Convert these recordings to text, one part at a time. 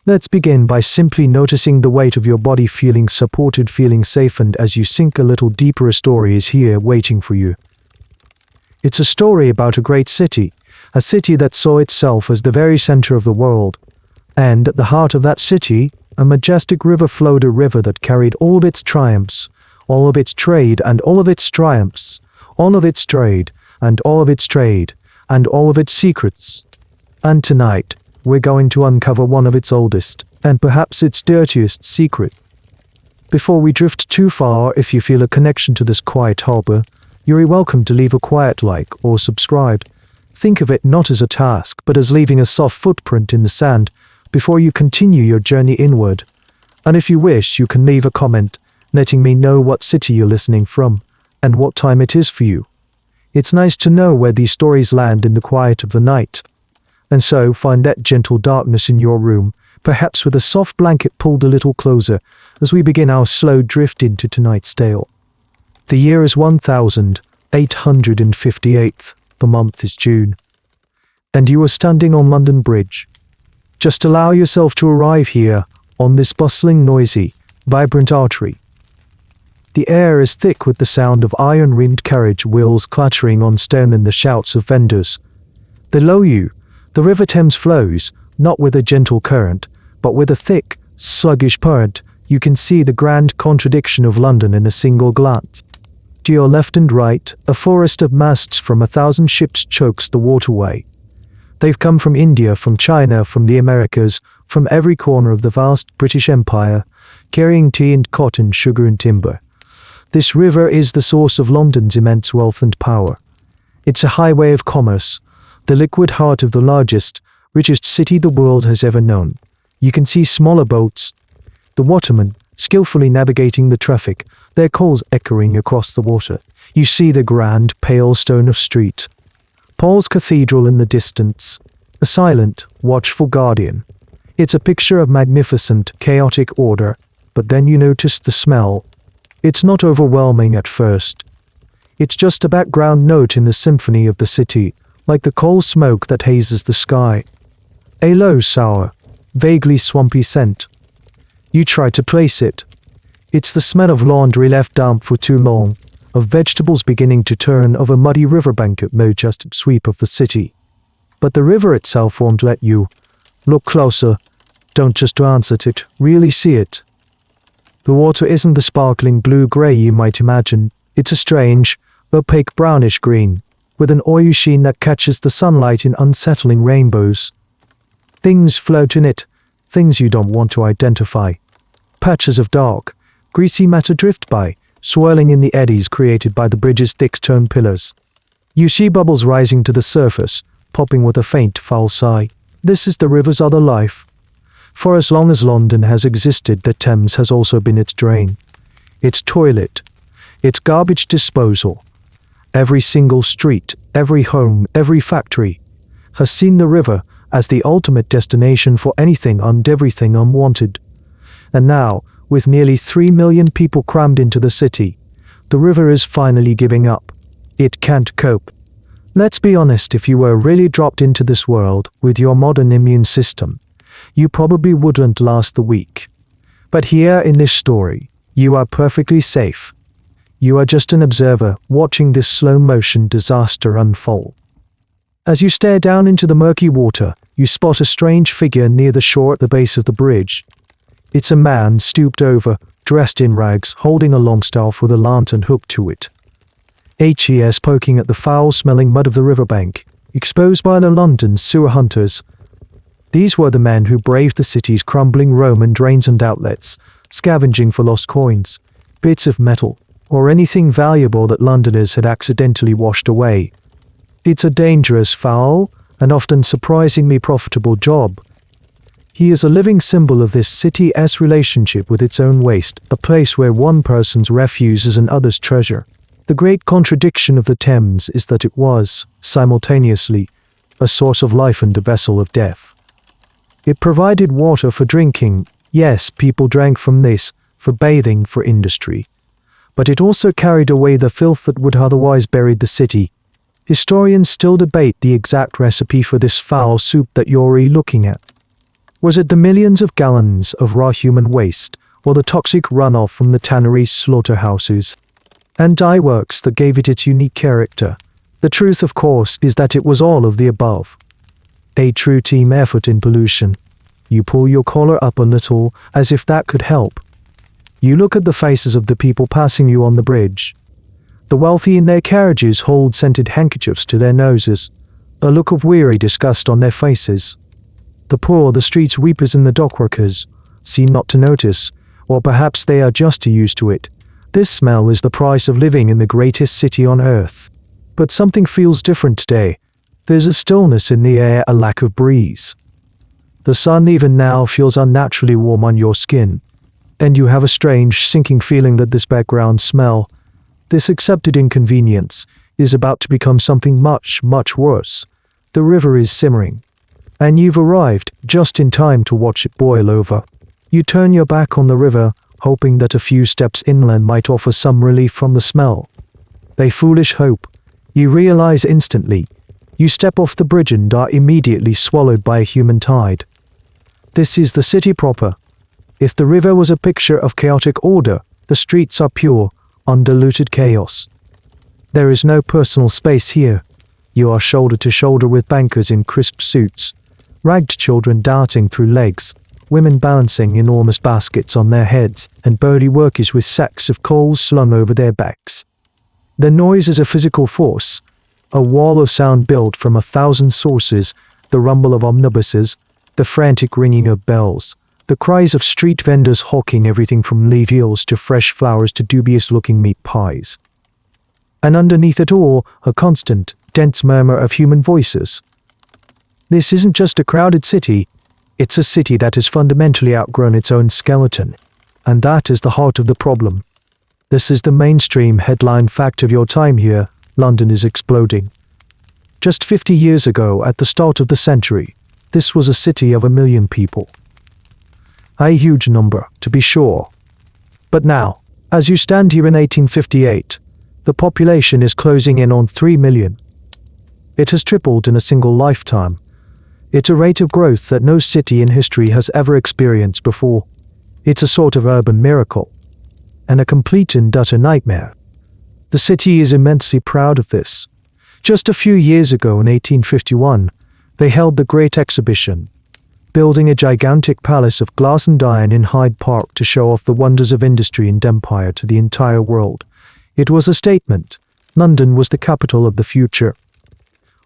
Let's begin by simply noticing the weight of your body, feeling supported, feeling safe, and as you sink a little deeper, a story is here waiting for you. It's a story about a great city, a city that saw itself as the very center of the world. And at the heart of that city, a majestic river flowed, a river that carried all of its triumphs, all of its trade and all of its triumphs, all of its trade and all of its trade, and all of its secrets. And tonight, we're going to uncover one of its oldest, and perhaps its dirtiest secret. Before we drift too far, if you feel a connection to this quiet harbor, you're welcome to leave a quiet like or subscribe. Think of it not as a task, but as leaving a soft footprint in the sand before you continue your journey inward. And if you wish, you can leave a comment, letting me know what city you're listening from, and what time it is for you. It's nice to know where these stories land in the quiet of the night. And so, find that gentle darkness in your room, perhaps with a soft blanket pulled a little closer, as we begin our slow drift into tonight's tale. The year is 1858, the month is June. And you are standing on London Bridge. Just allow yourself to arrive here, on this bustling, noisy, vibrant artery. The air is thick with the sound of iron-rimmed carriage wheels clattering on stone and the shouts of vendors. Below you, the River Thames flows, not with a gentle current, but with a thick, sluggish current. You can see the grand contradiction of London in a single glance. To your left and right, a forest of masts from 1,000 ships chokes the waterway. They've come from India, from China, from the Americas, from every corner of the vast British Empire, carrying tea and cotton, sugar and timber. This river is the source of London's immense wealth and power. It's a highway of commerce, the liquid heart of the largest, richest city the world has ever known. You can see smaller boats, the watermen skillfully navigating the traffic, their calls echoing across the water. You see the grand, pale stone of street, Paul's Cathedral in the distance, a silent, watchful guardian. It's a picture of magnificent, chaotic order, but then you notice the smell. It's not overwhelming at first. It's just a background note in the symphony of the city, like the coal smoke that hazes the sky. A low, sour, vaguely swampy scent. You try to place it. It's the smell of laundry left damp for too long, of vegetables beginning to turn, of a muddy riverbank at majestic sweep of the city. But the river itself won't let you. Look closer. Don't just glance at it, really see it. The water isn't the sparkling blue-grey you might imagine. It's a strange, opaque brownish green, with an oily sheen that catches the sunlight in unsettling rainbows. Things float in it, things you don't want to identify. Patches of dark, greasy matter drift by, swirling in the eddies created by the bridge's thick stone pillars. You see bubbles rising to the surface, popping with a faint, foul sigh. This is the river's other life. For as long as London has existed, the Thames has also been its drain, its toilet, its garbage disposal. Every single street, every home, every factory has seen the river as the ultimate destination for anything and everything unwanted. And now, with nearly 3 million people crammed into the city, the river is finally giving up. It can't cope. Let's be honest, if you were really dropped into this world with your modern immune system, you probably wouldn't last the week. But here in this story, you are perfectly safe. You are just an observer watching this slow-motion disaster unfold. As you stare down into the murky water, you spot a strange figure near the shore at the base of the bridge. It's a man stooped over, dressed in rags, holding a long staff with a lantern hooked to it. HES poking at the foul-smelling mud of the riverbank, exposed by the London sewer hunters. These were the men who braved the city's crumbling Roman drains and outlets, scavenging for lost coins, bits of metal, or anything valuable that Londoners had accidentally washed away. It's a dangerous, foul, and often surprisingly profitable job. He is a living symbol of this city's relationship with its own waste, a place where one person's refuse is another's treasure. The great contradiction of the Thames is that it was, simultaneously, a source of life and a vessel of death. It provided water for drinking. Yes, people drank from this, for bathing, for industry. But it also carried away the filth that would otherwise buried the city. Historians still debate the exact recipe for this foul soup that you're looking at. Was it the millions of gallons of raw human waste, or the toxic runoff from the tanneries, slaughterhouses, and dye works that gave it its unique character? The truth, of course, is that it was all of the above. A true team effort in pollution. You pull your collar up a little, as if that could help. You look at the faces of the people passing you on the bridge. The wealthy in their carriages hold scented handkerchiefs to their noses, a look of weary disgust on their faces. The poor, the street sweepers and the dockworkers, seem not to notice, or perhaps they are just too used to it. This smell is the price of living in the greatest city on earth. But something feels different today. There's a stillness in the air, a lack of breeze. The sun even now feels unnaturally warm on your skin, and you have a strange, sinking feeling that this background smell, this accepted inconvenience, is about to become something much, much worse. The river is simmering, and you've arrived just in time to watch it boil over. You turn your back on the river, hoping that a few steps inland might offer some relief from the smell. A foolish hope. You realize instantly. You step off the bridge and are immediately swallowed by a human tide. This is the city proper. If the river was a picture of chaotic order, the streets are pure, undiluted chaos. There is no personal space here. You are shoulder to shoulder with bankers in crisp suits, ragged children darting through legs, women balancing enormous baskets on their heads, and burly workers with sacks of coal slung over their backs. The noise is a physical force, a wall of sound built from 1,000 sources, the rumble of omnibuses, the frantic ringing of bells, the cries of street vendors hawking everything from live eels to fresh flowers to dubious-looking meat pies. And underneath it all, a constant, dense murmur of human voices. This isn't just a crowded city, it's a city that has fundamentally outgrown its own skeleton, and that is the heart of the problem. This is the mainstream headline fact of your time here. London is exploding. Just 50 years ago, at the start of the century, this was a city of 1 million people. A huge number, to be sure. But now, as you stand here in 1858, the population is closing in on 3 million. It has tripled in a single lifetime. It's a rate of growth that no city in history has ever experienced before. It's a sort of urban miracle, and a complete and utter nightmare. The city is immensely proud of this. Just a few years ago in 1851, they held the Great Exhibition, building a gigantic palace of glass and iron in Hyde Park to show off the wonders of industry and empire to the entire world. It was a statement. London was the capital of the future.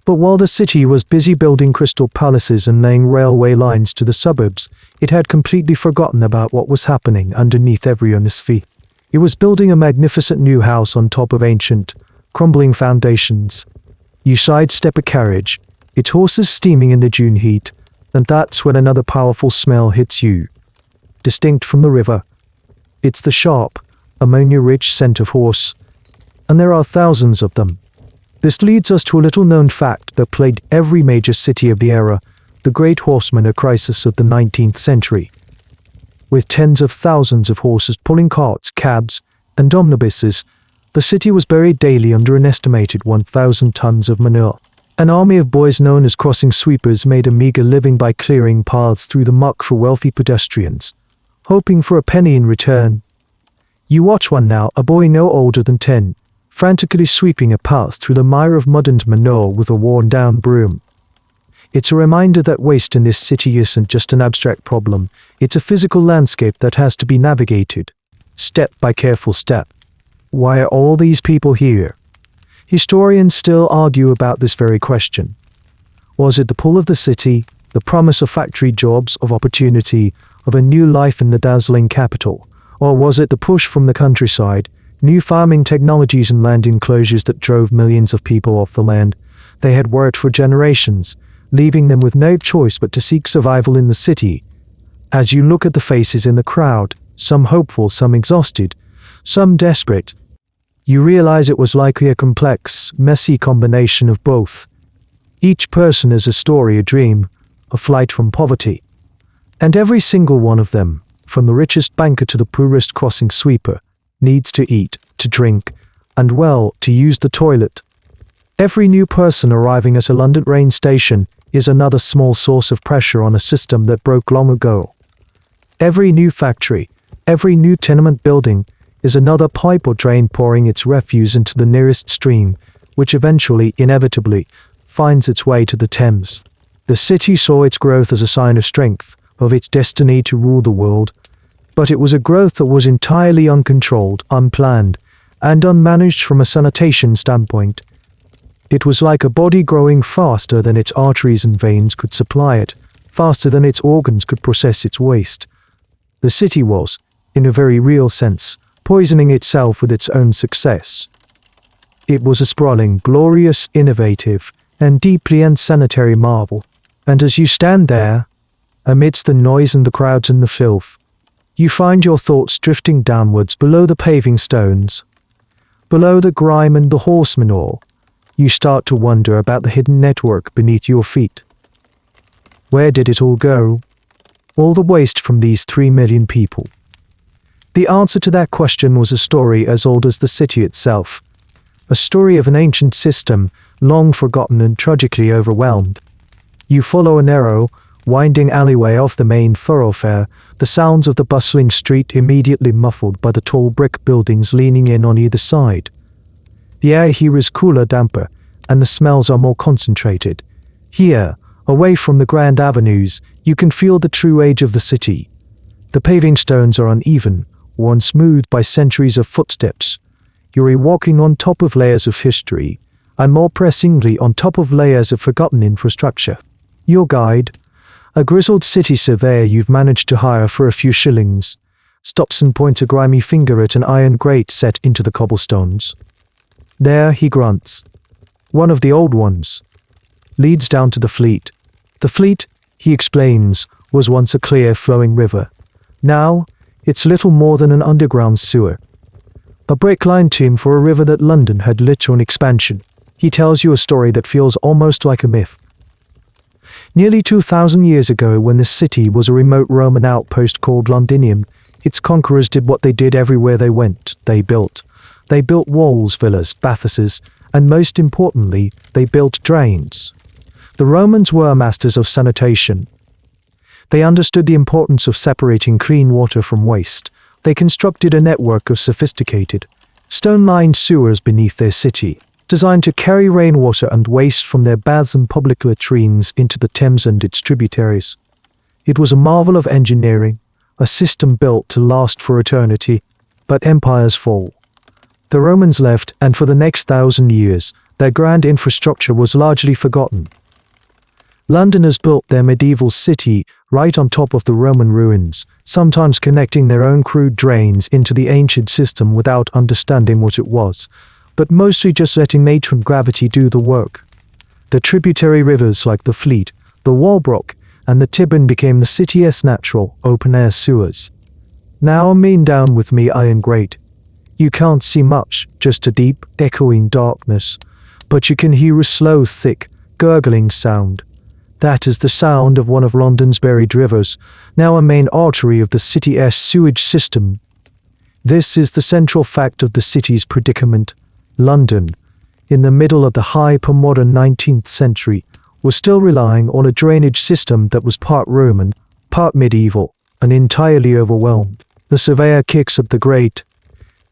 But while the city was busy building crystal palaces and laying railway lines to the suburbs, it had completely forgotten about what was happening underneath every honest feet. It was building a magnificent new house on top of ancient, crumbling foundations. You sidestep a carriage, its horses steaming in the June heat, and that's when another powerful smell hits you. Distinct from the river. It's the sharp, ammonia-rich scent of horse, and there are thousands of them. This leads us to a little-known fact that plagued every major city of the era, the Great Horsemanure Crisis of the 19th century. With tens of thousands of horses pulling carts, cabs, and omnibuses, the city was buried daily under an estimated 1,000 tons of manure. An army of boys known as crossing sweepers made a meager living by clearing paths through the muck for wealthy pedestrians, hoping for a penny in return. You watch one now, a boy no older than 10, frantically sweeping a path through the mire of mud and manure with a worn-down broom. It's a reminder that waste in this city isn't just an abstract problem, it's a physical landscape that has to be navigated, step by careful step. Why are all these people here? Historians still argue about this very question. Was it the pull of the city, the promise of factory jobs, of opportunity, of a new life in the dazzling capital? Or was it the push from the countryside, new farming technologies and land enclosures that drove millions of people off the land they had worked for generations, leaving them with no choice but to seek survival in the city? As you look at the faces in the crowd, some hopeful, some exhausted, some desperate, you realize it was likely a complex, messy combination of both. Each person is a story, a dream, a flight from poverty. And every single one of them, from the richest banker to the poorest crossing sweeper, needs to eat, to drink, and well, to use the toilet. Every new person arriving at a London train station is another small source of pressure on a system that broke long ago. Every new factory, every new tenement building is another pipe or drain pouring its refuse into the nearest stream, which eventually, inevitably, finds its way to the Thames. The city saw its growth as a sign of strength, of its destiny to rule the world, but it was a growth that was entirely uncontrolled, unplanned, and unmanaged from a sanitation standpoint. It was like a body growing faster than its arteries and veins could supply it, faster than its organs could process its waste. The city was, in a very real sense, poisoning itself with its own success. It was a sprawling, glorious, innovative, and deeply unsanitary marvel. And as you stand there, amidst the noise and the crowds and the filth, you find your thoughts drifting downwards below the paving stones, below the grime and the horse manure. You start to wonder about the hidden network beneath your feet. Where did it all go? All the waste from these 3 million people. The answer to that question was a story as old as the city itself, a story of an ancient system, long forgotten and tragically overwhelmed. You follow a narrow, winding alleyway off the main thoroughfare, the sounds of the bustling street immediately muffled by the tall brick buildings leaning in on either side. The air here is cooler, damper, and the smells are more concentrated. Here, away from the grand avenues, you can feel the true age of the city. The paving stones are uneven, worn smooth by centuries of footsteps. You're walking on top of layers of history, and more pressingly on top of layers of forgotten infrastructure. Your guide, a grizzled city surveyor you've managed to hire for a few shillings, stops and points a grimy finger at an iron grate set into the cobblestones. There, he grunts. One of the old ones. Leads down to the Fleet. The Fleet, he explains, was once a clear flowing river. Now, it's little more than an underground sewer. A brick-line tomb for a river that London had lit on expansion. He tells you a story that feels almost like a myth. Nearly 2,000 years ago, when this city was a remote Roman outpost called Londinium, its conquerors did what they did everywhere they went. They built. They built walls, villas, bathhouses, and most importantly, they built drains. The Romans were masters of sanitation. They understood the importance of separating clean water from waste. They constructed a network of sophisticated, stone-lined sewers beneath their city, designed to carry rainwater and waste from their baths and public latrines into the Thames and its tributaries. It was a marvel of engineering, a system built to last for eternity, but empires fall. The Romans left, and for the next 1,000 years, their grand infrastructure was largely forgotten. Londoners built their medieval city right on top of the Roman ruins, sometimes connecting their own crude drains into the ancient system without understanding what it was, but mostly just letting nature and gravity do the work. The tributary rivers like the Fleet, the Walbrook, and the Tyburn became the city's natural, open-air sewers. Now mean down with me iron grate. You can't see much, just a deep, echoing darkness, but you can hear a slow, thick, gurgling sound. That is the sound of one of London's buried rivers, now a main artery of the city's sewage system. This is the central fact of the city's predicament. London, in the middle of the hyper-modern 19th century, was still relying on a drainage system that was part Roman, part medieval, and entirely overwhelmed. The surveyor kicks up the grate.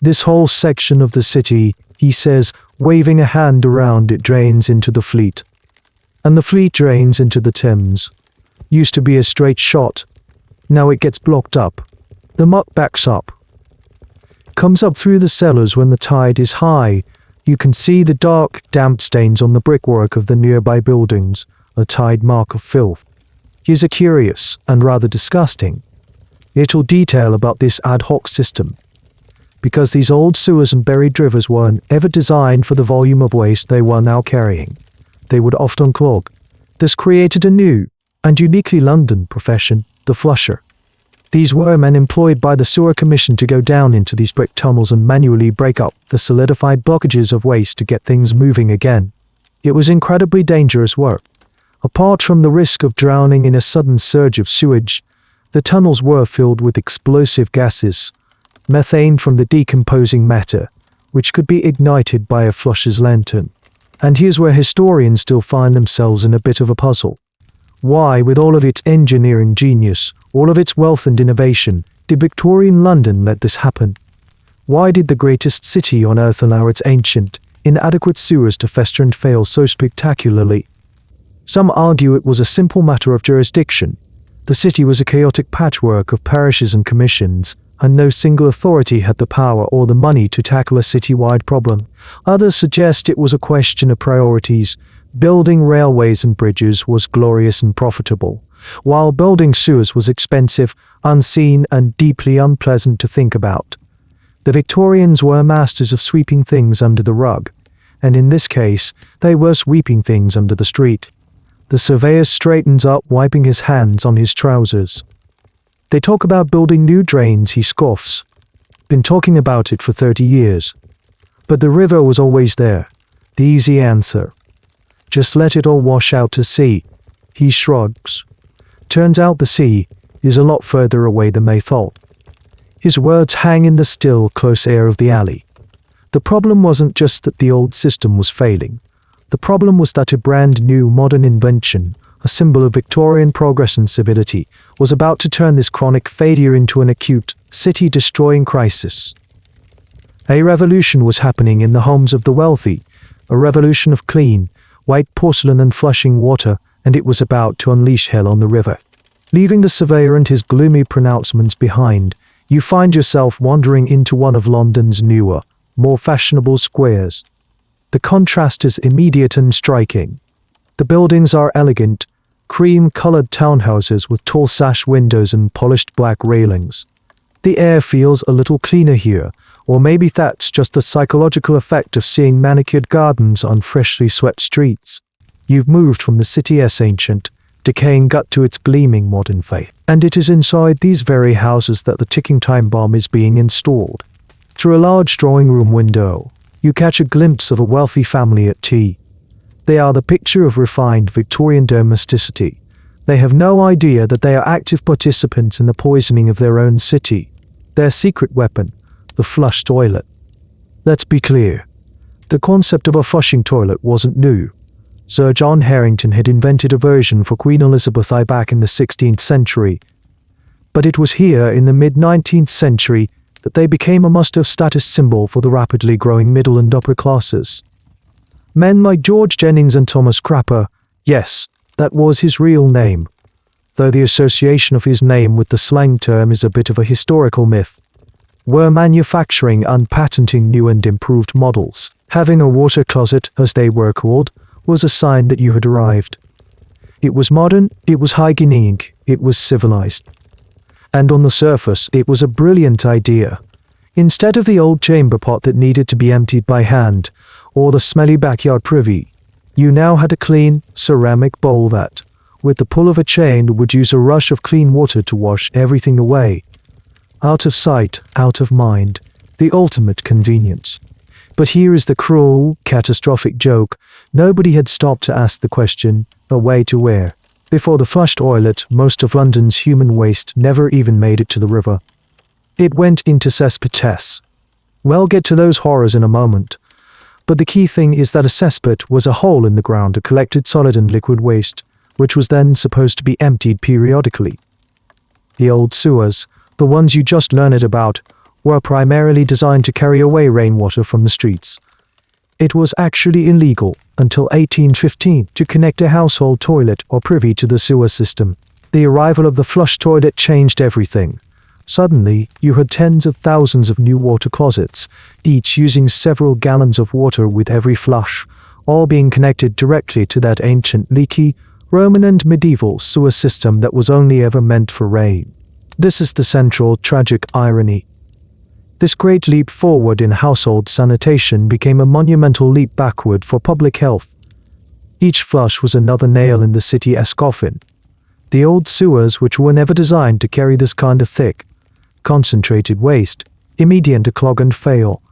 This whole section of the city, he says, waving a hand around it, drains into the Fleet. And the Fleet drains into the Thames. Used to be a straight shot. Now it gets blocked up. The muck backs up. Comes up through the cellars when the tide is high. You can see the dark, damp stains on the brickwork of the nearby buildings, a tide mark of filth. Here's a curious, and rather disgusting, little detail about this ad hoc system. Because these old sewers and buried rivers weren't ever designed for the volume of waste they were now carrying. They would often clog. This created a new, and uniquely London profession, the flusher. These were men employed by the Sewer Commission to go down into these brick tunnels and manually break up the solidified blockages of waste to get things moving again. It was incredibly dangerous work. Apart from the risk of drowning in a sudden surge of sewage, the tunnels were filled with explosive gases, methane from the decomposing matter, which could be ignited by a flusher's lantern. And here's where historians still find themselves in a bit of a puzzle. Why, with all of its engineering genius, all of its wealth and innovation, did Victorian London let this happen? Why did the greatest city on earth allow its ancient, inadequate sewers to fester and fail so spectacularly? Some argue it was a simple matter of jurisdiction. The city was a chaotic patchwork of parishes and commissions, and no single authority had the power or the money to tackle a city-wide problem. Others suggest it was a question of priorities. Building railways and bridges was glorious and profitable, while building sewers was expensive, unseen, and deeply unpleasant to think about. The Victorians were masters of sweeping things under the rug, and in this case, they were sweeping things under the street. The surveyor straightens up, wiping his hands on his trousers. They talk about building new drains, he scoffs. Been talking about it for 30 years. But the river was always there. The easy answer. Just let it all wash out to sea. He shrugs. Turns out the sea is a lot further away than they thought. His words hang in the still, close air of the alley. The problem wasn't just that the old system was failing. The problem was that a brand new modern invention, a symbol of Victorian progress and civility, was about to turn this chronic failure into an acute, city-destroying crisis. A revolution was happening in the homes of the wealthy, a revolution of clean, white porcelain and flushing water, and it was about to unleash hell on the river. Leaving the surveyor and his gloomy pronouncements behind, you find yourself wandering into one of London's newer, more fashionable squares. The contrast is immediate and striking. The buildings are elegant, cream-colored townhouses with tall sash windows and polished black railings. The air feels a little cleaner here, or maybe that's just the psychological effect of seeing manicured gardens on freshly swept streets. You've moved from the city's ancient, decaying gut to its gleaming modern faith, and it is inside these very houses that the ticking time bomb is being installed. Through a large drawing-room window, you catch a glimpse of a wealthy family at tea. They are the picture of refined Victorian domesticity. They have no idea that they are active participants in the poisoning of their own city. Their secret weapon, the flush toilet. Let's be clear. The concept of a flushing toilet wasn't new. Sir John Harington had invented a version for Queen Elizabeth I back in the 16th century. But it was here in the mid-19th century that they became a must-have status symbol for the rapidly growing middle and upper classes. Men like George Jennings and Thomas Crapper, yes, that was his real name, though the association of his name with the slang term is a bit of a historical myth, were manufacturing and patenting new and improved models. Having a water closet, as they were called, was a sign that you had arrived. It was modern, it was hygienic, it was civilized. And on the surface, it was a brilliant idea. Instead of the old chamber pot that needed to be emptied by hand, or the smelly backyard privy, you now had a clean, ceramic bowl that, with the pull of a chain, would use a rush of clean water to wash everything away. Out of sight, out of mind, the ultimate convenience. But here is the cruel, catastrophic joke. Nobody had stopped to ask the question, away to where? Before the flush toilet, most of London's human waste never even made it to the river. It went into cesspits. We'll get to those horrors in a moment. But the key thing is that a cesspit was a hole in the ground that collected solid and liquid waste, which was then supposed to be emptied periodically. The old sewers, the ones you just learned about, were primarily designed to carry away rainwater from the streets. It was actually illegal until 1815 to connect a household toilet or privy to the sewer system. The arrival of the flush toilet changed everything. Suddenly, you had tens of thousands of new water closets, each using several gallons of water with every flush, all being connected directly to that ancient, leaky, Roman and medieval sewer system that was only ever meant for rain. This is the central, tragic irony. This great leap forward in household sanitation became a monumental leap backward for public health. Each flush was another nail in the city's coffin. The old sewers, which were never designed to carry this kind of thick, concentrated waste, immediate to clog and fail.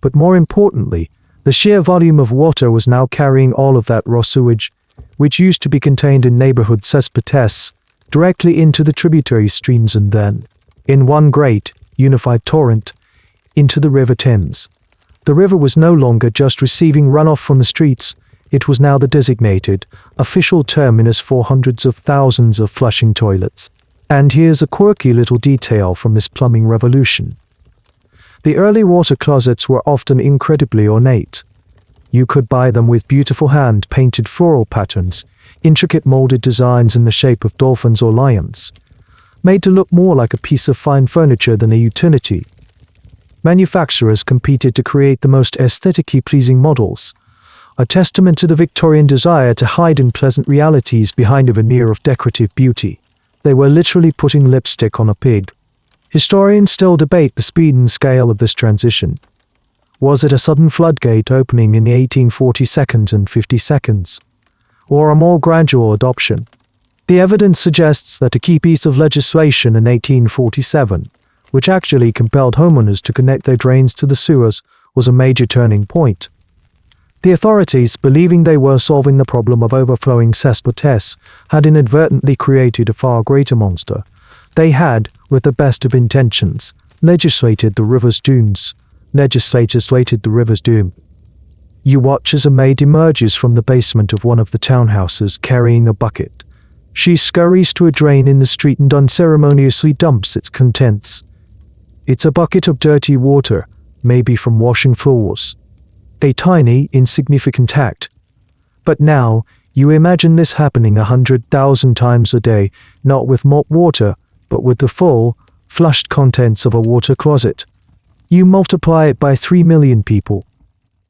But more importantly, the sheer volume of water was now carrying all of that raw sewage, which used to be contained in neighborhood cesspits, directly into the tributary streams and then, in one great, unified torrent, into the River Thames. The river was no longer just receiving runoff from the streets, it was now the designated, official terminus for hundreds of thousands of flushing toilets. And here's a quirky little detail from this plumbing revolution. The early water closets were often incredibly ornate. You could buy them with beautiful hand-painted floral patterns, intricate molded designs in the shape of dolphins or lions, made to look more like a piece of fine furniture than a utility. Manufacturers competed to create the most aesthetically pleasing models, a testament to the Victorian desire to hide unpleasant realities behind a veneer of decorative beauty. They were literally putting lipstick on a pig. Historians still debate the speed and scale of this transition. Was it a sudden floodgate opening in the 1840 seconds and 50 seconds? Or a more gradual adoption? The evidence suggests that a key piece of legislation in 1847, which actually compelled homeowners to connect their drains to the sewers, was a major turning point. The authorities, believing they were solving the problem of overflowing cesspits, had inadvertently created a far greater monster. They had, with the best of intentions, legislated the river's dunes. Legislated the river's doom. You watch as a maid emerges from the basement of one of the townhouses carrying a bucket. She scurries to a drain in the street and unceremoniously dumps its contents. It's a bucket of dirty water, maybe from washing floors. A tiny, insignificant act. But now, you imagine this happening 100,000 times a day, not with mop water, but with the full, flushed contents of a water closet. You multiply it by 3 million people.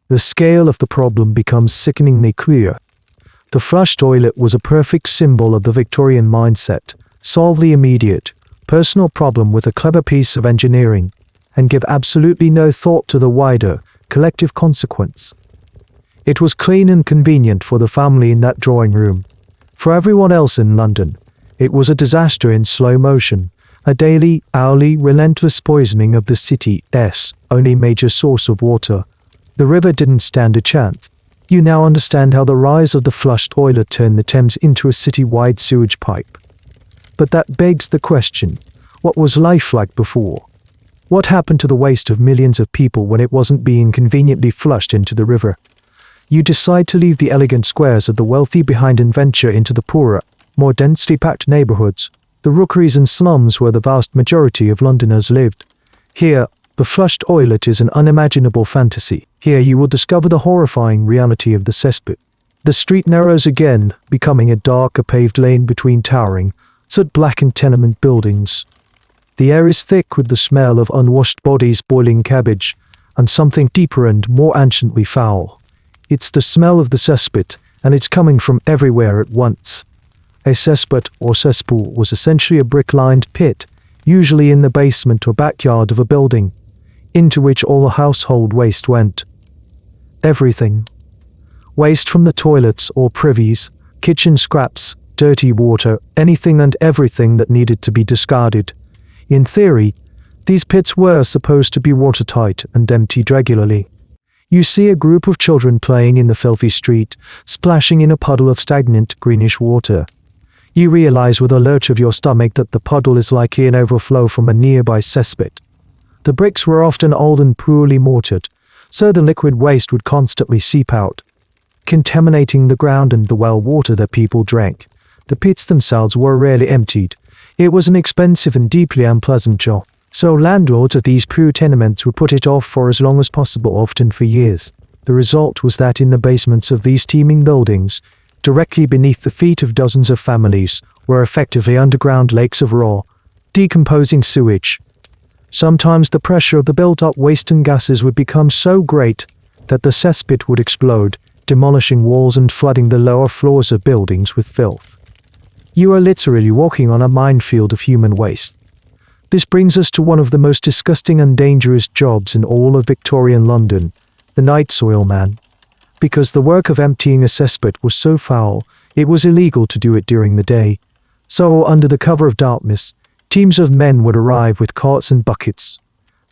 The scale of the problem becomes sickeningly clear. The flush toilet was a perfect symbol of the Victorian mindset: solve the immediate, personal problem with a clever piece of engineering, and give absolutely no thought to the wider, collective consequence. It was clean and convenient for the family in that drawing room. For everyone else in London, it was a disaster in slow motion, a daily, hourly, relentless poisoning of the city's only major source of water. The river didn't stand a chance. You now understand how the rise of the flush toilet turned the Thames into a city-wide sewage pipe. But that begs the question, what was life like before? What happened to the waste of millions of people when it wasn't being conveniently flushed into the river? You decide to leave the elegant squares of the wealthy behind and venture into the poorer, more densely packed neighborhoods, the rookeries and slums where the vast majority of Londoners lived. Here, the flush toilet is an unimaginable fantasy. Here you will discover the horrifying reality of the cesspit. The street narrows again, becoming a darker paved lane between towering, soot-blackened tenement buildings. The air is thick with the smell of unwashed bodies, boiling cabbage, and something deeper and more anciently foul. It's the smell of the cesspit, and it's coming from everywhere at once. A cesspit or cesspool was essentially a brick-lined pit, usually in the basement or backyard of a building, into which all the household waste went. Everything. Waste from the toilets or privies, kitchen scraps, dirty water, anything and everything that needed to be discarded. In theory, these pits were supposed to be watertight and emptied regularly. You see a group of children playing in the filthy street, splashing in a puddle of stagnant greenish water. You realize with a lurch of your stomach that the puddle is likely an overflow from a nearby cesspit. The bricks were often old and poorly mortared, so the liquid waste would constantly seep out, contaminating the ground and the well water that people drank. The pits themselves were rarely emptied. It was an expensive and deeply unpleasant job, so landlords of these poor tenements would put it off for as long as possible, often for years. The result was that in the basements of these teeming buildings, directly beneath the feet of dozens of families, were effectively underground lakes of raw, decomposing sewage. Sometimes the pressure of the built-up waste and gases would become so great that the cesspit would explode, demolishing walls and flooding the lower floors of buildings with filth. You are literally walking on a minefield of human waste. This brings us to one of the most disgusting and dangerous jobs in all of Victorian London, the night soil man. Because the work of emptying a cesspit was so foul, it was illegal to do it during the day. So, under the cover of darkness, teams of men would arrive with carts and buckets.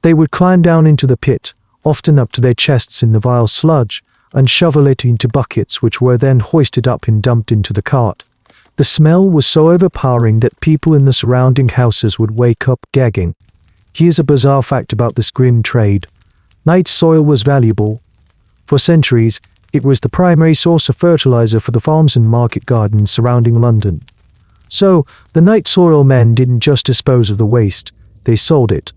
They would climb down into the pit, often up to their chests in the vile sludge, and shovel it into buckets which were then hoisted up and dumped into the cart. The smell was so overpowering that people in the surrounding houses would wake up gagging. Here's a bizarre fact about this grim trade. Night soil was valuable. For centuries, It was the primary source of fertilizer for the farms and market gardens surrounding London. So, the night soil men didn't just dispose of the waste, they sold it.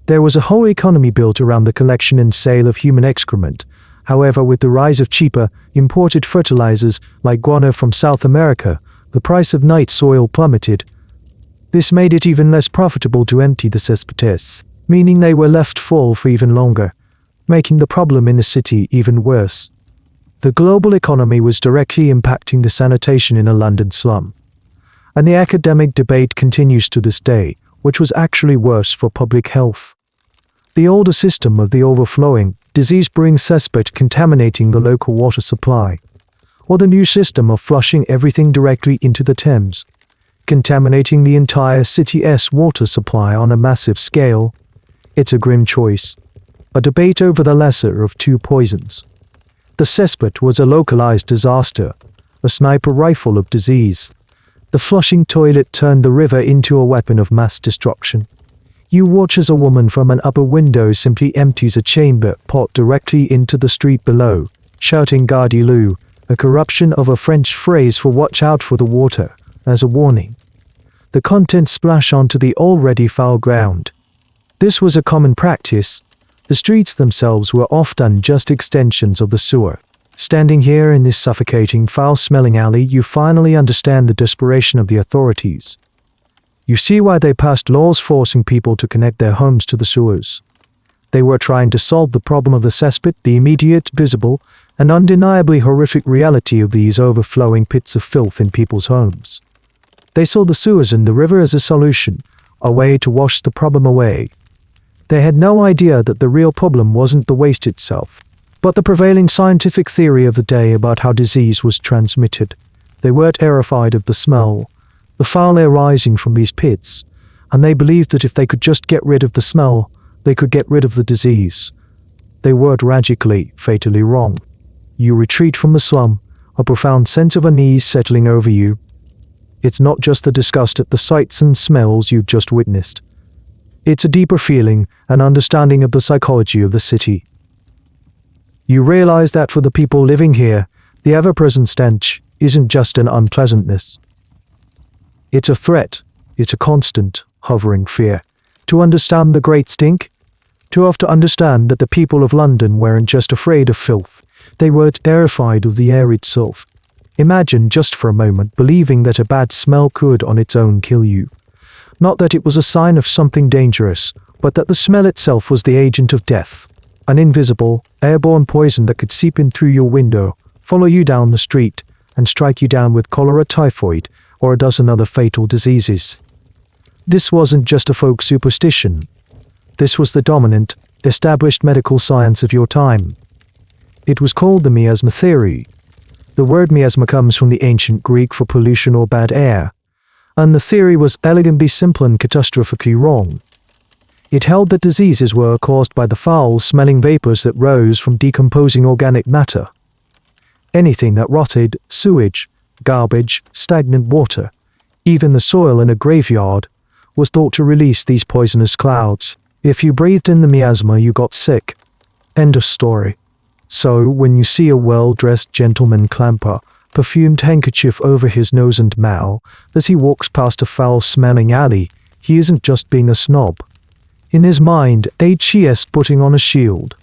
There was a whole economy built around the collection and sale of human excrement. However, with the rise of cheaper, imported fertilizers like guano from South America, the price of night soil plummeted. This made it even less profitable to empty the cesspits, meaning they were left full for even longer, making the problem in the city even worse. The global economy was directly impacting the sanitation in a London slum. And the academic debate continues to this day, which was actually worse for public health. The older system of the overflowing, disease-bringing cesspit contaminating the local water supply, or the new system of flushing everything directly into the Thames, contaminating the entire city's water supply on a massive scale. It's a grim choice, a debate over the lesser of two poisons. The cesspit was a localized disaster, a sniper rifle of disease. The flushing toilet turned the river into a weapon of mass destruction. You watch as a woman from an upper window simply empties a chamber pot directly into the street below, shouting "Gardez-le," a corruption of a French phrase for "watch out for the water," as a warning. The contents splash onto the already foul ground. This was a common practice. The streets themselves were often just extensions of the sewer. Standing here in this suffocating, foul-smelling alley, you finally understand the desperation of the authorities. You see why they passed laws forcing people to connect their homes to the sewers. They were trying to solve the problem of the cesspit, the immediate, visible, and undeniably horrific reality of these overflowing pits of filth in people's homes. They saw the sewers and the river as a solution, a way to wash the problem away. They had no idea that the real problem wasn't the waste itself, but the prevailing scientific theory of the day about how disease was transmitted. They were terrified of the smell, the foul air rising from these pits, and they believed that if they could just get rid of the smell, they could get rid of the disease. They were tragically, fatally wrong. You retreat from the slum, a profound sense of unease settling over you. It's not just the disgust at the sights and smells you've just witnessed. It's a deeper feeling, an understanding of the psychology of the city. You realize that for the people living here, the ever-present stench isn't just an unpleasantness. It's a threat. It's a constant, hovering fear. To understand the great stink? To have to understand that the people of London weren't just afraid of filth. They were terrified of the air itself. Imagine just for a moment believing that a bad smell could on its own kill you. Not that it was a sign of something dangerous, but that the smell itself was the agent of death. An invisible, airborne poison that could seep in through your window, follow you down the street, and strike you down with cholera, typhoid, or a dozen other fatal diseases. This wasn't just a folk superstition. This was the dominant, established medical science of your time. It was called the miasma theory. The word miasma comes from the ancient Greek for pollution or bad air, and the theory was elegantly simple and catastrophically wrong. It held that diseases were caused by the foul-smelling vapors that rose from decomposing organic matter. Anything that rotted, sewage, garbage, stagnant water, even the soil in a graveyard, was thought to release these poisonous clouds. If you breathed in the miasma, you got sick. End of story. So, when you see a well-dressed gentleman clamp a perfumed handkerchief over his nose and mouth as he walks past a foul-smelling alley, he isn't just being a snob. In his mind, HES putting on a shield,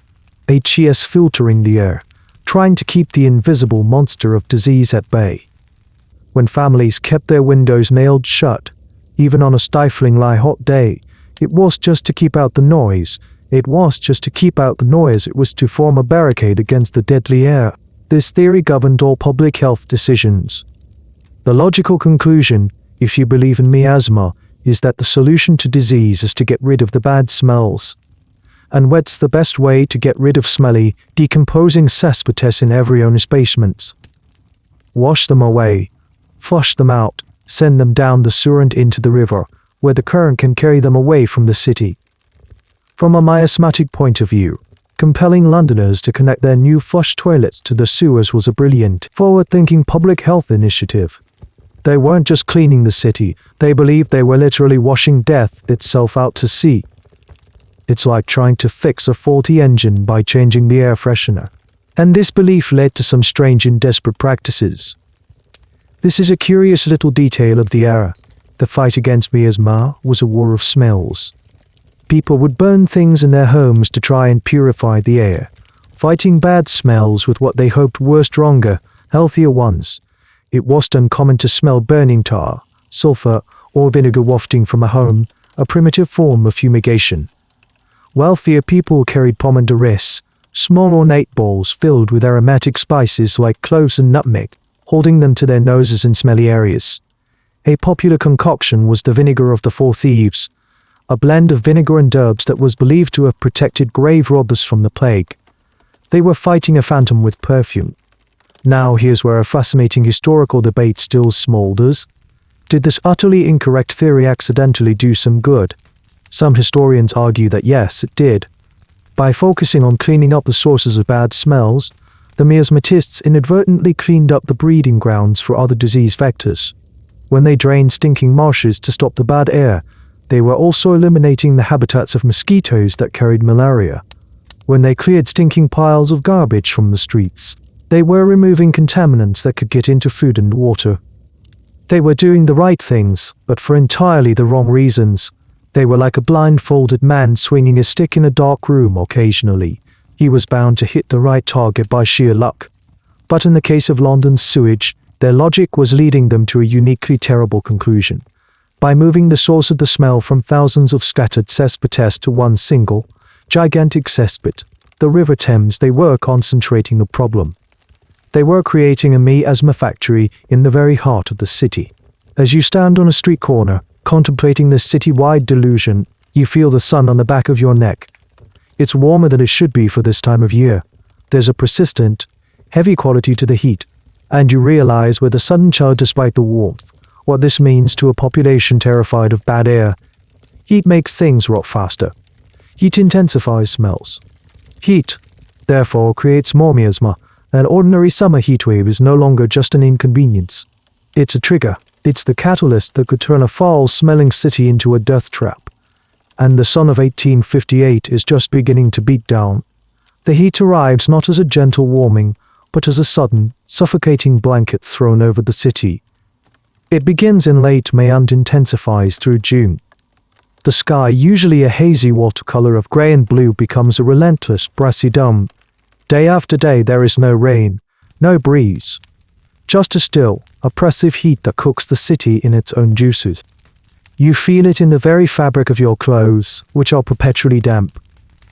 HES filtering the air, trying to keep the invisible monster of disease at bay. When families kept their windows nailed shut, even on a stiflingly hot day, it was just to keep out the noise. It was just to keep out the noise. It was to form a barricade against the deadly air. This theory governed all public health decisions. The logical conclusion, if you believe in miasma, is that the solution to disease is to get rid of the bad smells. And what's the best way to get rid of smelly, decomposing cesspits in every owner's basements? Wash them away. Flush them out. Send them down the sewer and into the river, where the current can carry them away from the city. From a miasmatic point of view, compelling Londoners to connect their new flush toilets to the sewers was a brilliant, forward-thinking public health initiative. They weren't just cleaning the city, they believed they were literally washing death itself out to sea. It's like trying to fix a faulty engine by changing the air freshener. And this belief led to some strange and desperate practices. This is a curious little detail of the era. The fight against miasma was a war of smells. People would burn things in their homes to try and purify the air, fighting bad smells with what they hoped were stronger, healthier ones. It wasn't uncommon to smell burning tar, sulfur, or vinegar wafting from a home, a primitive form of fumigation. Wealthier people carried pomander-wreaths, small ornate balls filled with aromatic spices like cloves and nutmeg, holding them to their noses in smelly areas. A popular concoction was the vinegar of the Four Thieves, a blend of vinegar and herbs that was believed to have protected grave robbers from the plague. They were fighting a phantom with perfume. Now here's where a fascinating historical debate still smolders. Did this utterly incorrect theory accidentally do some good? Some historians argue that yes, it did. By focusing on cleaning up the sources of bad smells, the miasmatists inadvertently cleaned up the breeding grounds for other disease vectors. When they drained stinking marshes to stop the bad air, they were also eliminating the habitats of mosquitoes that carried malaria. When they cleared stinking piles of garbage from the streets, they were removing contaminants that could get into food and water. They were doing the right things, but for entirely the wrong reasons. They were like a blindfolded man swinging a stick in a dark room occasionally. He was bound to hit the right target by sheer luck. But in the case of London's sewage, their logic was leading them to a uniquely terrible conclusion. By moving the source of the smell from thousands of scattered cesspits to one single, gigantic cesspit, the River Thames, they were concentrating the problem. They were creating a miasma factory in the very heart of the city. As you stand on a street corner, contemplating this city-wide delusion, you feel the sun on the back of your neck. It's warmer than it should be for this time of year. There's a persistent, heavy quality to the heat, and you realize with a sudden chill despite the warmth, what this means to a population terrified of bad air. Heat makes things rot faster. Heat intensifies smells. Heat, therefore, creates more miasma. An ordinary summer heatwave is no longer just an inconvenience. It's a trigger. It's the catalyst that could turn a foul-smelling city into a death trap. And the sun of 1858 is just beginning to beat down. The heat arrives not as a gentle warming, but as a sudden, suffocating blanket thrown over the city. It begins in late May and intensifies through June. The sky, usually a hazy watercolor of grey and blue, becomes a relentless, brassy dome. Day after day there is no rain, no breeze. Just a still, oppressive heat that cooks the city in its own juices. You feel it in the very fabric of your clothes, which are perpetually damp.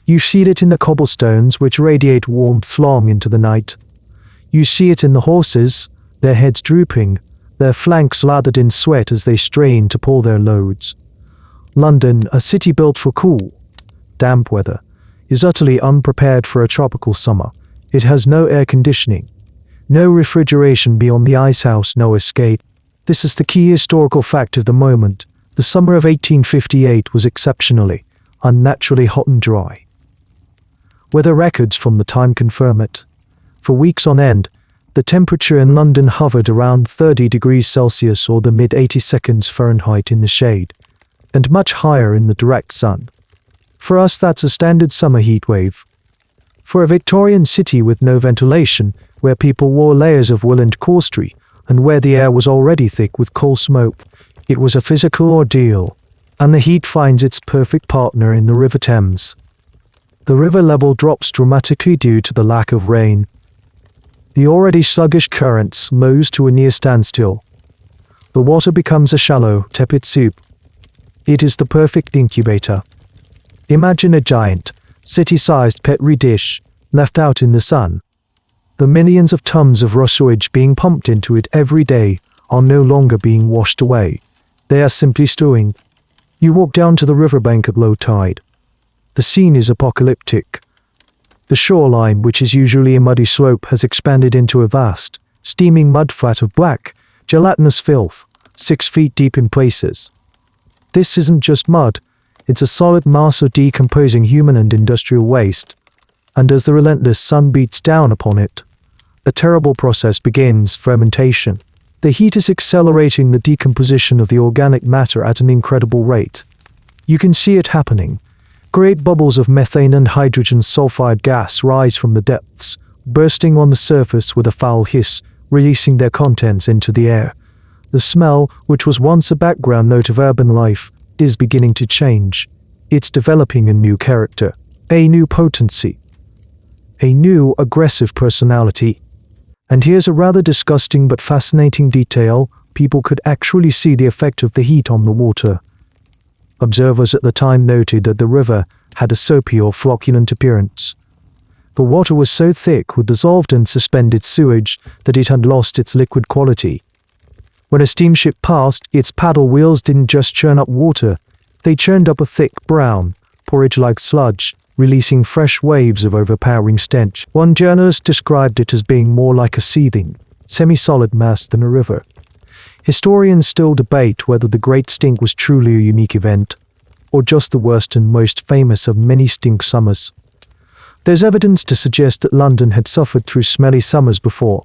You feel it in the cobblestones, which radiate warmth long into the night. You see it in the horses, their heads drooping, their flanks lathered in sweat as they strain to pull their loads. London, a city built for cool, damp weather, is utterly unprepared for a tropical summer. It has no air conditioning, no refrigeration beyond the icehouse, no escape. This is the key historical fact of the moment. The summer of 1858 was exceptionally, unnaturally hot and dry. Weather records from the time confirm it. For weeks on end, the temperature in London hovered around 30 degrees Celsius or the mid-82 Fahrenheit in the shade, and much higher in the direct sun. For us, that's a standard summer heat wave. For a Victorian city with no ventilation, where people wore layers of wool and costry, and where the air was already thick with coal smoke, it was a physical ordeal, and the heat finds its perfect partner in the River Thames. The river level drops dramatically due to the lack of rain. The already sluggish current slows to a near standstill. The water becomes a shallow, tepid soup. It is the perfect incubator. Imagine a giant, city-sized petri dish, left out in the sun. The millions of tons of raw sewage being pumped into it every day are no longer being washed away. They are simply stewing. You walk down to the riverbank at low tide. The scene is apocalyptic. The shoreline, which is usually a muddy slope, has expanded into a vast, steaming mudflat of black, gelatinous filth, 6 feet deep in places. This isn't just mud, it's a solid mass of decomposing human and industrial waste. And as the relentless sun beats down upon it, a terrible process begins: fermentation. The heat is accelerating the decomposition of the organic matter at an incredible rate. You can see it happening. Great bubbles of methane and hydrogen sulfide gas rise from the depths, bursting on the surface with a foul hiss, releasing their contents into the air. The smell, which was once a background note of urban life, is beginning to change. It's developing a new character, a new potency, a new aggressive personality. And here's a rather disgusting but fascinating detail: people could actually see the effect of the heat on the water. Observers at the time noted that the river had a soapy or flocculent appearance. The water was so thick with dissolved and suspended sewage that it had lost its liquid quality. When a steamship passed, its paddle wheels didn't just churn up water, they churned up a thick brown, porridge-like sludge, releasing fresh waves of overpowering stench. One journalist described it as being more like a seething, semi-solid mass than a river. Historians still debate whether the Great Stink was truly a unique event, or just the worst and most famous of many stink summers. There's evidence to suggest that London had suffered through smelly summers before.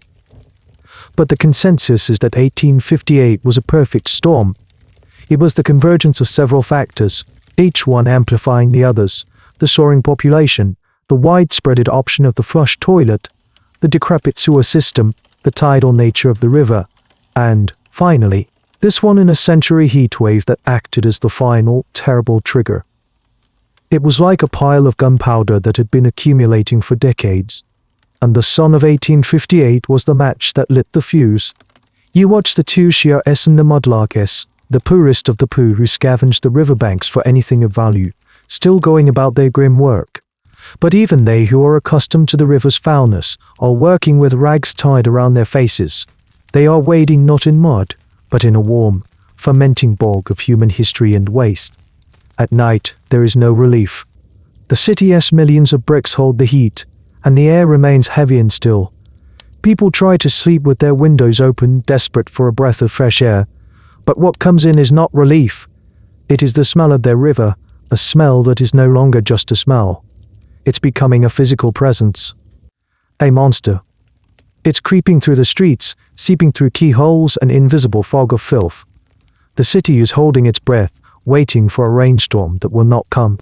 But the consensus is that 1858 was a perfect storm. It was the convergence of several factors, each one amplifying the others: the soaring population, the widespread adoption of the flush toilet, the decrepit sewer system, the tidal nature of the river, and, finally, this one-in-a-century heatwave that acted as the final, terrible trigger. It was like a pile of gunpowder that had been accumulating for decades, and the sun of 1858 was the match that lit the fuse. You watch the two sheer S and the mudlark S, the poorest of the poor who scavenged the riverbanks for anything of value, still going about their grim work. But even they who are accustomed to the river's foulness are working with rags tied around their faces. They are wading not in mud, but in a warm, fermenting bog of human history and waste. At night, there is no relief. The city's millions of bricks hold the heat, and the air remains heavy and still. People try to sleep with their windows open, desperate for a breath of fresh air. But what comes in is not relief. It is the smell of their river, a smell that is no longer just a smell. It's becoming a physical presence. A monster. It's creeping through the streets, seeping through keyholes and invisible fog of filth. The city is holding its breath, waiting for a rainstorm that will not come.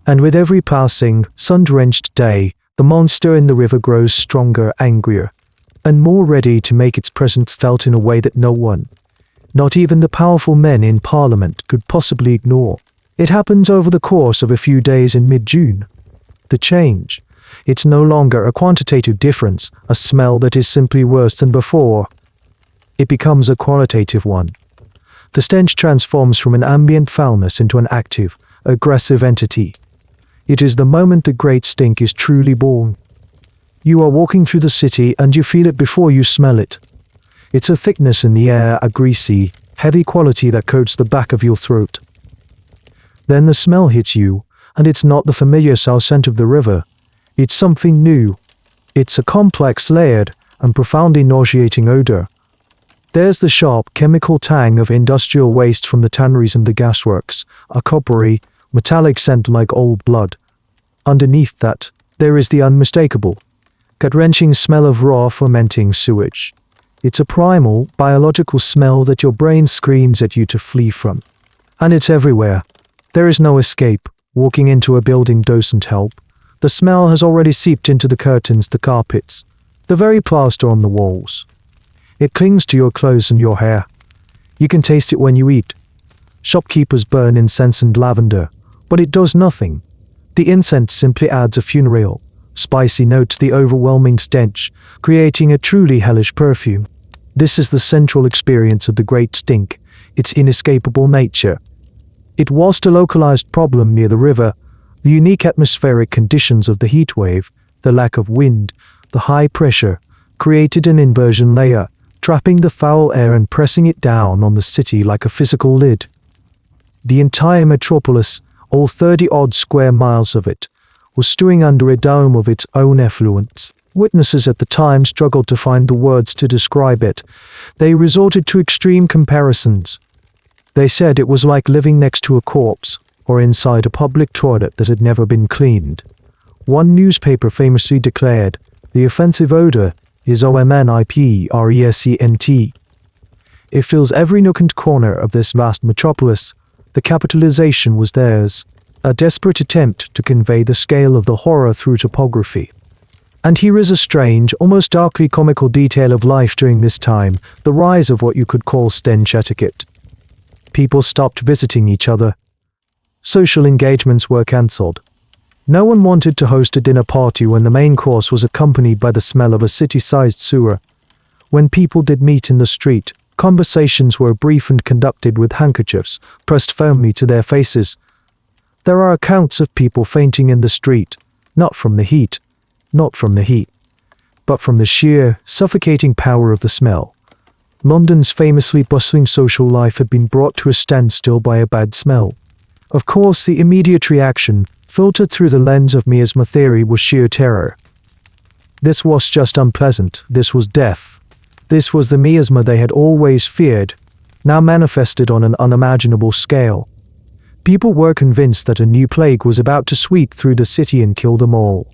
And with every passing, sun-drenched day, the monster in the river grows stronger, angrier, and more ready to make its presence felt in a way that no one, not even the powerful men in Parliament, could possibly ignore. It happens over the course of a few days in mid-June. The change. It's no longer a quantitative difference, a smell that is simply worse than before. It becomes a qualitative one. The stench transforms from an ambient foulness into an active, aggressive entity. It is the moment the Great Stink is truly born. You are walking through the city and you feel it before you smell it. It's a thickness in the air, a greasy, heavy quality that coats the back of your throat. Then the smell hits you, and it's not the familiar sour scent of the river. It's something new. It's a complex, layered, and profoundly nauseating odor. There's the sharp, chemical tang of industrial waste from the tanneries and the gasworks, a coppery, metallic scent like old blood. Underneath that, there is the unmistakable, gut-wrenching smell of raw, fermenting sewage. It's a primal, biological smell that your brain screams at you to flee from. And it's everywhere. There is no escape. Walking into a building doesn't help. The smell has already seeped into the curtains, the carpets, the very plaster on the walls. It clings to your clothes and your hair. You can taste it when you eat. Shopkeepers burn incense and lavender, but it does nothing. The incense simply adds a funereal, spicy note to the overwhelming stench, creating a truly hellish perfume. This is the central experience of the Great Stink, its inescapable nature. It wasn't a localized problem near the river. The unique atmospheric conditions of the heat wave, the lack of wind, the high pressure, created an inversion layer, trapping the foul air and pressing it down on the city like a physical lid. The entire metropolis, all 30-odd square miles of it, was stewing under a dome of its own effluence. Witnesses at the time struggled to find the words to describe it. They resorted to extreme comparisons. They said it was like living next to a corpse, or inside a public toilet that had never been cleaned. One newspaper famously declared, "The offensive odor is omnipresent. It fills every nook and corner of this vast metropolis." The capitalization was theirs, a desperate attempt to convey the scale of the horror through topography. And here is a strange, almost darkly comical detail of life during this time, the rise of what you could call stench etiquette. People stopped visiting each other. Social engagements were cancelled. No one wanted to host a dinner party when the main course was accompanied by the smell of a city-sized sewer. When people did meet in the street, conversations were brief and conducted with handkerchiefs pressed firmly to their faces. There are accounts of people fainting in the street, not from the heat, but from the sheer, suffocating power of the smell. London's famously bustling social life had been brought to a standstill by a bad smell. Of course, the immediate reaction, filtered through the lens of miasma theory, was sheer terror. This was just unpleasant. This was death. This was the miasma they had always feared, now manifested on an unimaginable scale. People were convinced that a new plague was about to sweep through the city and kill them all.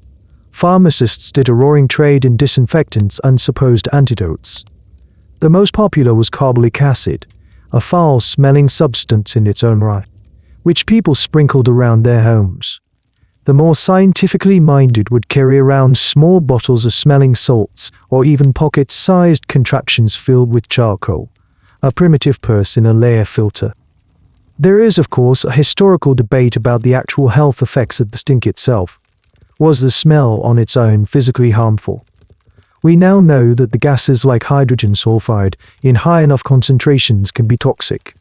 Pharmacists did a roaring trade in disinfectants and supposed antidotes. The most popular was carbolic acid, a foul-smelling substance in its own right, which people sprinkled around their homes. The more scientifically minded would carry around small bottles of smelling salts or even pocket-sized contraptions filled with charcoal, a primitive purse in a layer filter. There is, of course, a historical debate about the actual health effects of the stink itself. Was the smell on its own physically harmful? We now know that the gases like hydrogen sulfide in high enough concentrations can be toxic.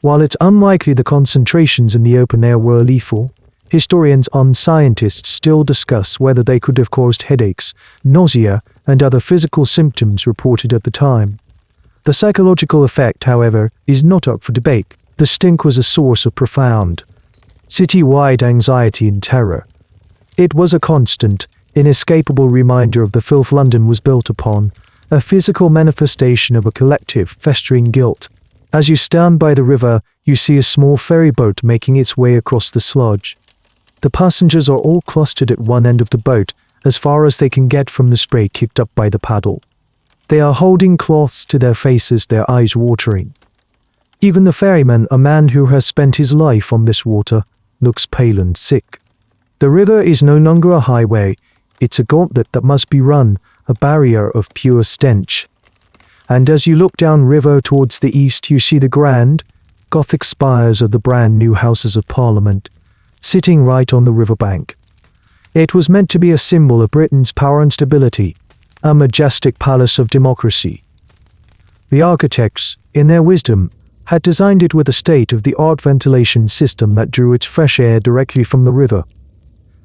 While it's unlikely the concentrations in the open air were lethal, historians and scientists still discuss whether they could have caused headaches, nausea, and other physical symptoms reported at the time. The psychological effect, however, is not up for debate. The stink was a source of profound, city-wide anxiety and terror. It was a constant, inescapable reminder of the filth London was built upon, a physical manifestation of a collective, festering guilt. As you stand by the river, you see a small ferry boat making its way across the sludge. The passengers are all clustered at one end of the boat, as far as they can get from the spray kicked up by the paddle. They are holding cloths to their faces, their eyes watering. Even the ferryman, a man who has spent his life on this water, looks pale and sick. The river is no longer a highway, it's a gauntlet that must be run, a barrier of pure stench. And as you look down river towards the east, you see the grand, Gothic spires of the brand new Houses of Parliament, sitting right on the riverbank. It was meant to be a symbol of Britain's power and stability, a majestic palace of democracy. The architects, in their wisdom, had designed it with a state-of-the-art ventilation system that drew its fresh air directly from the river.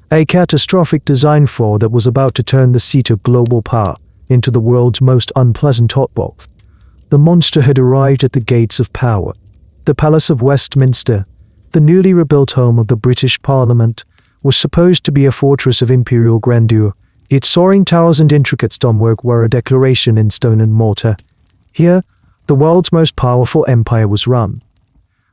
A catastrophic design flaw that was about to turn the seat of global power into the world's most unpleasant hotbox. The monster had arrived at the gates of power. The Palace of Westminster, the newly rebuilt home of the British Parliament, was supposed to be a fortress of imperial grandeur. Its soaring towers and intricate stonework were a declaration in stone and mortar. Here, the world's most powerful empire was run.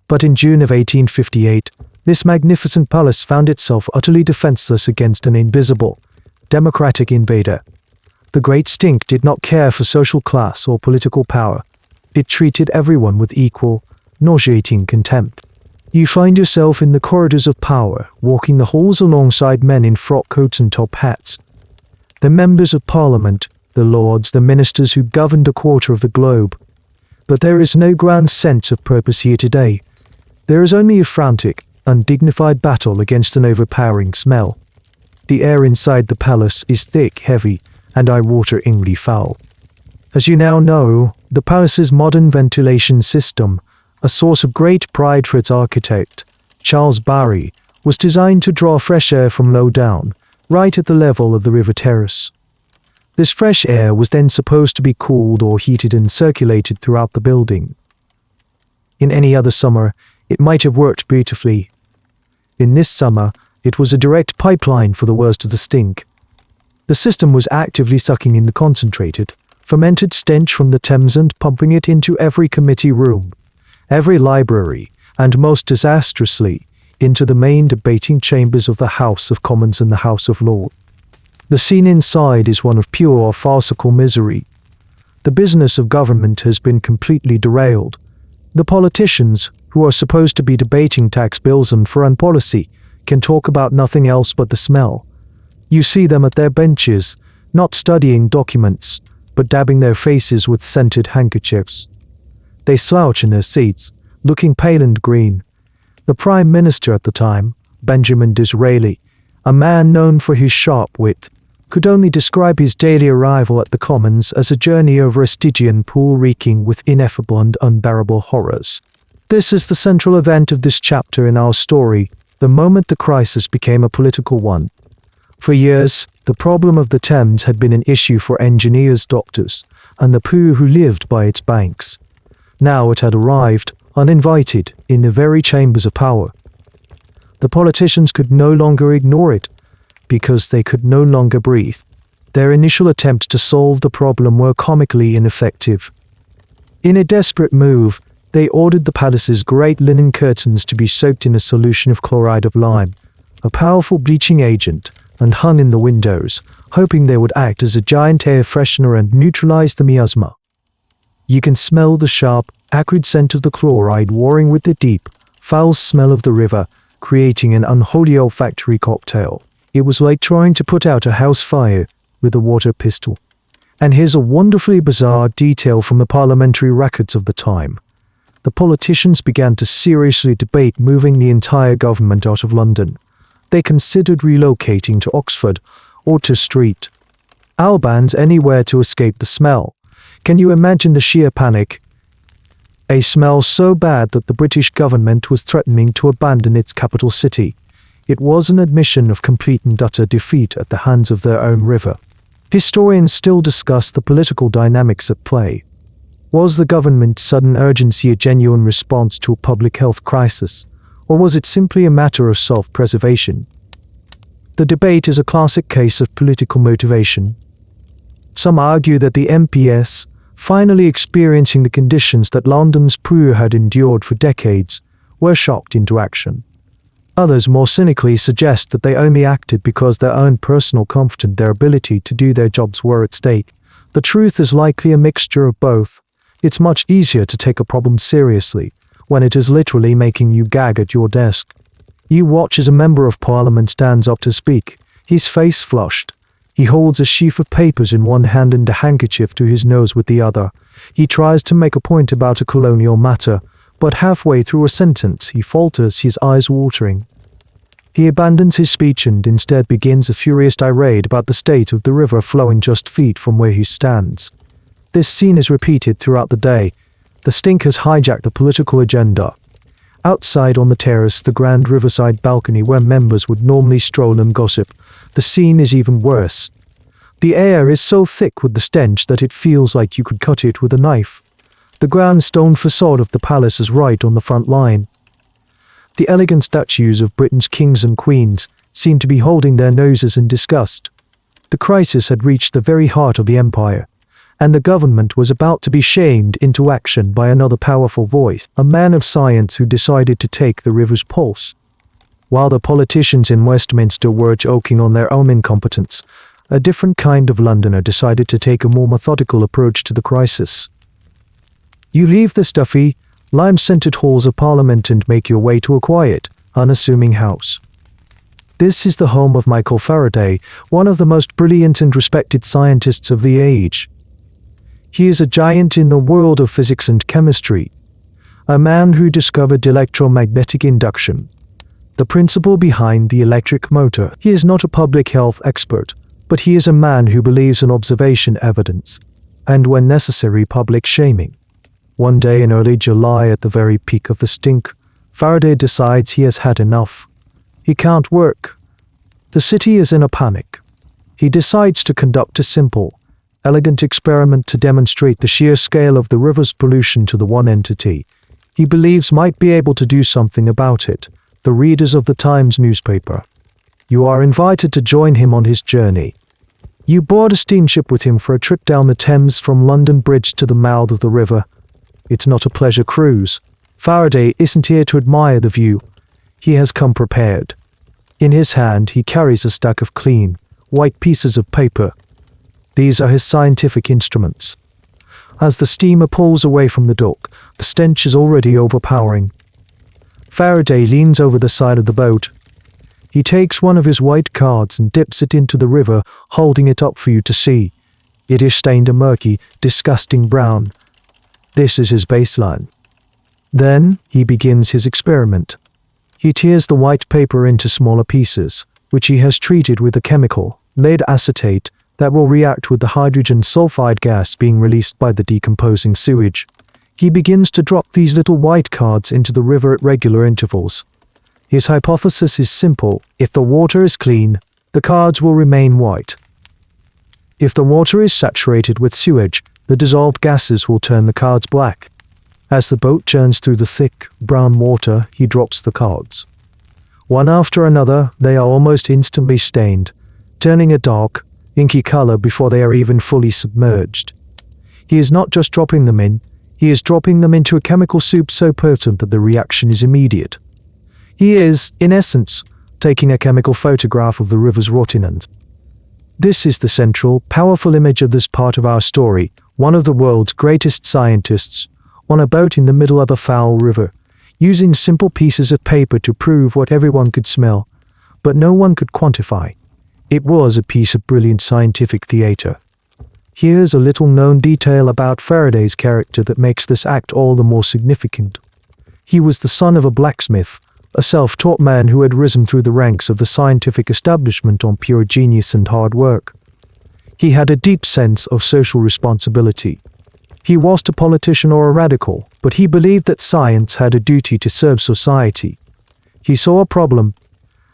But in June of 1858, this magnificent palace found itself utterly defenseless against an invisible, democratic invader. The Great Stink did not care for social class or political power. It treated everyone with equal, nauseating contempt. You find yourself in the corridors of power, walking the halls alongside men in frock coats and top hats. The members of Parliament, the lords, the ministers who governed a quarter of the globe. But there is no grand sense of purpose here today. There is only a frantic, undignified battle against an overpowering smell. The air inside the palace is thick, heavy, and eye-wateringly foul. As you now know, the palace's modern ventilation system, a source of great pride for its architect, Charles Barry, was designed to draw fresh air from low down, right at the level of the river terrace. This fresh air was then supposed to be cooled or heated and circulated throughout the building. In any other summer, it might have worked beautifully. In this summer, it was a direct pipeline for the worst of the stink. The system was actively sucking in the concentrated, fermented stench from the Thames and pumping it into every committee room, every library, and most disastrously, into the main debating chambers of the House of Commons and the House of Lords. The scene inside is one of pure farcical misery. The business of government has been completely derailed. The politicians, who are supposed to be debating tax bills and foreign policy, can talk about nothing else but the smell. You see them at their benches, not studying documents, but dabbing their faces with scented handkerchiefs. They slouch in their seats, looking pale and green. The Prime Minister at the time, Benjamin Disraeli, a man known for his sharp wit, could only describe his daily arrival at the Commons as a journey over a Stygian pool reeking with ineffable and unbearable horrors. This is the central event of this chapter in our story, the moment the crisis became a political one. For years, the problem of the Thames had been an issue for engineers, doctors, and the poor who lived by its banks. Now it had arrived, uninvited, in the very chambers of power. The politicians could no longer ignore it, because they could no longer breathe. Their initial attempts to solve the problem were comically ineffective. In a desperate move, they ordered the palace's great linen curtains to be soaked in a solution of chloride of lime, a powerful bleaching agent, and hung in the windows, hoping they would act as a giant air freshener and neutralize the miasma. You can smell the sharp, acrid scent of the chloride warring with the deep, foul smell of the river, creating an unholy olfactory cocktail. It was like trying to put out a house fire with a water pistol. And here's a wonderfully bizarre detail from the parliamentary records of the time. The politicians began to seriously debate moving the entire government out of London. They considered relocating to Oxford or to Street Albans, anywhere to escape the smell. Can you imagine the sheer panic? A smell so bad that the British government was threatening to abandon its capital city. It was an admission of complete and utter defeat at the hands of their own river. Historians still discuss the political dynamics at play. Was the government's sudden urgency a genuine response to a public health crisis, or was it simply a matter of self-preservation? The debate is a classic case of political motivation. Some argue that the MPs, finally experiencing the conditions that London's poor had endured for decades, were shocked into action. Others more cynically suggest that they only acted because their own personal comfort and their ability to do their jobs were at stake. The truth is likely a mixture of both. It's much easier to take a problem seriously when it is literally making you gag at your desk. You watch as a member of parliament stands up to speak, his face flushed. He holds a sheaf of papers in one hand and a handkerchief to his nose with the other. He tries to make a point about a colonial matter, but halfway through a sentence he falters, his eyes watering. He abandons his speech and instead begins a furious tirade about the state of the river flowing just feet from where he stands. This scene is repeated throughout the day. The stink has hijacked the political agenda. Outside on the terrace, the grand riverside balcony where members would normally stroll and gossip, the scene is even worse. The air is so thick with the stench that it feels like you could cut it with a knife. The grand stone facade of the palace is right on the front line. The elegant statues of Britain's kings and queens seem to be holding their noses in disgust. The crisis had reached the very heart of the empire, and the government was about to be shamed into action by another powerful voice, a man of science who decided to take the river's pulse. While the politicians in Westminster were joking on their own incompetence, a different kind of Londoner decided to take a more methodical approach to the crisis. You leave the stuffy, lime-scented halls of Parliament and make your way to a quiet, unassuming house. This is the home of Michael Faraday, one of the most brilliant and respected scientists of the age. He is a giant in the world of physics and chemistry, a man who discovered electromagnetic induction, the principle behind the electric motor. He is not a public health expert, but he is a man who believes in observation evidence, and when necessary, public shaming. One day in early July, at the very peak of the stink, Faraday decides he has had enough. He can't work. The city is in a panic. He decides to conduct a simple, elegant experiment to demonstrate the sheer scale of the river's pollution to the one entity he believes might be able to do something about it, the readers of the Times newspaper. You are invited to join him on his journey. You board a steamship with him for a trip down the Thames from London Bridge to the mouth of the river. It's not a pleasure cruise. Faraday isn't here to admire the view. He has come prepared. In his hand he carries a stack of clean, white pieces of paper. These are his scientific instruments. As the steamer pulls away from the dock, the stench is already overpowering. Faraday leans over the side of the boat. He takes one of his white cards and dips it into the river, holding it up for you to see. It is stained a murky, disgusting brown. This is his baseline. Then he begins his experiment. He tears the white paper into smaller pieces, which he has treated with a chemical, lead acetate, that will react with the hydrogen sulfide gas being released by the decomposing sewage. He begins to drop these little white cards into the river at regular intervals. His hypothesis is simple: if the water is clean, the cards will remain white. If the water is saturated with sewage, the dissolved gases will turn the cards black. As the boat churns through the thick, brown water, he drops the cards. One after another, they are almost instantly stained, turning a dark, inky color before they are even fully submerged. He is not just dropping them in, he is dropping them into a chemical soup so potent that the reaction is immediate. He is, in essence, taking a chemical photograph of the river's rotting end. This is the central, powerful image of this part of our story, one of the world's greatest scientists, on a boat in the middle of a foul river, using simple pieces of paper to prove what everyone could smell, but no one could quantify. It was a piece of brilliant scientific theater. Here's a little known detail about Faraday's character that makes this act all the more significant. He was the son of a blacksmith, a self-taught man who had risen through the ranks of the scientific establishment on pure genius and hard work. He had a deep sense of social responsibility. He wasn't a politician or a radical, but he believed that science had a duty to serve society. He saw a problem,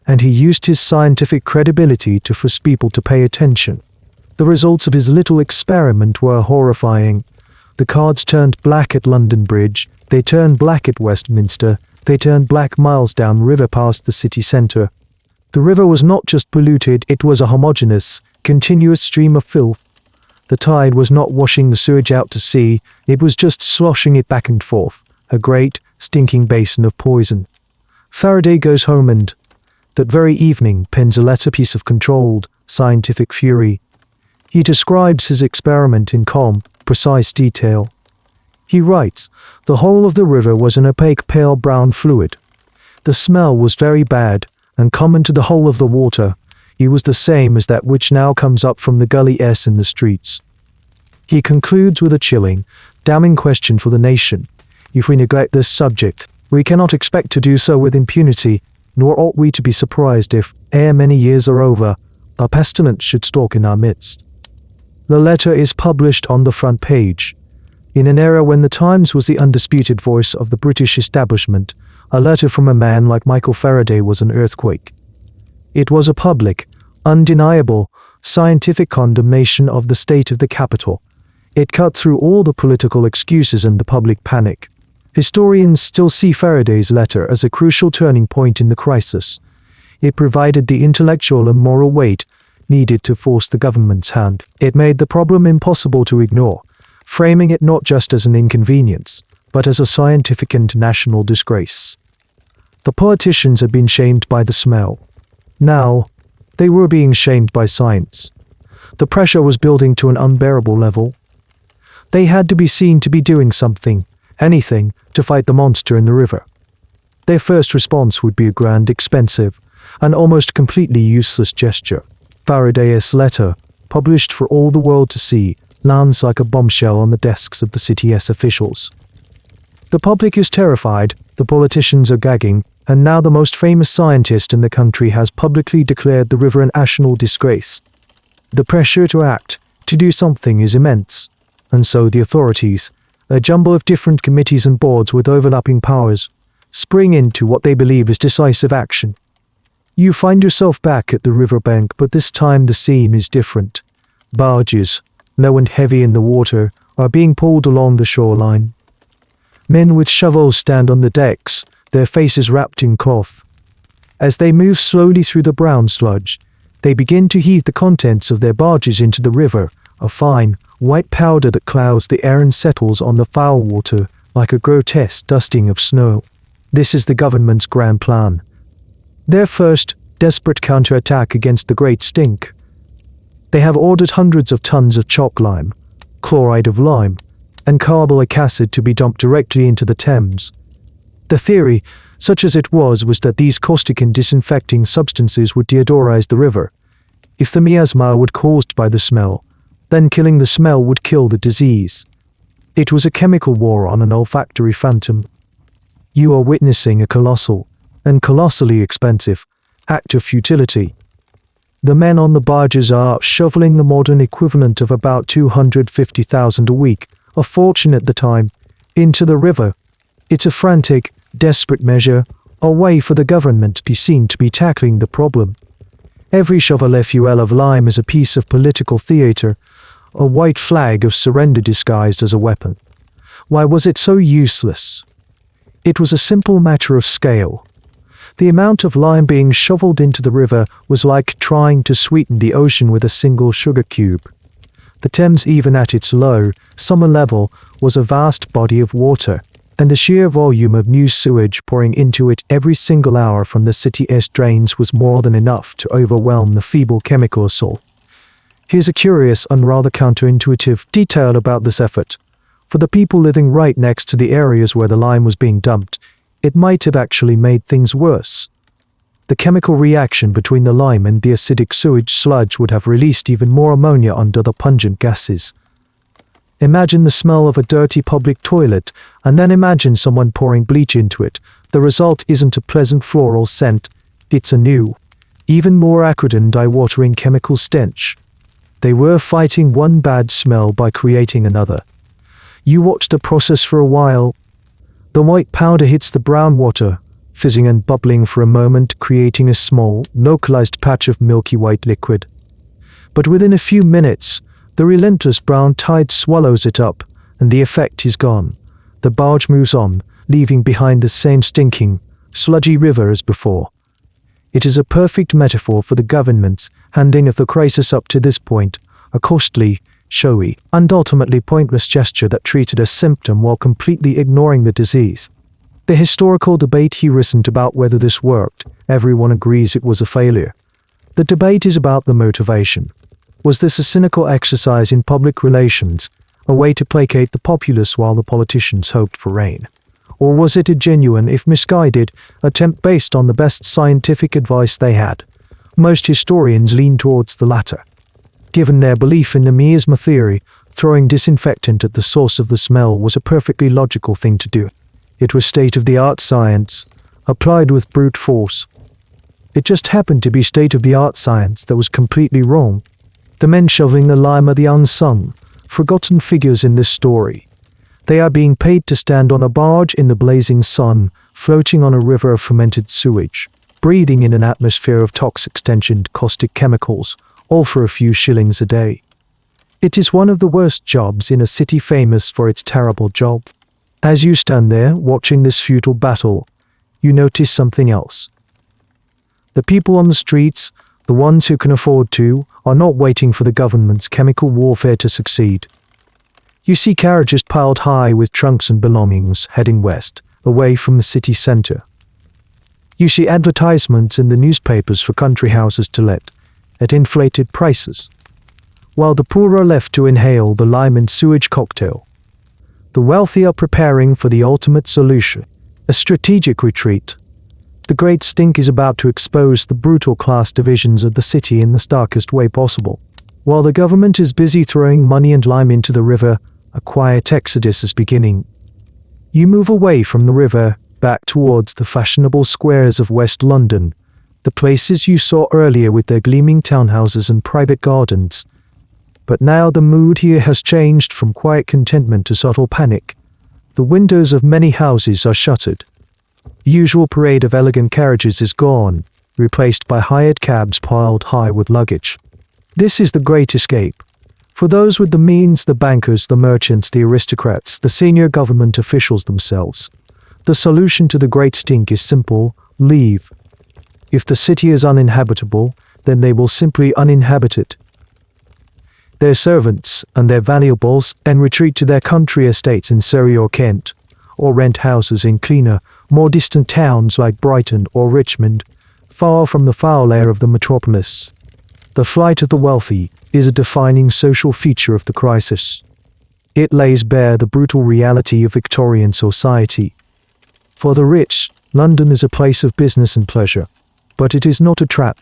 and he used his scientific credibility to force people to pay attention. The results of his little experiment were horrifying. The cards turned black at London Bridge, they turned black at Westminster, they turned black miles downriver past the city centre. The river was not just polluted, it was a homogeneous, continuous stream of filth. The tide was not washing the sewage out to sea, it was just sloshing it back and forth, a great, stinking basin of poison. Faraday goes home and, that very evening, pens a letter piece of controlled, scientific fury. He describes his experiment in calm, precise detail. He writes, "The whole of the river was an opaque pale brown fluid. The smell was very bad, and common to the whole of the water. It was the same as that which now comes up from the gully S in the streets." He concludes with a chilling, damning question for the nation. If we neglect this subject, we cannot expect to do so with impunity, nor ought we to be surprised if, ere many years are over, a pestilence should stalk in our midst. The letter is published on the front page. In an era when the Times was the undisputed voice of the British establishment, a letter from a man like Michael Faraday was an earthquake. It was a public, undeniable, scientific condemnation of the state of the capital. It cut through all the political excuses and the public panic. Historians still see Faraday's letter as a crucial turning point in the crisis. It provided the intellectual and moral weight needed to force the government's hand. It made the problem impossible to ignore, framing it not just as an inconvenience, but as a scientific and national disgrace. The politicians had been shamed by the smell. Now, they were being shamed by science. The pressure was building to an unbearable level. They had to be seen to be doing something, anything, to fight the monster in the river. Their first response would be a grand, expensive, and almost completely useless gesture. Faraday's letter, published for all the world to see, lands like a bombshell on the desks of the city's officials. The public is terrified, the politicians are gagging, and now the most famous scientist in the country has publicly declared the river a national disgrace. The pressure to act, to do something, is immense, and so the authorities, a jumble of different committees and boards with overlapping powers, spring into what they believe is decisive action. You find yourself back at the riverbank, but this time the scene is different. Barges, low and heavy in the water, are being pulled along the shoreline. Men with shovels stand on the decks, their faces wrapped in cloth. As they move slowly through the brown sludge, they begin to heave the contents of their barges into the river, a fine, white powder that clouds the air and settles on the foul water like a grotesque dusting of snow. This is the government's grand plan. Their first, desperate counterattack against the great stink. They have ordered hundreds of tons of chalk lime, chloride of lime, and carbolic acid to be dumped directly into the Thames. The theory, such as it was that these caustic and disinfecting substances would deodorize the river. If the miasma would caused by the smell, then killing the smell would kill the disease. It was a chemical war on an olfactory phantom. You are witnessing a colossal, and colossally expensive, act of futility. The men on the barges are shoveling the modern equivalent of about 250,000 a week, a fortune at the time, into the river. It's a frantic, desperate measure, a way for the government to be seen to be tackling the problem. Every shovel-fuel of lime is a piece of political theater, a white flag of surrender disguised as a weapon. Why was it so useless? It was a simple matter of scale. The amount of lime being shoveled into the river was like trying to sweeten the ocean with a single sugar cube. The Thames, even at its low, summer level, was a vast body of water, and the sheer volume of new sewage pouring into it every single hour from the city's drains was more than enough to overwhelm the feeble chemical assault. Here's a curious and rather counterintuitive detail about this effort. For the people living right next to the areas where the lime was being dumped, it might have actually made things worse. The chemical reaction between the lime and the acidic sewage sludge would have released even more ammonia and other pungent gases. Imagine the smell of a dirty public toilet, and then imagine someone pouring bleach into it. The result isn't a pleasant floral scent, it's a new, even more acrid and eye-watering chemical stench. They were fighting one bad smell by creating another. You watch the process for a while. The white powder hits the brown water, fizzing and bubbling for a moment, creating a small, localized patch of milky white liquid. But within a few minutes, the relentless brown tide swallows it up, and the effect is gone. The barge moves on, leaving behind the same stinking, sludgy river as before. It is a perfect metaphor for the government's handling of the crisis up to this point, a costly, showy, and ultimately pointless gesture that treated a symptom while completely ignoring the disease. The historical debate here isn't about whether this worked. Everyone agrees it was a failure. The debate is about the motivation. Was this a cynical exercise in public relations, a way to placate the populace while the politicians hoped for rain? Or was it a genuine, if misguided, attempt based on the best scientific advice they had? Most historians lean towards the latter. Given their belief in the miasma theory, throwing disinfectant at the source of the smell was a perfectly logical thing to do. It was state-of-the-art science, applied with brute force. It just happened to be state-of-the-art science that was completely wrong. The men shoveling the lime are the unsung, forgotten figures in this story. They are being paid to stand on a barge in the blazing sun, floating on a river of fermented sewage, breathing in an atmosphere of toxic stench and caustic chemicals, all for a few shillings a day. It is one of the worst jobs in a city famous for its terrible job. As you stand there, watching this futile battle, you notice something else. The people on the streets, the ones who can afford to, are not waiting for the government's chemical warfare to succeed. You see carriages piled high with trunks and belongings heading west, away from the city center. You see advertisements in the newspapers for country houses to let, at inflated prices, while the poor are left to inhale the lime and sewage cocktail. The wealthy are preparing for the ultimate solution, a strategic retreat. The great stink is about to expose the brutal class divisions of the city in the starkest way possible. While the government is busy throwing money and lime into the river, a quiet exodus is beginning. You move away from the river, back towards the fashionable squares of West London, the places you saw earlier with their gleaming townhouses and private gardens. But now the mood here has changed from quiet contentment to subtle panic. The windows of many houses are shuttered. The usual parade of elegant carriages is gone, replaced by hired cabs piled high with luggage. This is the great escape. For those with the means, the bankers, the merchants, the aristocrats, the senior government officials themselves. The solution to the great stink is simple: leave. If the city is uninhabitable, then they will simply uninhabit it. Their servants and their valuables and retreat to their country estates in Surrey or Kent, or rent houses in cleaner, more distant towns like Brighton or Richmond, far from the foul air of the metropolis. The flight of the wealthy is a defining social feature of the crisis. It lays bare the brutal reality of Victorian society. For the rich, London is a place of business and pleasure, but it is not a trap.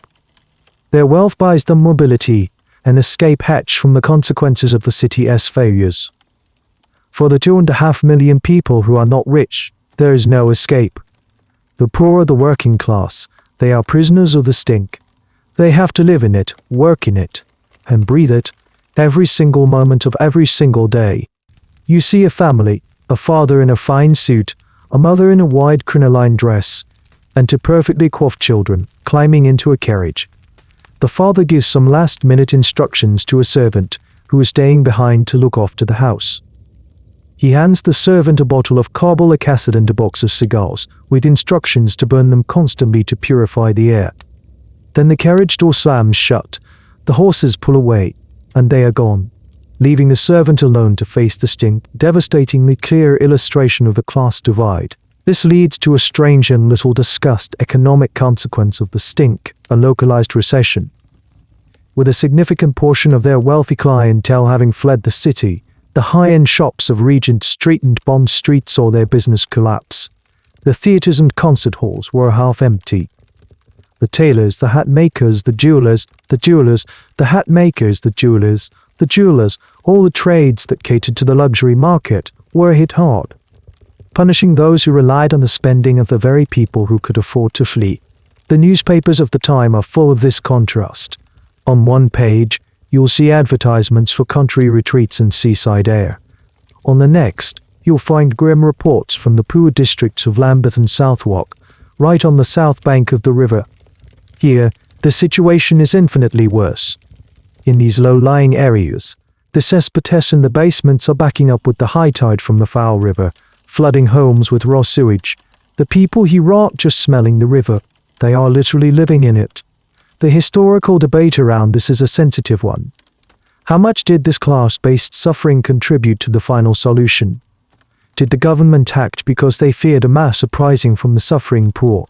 Their wealth buys them mobility, an escape hatch from the consequences of the city's failures. For the 2.5 million people who are not rich, there is no escape. The poor are the working class. They are prisoners of the stink. They have to live in it, work in it, and breathe it, every single moment of every single day. You see a family, a father in a fine suit, a mother in a wide crinoline dress, and two perfectly coiffed children, climbing into a carriage. The father gives some last-minute instructions to a servant, who is staying behind to look after the house. He hands the servant a bottle of carbolic acid and a box of cigars, with instructions to burn them constantly to purify the air. Then the carriage door slams shut, the horses pull away, and they are gone, leaving the servant alone to face the stink, devastatingly clear illustration of the class divide. This leads to a strange and little discussed economic consequence of the stink, a localized recession. With a significant portion of their wealthy clientele having fled the city, the high-end shops of Regent Street and Bond Street saw their business collapse. The theaters and concert halls were half empty. The tailors, the hat makers, the jewelers, the hat makers, the jewelers, all the trades that catered to the luxury market were hit hard, punishing those who relied on the spending of the very people who could afford to flee. The newspapers of the time are full of this contrast. On one page, you'll see advertisements for country retreats and seaside air. On the next, you'll find grim reports from the poor districts of Lambeth and Southwark, right on the south bank of the river. Here, the situation is infinitely worse. In these low-lying areas, the cesspits in the basements are backing up with the high tide from the foul river, flooding homes with raw sewage. The people here aren't just smelling the river, they are literally living in it. The historical debate around this is a sensitive one. How much did this class-based suffering contribute to the final solution? Did the government act because they feared a mass uprising from the suffering poor?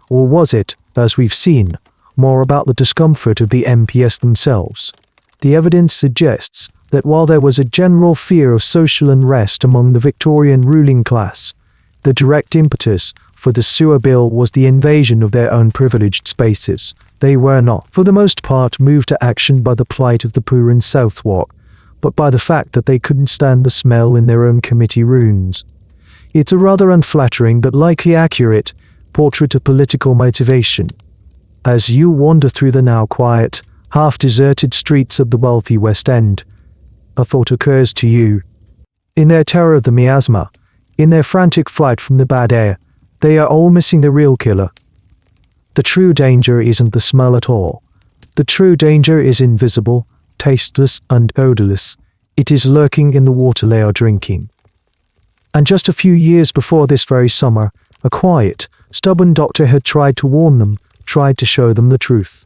Or was it, as we've seen, more about the discomfort of the MPs themselves? The evidence suggests that while there was a general fear of social unrest among the Victorian ruling class, the direct impetus for the sewer bill was the invasion of their own privileged spaces. They were not, for the most part, moved to action by the plight of the poor in Southwark, but by the fact that they couldn't stand the smell in their own committee rooms. It's a rather unflattering but likely accurate portrait of political motivation. As you wander through the now quiet, half-deserted streets of the wealthy West End, a thought occurs to you. In their terror of the miasma, in their frantic flight from the bad air, they are all missing the real killer. The true danger isn't the smell at all. The true danger is invisible, tasteless, and odorless. It is lurking in the water they are drinking. And just a few years before this very summer, a quiet, stubborn doctor had tried to warn them, tried to show them the truth.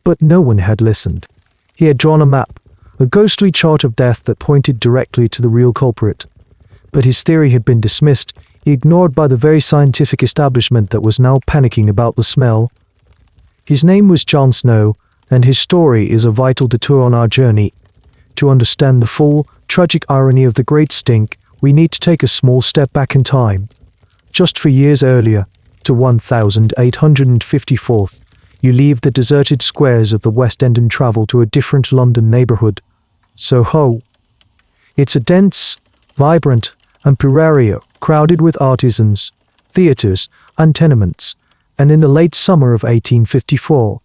But no one had listened. He had drawn a map, a ghostly chart of death that pointed directly to the real culprit. But his theory had been dismissed, ignored by the very scientific establishment that was now panicking about the smell. His name was John Snow, and his story is a vital detour on our journey. To understand the full, tragic irony of the great stink, we need to take a small step back in time. Just 4 years earlier, to 1854th, you leave the deserted squares of the West End and travel to a different London neighbourhood, Soho. It's a dense, vibrant, and area crowded with artisans, theatres, and tenements, and in the late summer of 1854,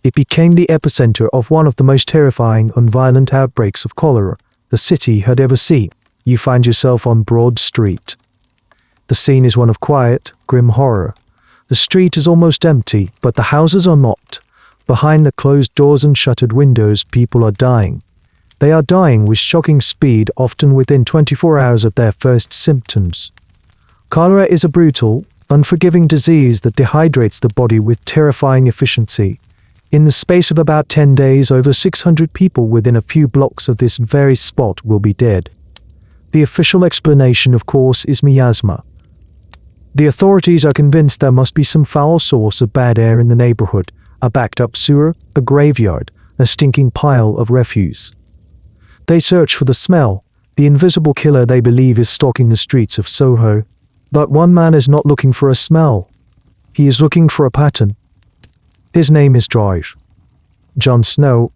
it became the epicenter of one of the most terrifying and violent outbreaks of cholera the city had ever seen. You find yourself on Broad Street. The scene is one of quiet, grim horror. The street is almost empty, but the houses are not. Behind the closed doors and shuttered windows, people are dying. They are dying with shocking speed, often within 24 hours of their first symptoms. Cholera is a brutal, unforgiving disease that dehydrates the body with terrifying efficiency. In the space of about 10 days, over 600 people within a few blocks of this very spot will be dead. The official explanation, of course, is miasma. The authorities are convinced there must be some foul source of bad air in the neighborhood, a backed-up sewer, a graveyard, a stinking pile of refuse. They search for the smell, the invisible killer they believe is stalking the streets of Soho. But one man is not looking for a smell, He is looking for a pattern. His name is Drive. Jon Snow.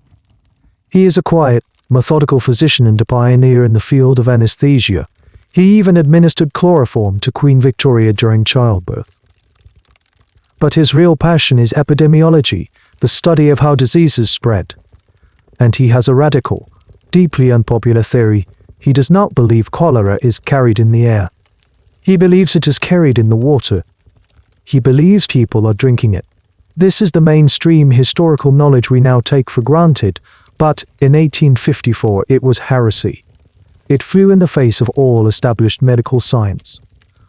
He is a quiet, methodical physician and a pioneer in the field of anesthesia. He even administered chloroform to Queen Victoria during childbirth. But his real passion is epidemiology, the study of how diseases spread. And he has a radical, deeply unpopular theory. He does not believe cholera is carried in the air. He believes it is carried in the water. He believes people are drinking it. This is the mainstream historical knowledge we now take for granted, but in 1854 it was heresy. It flew in the face of all established medical science.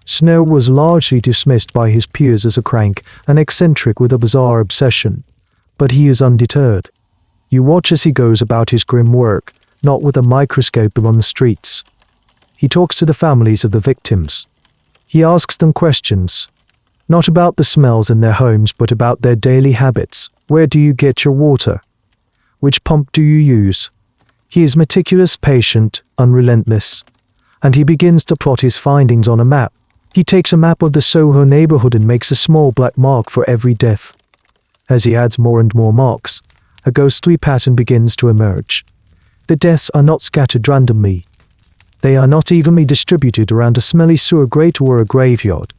Snow was largely dismissed by his peers as a crank, an eccentric with a bizarre obsession. But he is undeterred. You watch as he goes about his grim work, not with a microscope on the streets. He talks to the families of the victims. He asks them questions, not about the smells in their homes but about their daily habits. Where do you get your water? Which pump do you use? He is meticulous, patient, unrelentless. And he begins to plot his findings on a map. He takes a map of the Soho neighborhood and makes a small black mark for every death. As he adds more and more marks, a ghostly pattern begins to emerge. The deaths are not scattered randomly. They are not evenly distributed around a smelly sewer grate or a graveyard.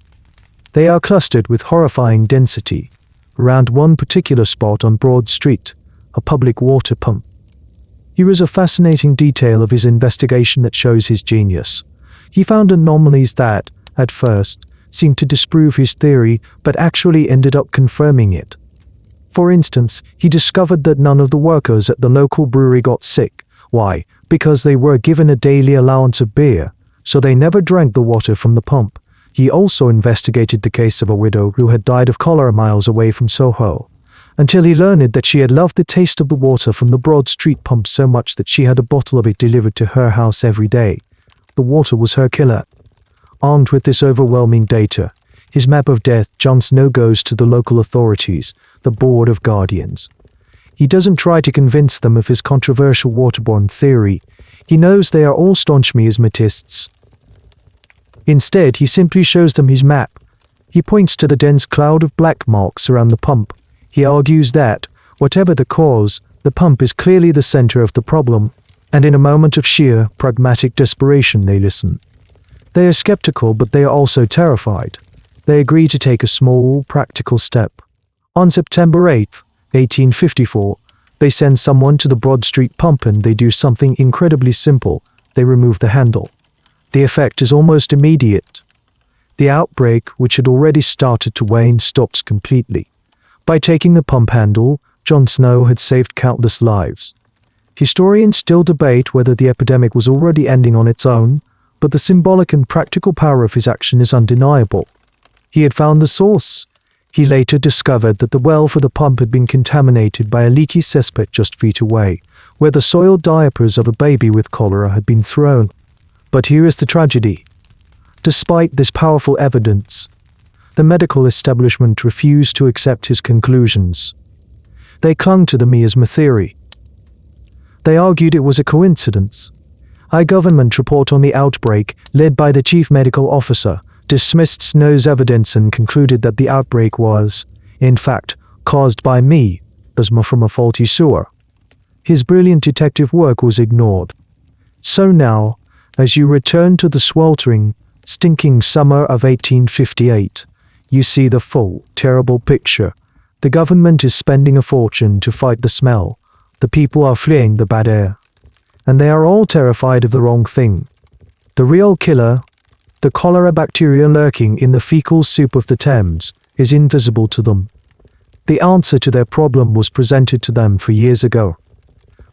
They are clustered with horrifying density around one particular spot on Broad Street, a public water pump. Here is a fascinating detail of his investigation that shows his genius. He found anomalies that, at first, seemed to disprove his theory but actually ended up confirming it. For instance, he discovered that none of the workers at the local brewery got sick. Why? Because they were given a daily allowance of beer, so they never drank the water from the pump. He also investigated the case of a widow who had died of cholera miles away from Soho, until he learned that she had loved the taste of the water from the Broad Street pump so much that she had a bottle of it delivered to her house every day. The water was her killer. Armed with this overwhelming data, his map of death, Jon Snow goes to the local authorities, the Board of Guardians. He doesn't try to convince them of his controversial waterborne theory. He knows they are all staunch miasmatists. Instead, he simply shows them his map. He points to the dense cloud of black marks around the pump. He argues that, whatever the cause, the pump is clearly the center of the problem, and in a moment of sheer, pragmatic desperation they listen. They are skeptical, but they are also terrified. They agree to take a small, practical step. On September 8, 1854, they send someone to the Broad Street pump and they do something incredibly simple. They remove the handle. The effect is almost immediate. The outbreak, which had already started to wane, stops completely. By taking the pump handle, Jon Snow had saved countless lives. Historians still debate whether the epidemic was already ending on its own, but the symbolic and practical power of his action is undeniable. He had found the source. He later discovered that the well for the pump had been contaminated by a leaky cesspit just feet away, where the soiled diapers of a baby with cholera had been thrown. But here is the tragedy. Despite this powerful evidence, the medical establishment refused to accept his conclusions. They clung to the miasma theory. They argued it was a coincidence. A government report on the outbreak, led by the chief medical officer, dismissed Snow's evidence and concluded that the outbreak was, in fact, caused by miasma from a faulty sewer. His brilliant detective work was ignored. So now, as you return to the sweltering, stinking summer of 1858, you see the full, terrible picture. The government is spending a fortune to fight the smell. The people are fleeing the bad air. And they are all terrified of the wrong thing. The real killer, the cholera bacteria lurking in the fecal soup of the Thames, is invisible to them. The answer to their problem was presented to them for years ago.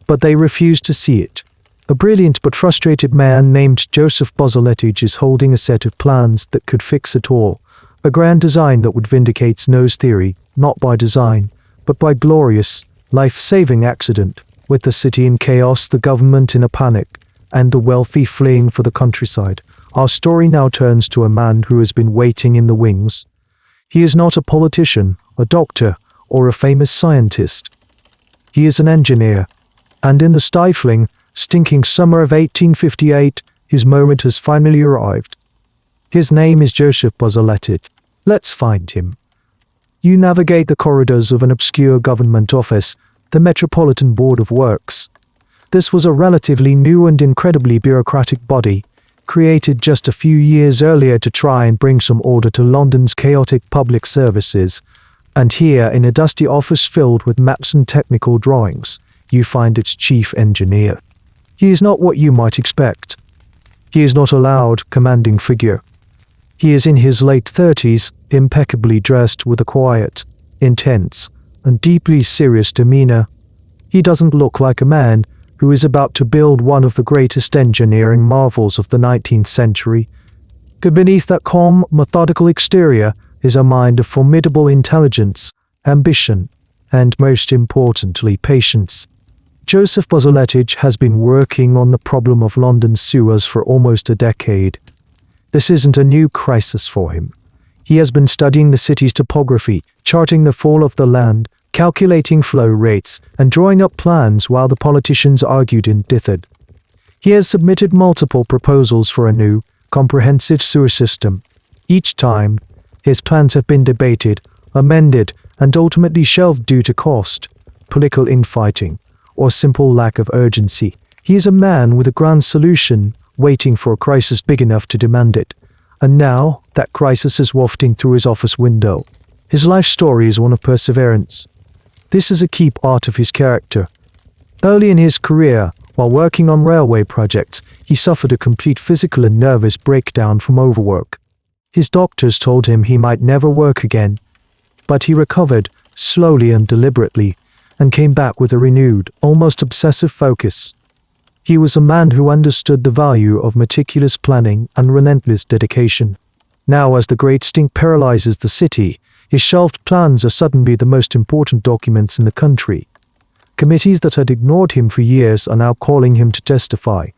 But they refuse to see it. A brilliant but frustrated man named Joseph Bazalgette is holding a set of plans that could fix it all. A grand design that would vindicate Snow's theory, not by design, but by glorious, life-saving accident. With the city in chaos, the government in a panic, and the wealthy fleeing for the countryside, our story now turns to a man who has been waiting in the wings. He is not a politician, a doctor, or a famous scientist. He is an engineer, and in the stifling, stinking summer of 1858, his moment has finally arrived. His name is Joseph Bazalgette. Let's find him. You navigate the corridors of an obscure government office, the Metropolitan Board of Works. This was a relatively new and incredibly bureaucratic body, created just a few years earlier to try and bring some order to London's chaotic public services. And here, in a dusty office filled with maps and technical drawings, you find its chief engineer. He is not what you might expect. He is not a loud, commanding figure. He is in his late 30s, impeccably dressed with a quiet, intense, and deeply serious demeanor. He doesn't look like a man who is about to build one of the greatest engineering marvels of the 19th century. Beneath that calm, methodical exterior is a mind of formidable intelligence, ambition, and most importantly, patience. Joseph Bazalgette has been working on the problem of London's sewers for almost a decade. This isn't a new crisis for him. He has been studying the city's topography, charting the fall of the land, calculating flow rates, and drawing up plans while the politicians argued and dithered. He has submitted multiple proposals for a new, comprehensive sewer system. Each time, his plans have been debated, amended, and ultimately shelved due to cost, political infighting, or simple lack of urgency. He is a man with a grand solution, waiting for a crisis big enough to demand it. And now, that crisis is wafting through his office window. His life story is one of perseverance. This is a key part of his character. Early in his career, while working on railway projects, he suffered a complete physical and nervous breakdown from overwork. His doctors told him he might never work again, but he recovered, slowly and deliberately, and came back with a renewed, almost obsessive focus. He was a man who understood the value of meticulous planning and relentless dedication. Now, as the great stink paralyzes the city, his shelved plans are suddenly the most important documents in the country. Committees that had ignored him for years are now calling him to testify.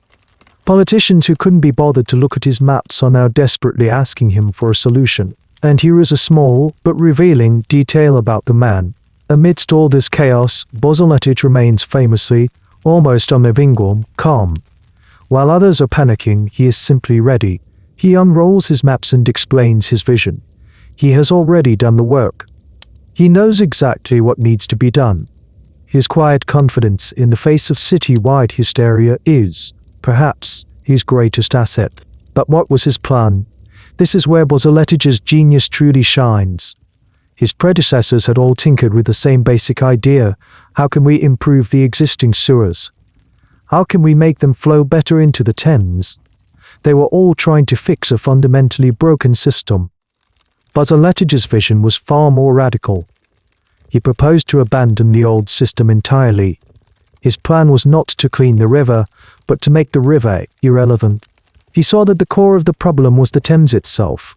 Politicians who couldn't be bothered to look at his maps are now desperately asking him for a solution. And here is a small, but revealing, detail about the man. Amidst all this chaos, Bazalgette remains famously, almost unmoving, calm. While others are panicking, he is simply ready. He unrolls his maps and explains his vision. He has already done the work. He knows exactly what needs to be done. His quiet confidence in the face of city-wide hysteria is, perhaps, his greatest asset. But what was his plan? This is where Bazalgette's genius truly shines. His predecessors had all tinkered with the same basic idea. How can we improve the existing sewers? How can we make them flow better into the Thames? They were all trying to fix a fundamentally broken system. Bazalgette's vision was far more radical. He proposed to abandon the old system entirely. His plan was not to clean the river, but to make the river irrelevant. He saw that the core of the problem was the Thames itself.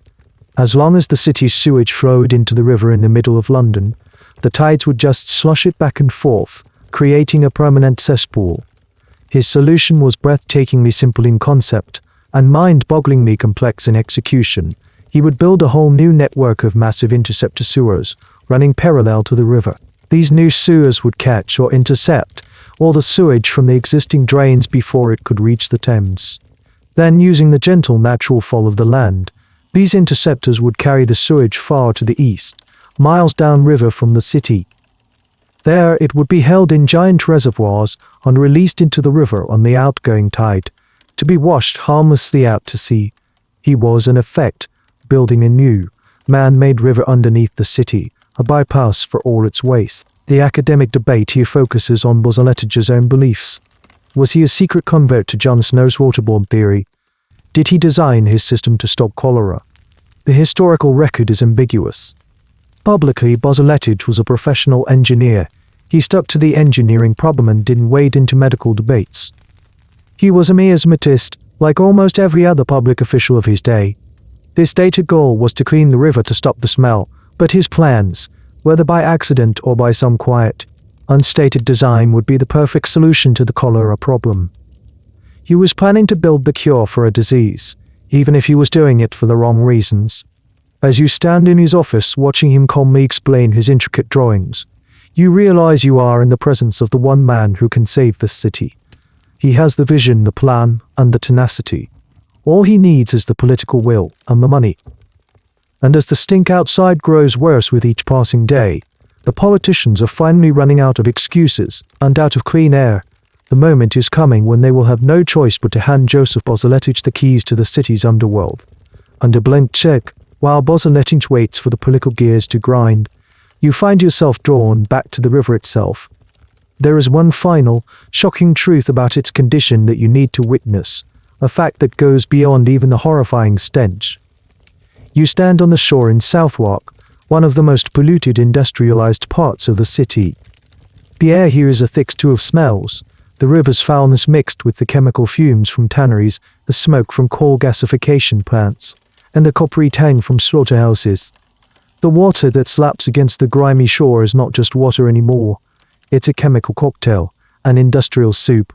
As long as the city's sewage flowed into the river in the middle of London, the tides would just slush it back and forth, creating a permanent cesspool. His solution was breathtakingly simple in concept and mind-bogglingly complex in execution. He would build a whole new network of massive interceptor sewers, running parallel to the river. These new sewers would catch or intercept all the sewage from the existing drains before it could reach the Thames. Then, using the gentle natural fall of the land, these interceptors would carry the sewage far to the east, miles downriver from the city. There it would be held in giant reservoirs and released into the river on the outgoing tide, to be washed harmlessly out to sea. He was, in effect, building a new, man-made river underneath the city, a bypass for all its waste. The academic debate here focuses on Bazalgette's own beliefs. Was he a secret convert to John Snow's waterborne theory? Did he design his system to stop cholera? The historical record is ambiguous. Publicly, Bazalgette was a professional engineer. He stuck to the engineering problem and didn't wade into medical debates. He was a miasmatist, like almost every other public official of his day. His stated goal was to clean the river to stop the smell, but his plans, whether by accident or by some quiet, unstated design, would be the perfect solution to the cholera problem. He was planning to build the cure for a disease, even if he was doing it for the wrong reasons. As you stand in his office watching him calmly explain his intricate drawings, you realize you are in the presence of the one man who can save this city. He has the vision, the plan, and the tenacity. All he needs is the political will and the money. And as the stink outside grows worse with each passing day, the politicians are finally running out of excuses and out of clean air. The moment is coming when they will have no choice but to hand Joseph Bazalgette the keys to the city's underworld. Under blank check, while Bazalgette waits for the political gears to grind, you find yourself drawn back to the river itself. There is one final, shocking truth about its condition that you need to witness, a fact that goes beyond even the horrifying stench. You stand on the shore in Southwark, one of the most polluted industrialized parts of the city. The air here is a thick stew of smells, the river's foulness mixed with the chemical fumes from tanneries, the smoke from coal gasification plants, and the coppery tang from slaughterhouses. The water that slaps against the grimy shore is not just water anymore. It's a chemical cocktail, an industrial soup.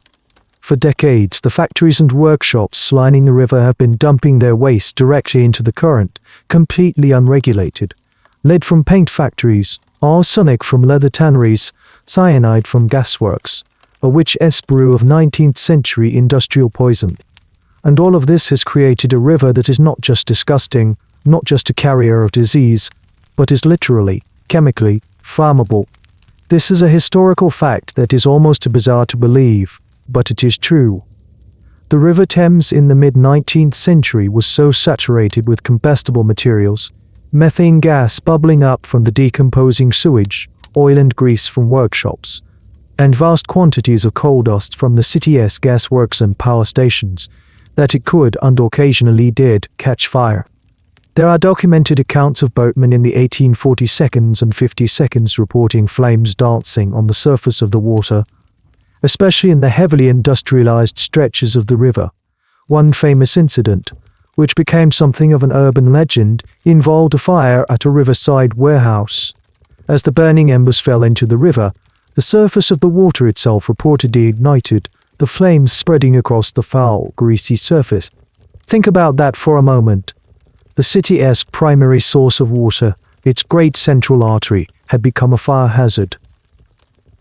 For decades, the factories and workshops lining the river have been dumping their waste directly into the current, completely unregulated. Lead from paint factories, arsenic from leather tanneries, cyanide from gasworks, a witch-esque brew of 19th century industrial poison. And all of this has created a river that is not just disgusting, not just a carrier of disease, but is literally, chemically, flammable. This is a historical fact that is almost bizarre to believe, but it is true. The River Thames in the mid-19th century was so saturated with combustible materials, methane gas bubbling up from the decomposing sewage, oil and grease from workshops, and vast quantities of coal dust from the city's gasworks and power stations, that it could, and occasionally did, catch fire. There are documented accounts of boatmen in the 1840s and 50s reporting flames dancing on the surface of the water, especially in the heavily industrialized stretches of the river. One famous incident, which became something of an urban legend, involved a fire at a riverside warehouse. As the burning embers fell into the river, the surface of the water itself reportedly ignited, the flames spreading across the foul, greasy surface. Think about that for a moment. The city's primary source of water, its great central artery, had become a fire hazard.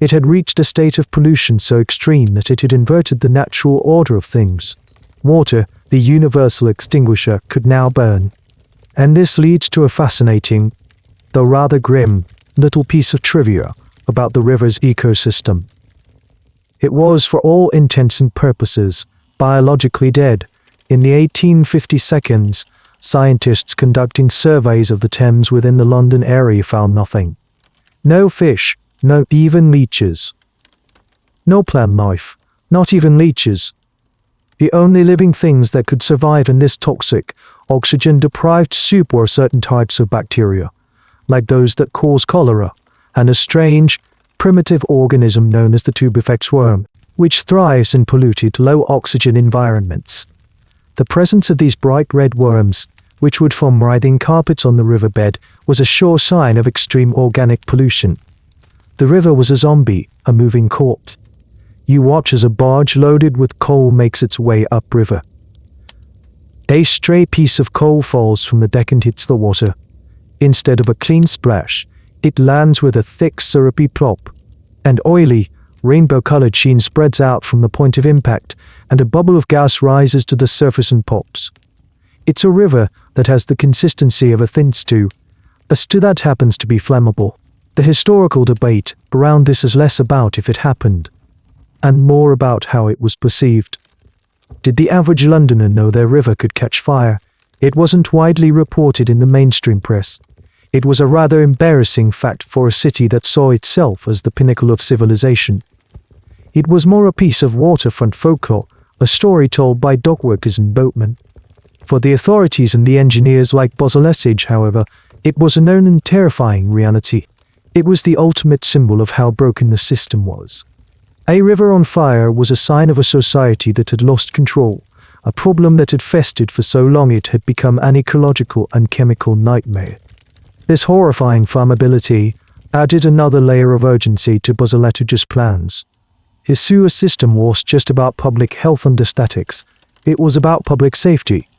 It had reached a state of pollution so extreme that it had inverted the natural order of things. Water, the universal extinguisher, could now burn. And this leads to a fascinating, though rather grim, little piece of trivia about the river's ecosystem. It was, for all intents and purposes, biologically dead. In the 1850s, scientists conducting surveys of the Thames within the London area found nothing. No fish, no even leeches. No plant life, not even leeches. The only living things that could survive in this toxic, oxygen-deprived soup were certain types of bacteria, like those that cause cholera, and a strange, primitive organism known as the tubifex worm, which thrives in polluted, low-oxygen environments. The presence of these bright red worms, which would form writhing carpets on the riverbed, was a sure sign of extreme organic pollution. The river was a zombie, a moving corpse. You watch as a barge loaded with coal makes its way upriver. A stray piece of coal falls from the deck and hits the water. Instead of a clean splash, it lands with a thick, syrupy plop. An oily, rainbow-colored sheen spreads out from the point of impact, and a bubble of gas rises to the surface and pops. It's a river that has the consistency of a thin stew, a stew that happens to be flammable. The historical debate around this is less about if it happened, and more about how it was perceived. Did the average Londoner know their river could catch fire? It wasn't widely reported in the mainstream press. It was a rather embarrassing fact for a city that saw itself as the pinnacle of civilization. It was more a piece of waterfront folklore, a story told by dockworkers and boatmen. For the authorities and the engineers like Bazalgette, however, it was a known and terrifying reality. It was the ultimate symbol of how broken the system was. A river on fire was a sign of a society that had lost control, a problem that had festered for so long it had become an ecological and chemical nightmare. This horrifying flammability added another layer of urgency to Bazalgette's plans. His sewer system was just about public health and aesthetics. It was about public safety.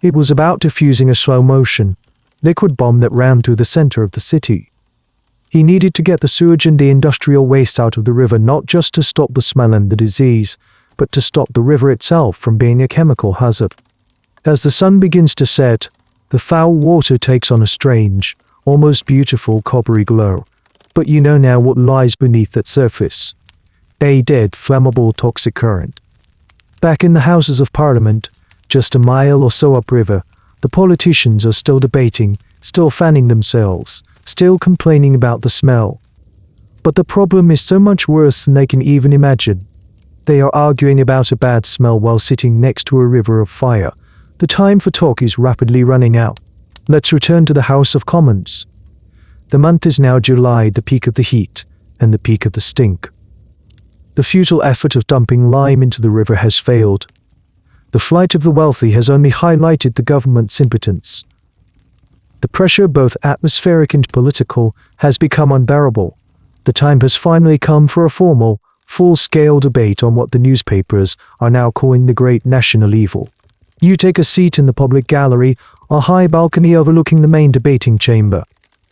It was about diffusing a slow-motion, liquid bomb that ran through the center of the city. He needed to get the sewage and the industrial waste out of the river, not just to stop the smell and the disease, but to stop the river itself from being a chemical hazard. As the sun begins to set, The foul water takes on a strange, almost beautiful coppery glow, but you know now what lies beneath that surface. A dead, flammable, toxic current. Back in the Houses of Parliament, just a mile or so upriver, the politicians are still debating, still fanning themselves, still complaining about the smell. But the problem is so much worse than they can even imagine. They are arguing about a bad smell while sitting next to a river of fire. The time for talk is rapidly running out. Let's return to the House of Commons. The month is now July, the peak of the heat, and the peak of the stink. The futile effort of dumping lime into the river has failed. The flight of the wealthy has only highlighted the government's impotence. The pressure, both atmospheric and political, has become unbearable. The time has finally come for a formal, full-scale debate on what the newspapers are now calling the great national evil. You take a seat in the public gallery, a high balcony overlooking the main debating chamber.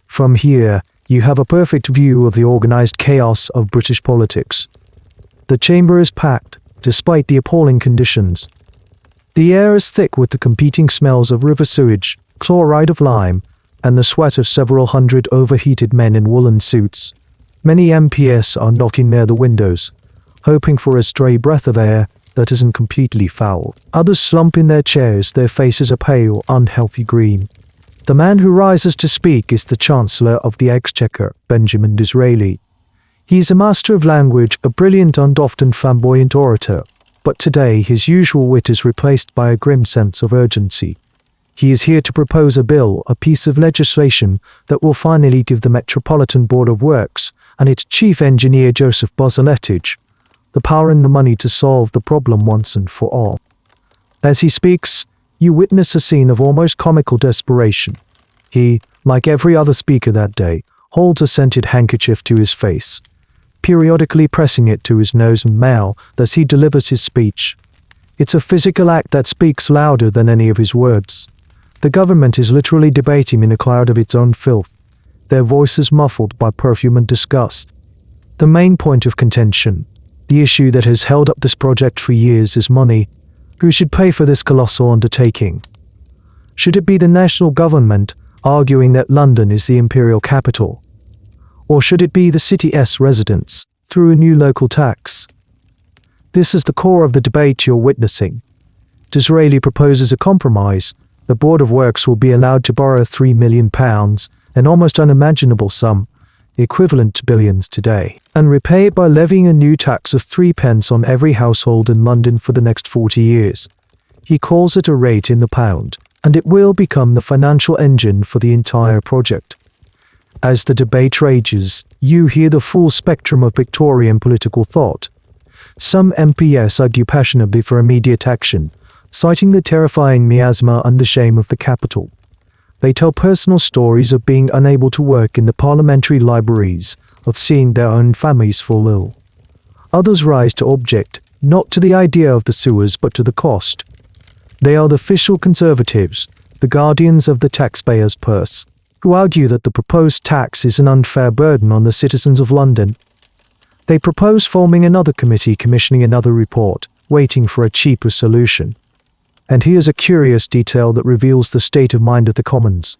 From here, you have a perfect view of the organized chaos of British politics. The chamber is packed, despite the appalling conditions. The air is thick with the competing smells of river sewage, chloride of lime, and the sweat of several hundred overheated men in woolen suits. Many MPs are knocking near the windows, hoping for a stray breath of air that isn't completely foul. Others slump in their chairs, their faces a pale, unhealthy green. The man who rises to speak is the Chancellor of the Exchequer, Benjamin Disraeli. He is a master of language, a brilliant and often flamboyant orator, but today his usual wit is replaced by a grim sense of urgency. He is here to propose a bill, a piece of legislation that will finally give the Metropolitan Board of Works and its chief engineer Joseph Bazalgette the power and the money to solve the problem once and for all. As he speaks, you witness a scene of almost comical desperation. He, like every other speaker that day, holds a scented handkerchief to his face, periodically pressing it to his nose and mouth as he delivers his speech. It's a physical act that speaks louder than any of his words. The government is literally debating in a cloud of its own filth, their voices muffled by perfume and disgust. The main point of contention, the issue that has held up this project for years, is money. Who should pay for this colossal undertaking? Should it be the national government, arguing that London is the imperial capital? Or should it be the city's residents, through a new local tax? This is the core of the debate you're witnessing. Disraeli proposes a compromise. The Board of Works will be allowed to borrow £3 million, an almost unimaginable sum, equivalent to billions today, and repay it by levying a new tax of 3 pence on every household in London for the next 40 years. He calls it a rate in the pound, and it will become the financial engine for the entire project. As the debate rages, you hear the full spectrum of Victorian political thought. Some MPs argue passionately for immediate action, citing the terrifying miasma and the shame of the capital. They tell personal stories of being unable to work in the parliamentary libraries, of seeing their own families fall ill. Others rise to object, not to the idea of the sewers but to the cost. They are the official conservatives, the guardians of the taxpayer's purse, who argue that the proposed tax is an unfair burden on the citizens of London. They propose forming another committee, commissioning another report, waiting for a cheaper solution. And here's a curious detail that reveals the state of mind of the Commons.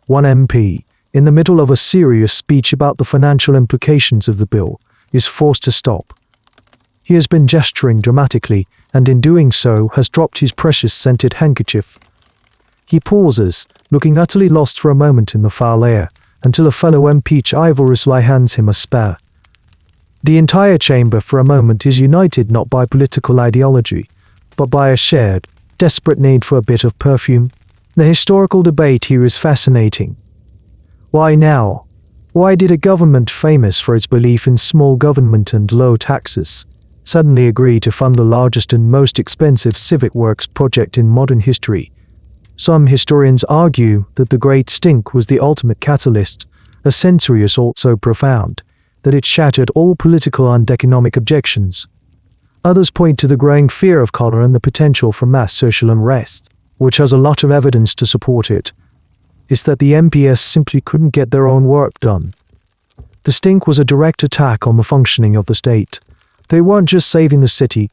One MP, in the middle of a serious speech about the financial implications of the bill, is forced to stop. He has been gesturing dramatically, and in doing so has dropped his precious scented handkerchief. He pauses, looking utterly lost for a moment in the foul air, until a fellow MP chivalrously hands him a spare. The entire chamber for a moment is united not by political ideology, but by a shared, desperate need for a bit of perfume. The historical debate here is fascinating. Why now? Why did a government famous for its belief in small government and low taxes suddenly agree to fund the largest and most expensive civic works project in modern history? Some historians argue that the Great Stink was the ultimate catalyst, a sensory assault so profound that it shattered all political and economic objections. Others point to the growing fear of cholera and the potential for mass social unrest, which has a lot of evidence to support it, is that the MPs simply couldn't get their own work done. The stink was a direct attack on the functioning of the state. They weren't just saving the city,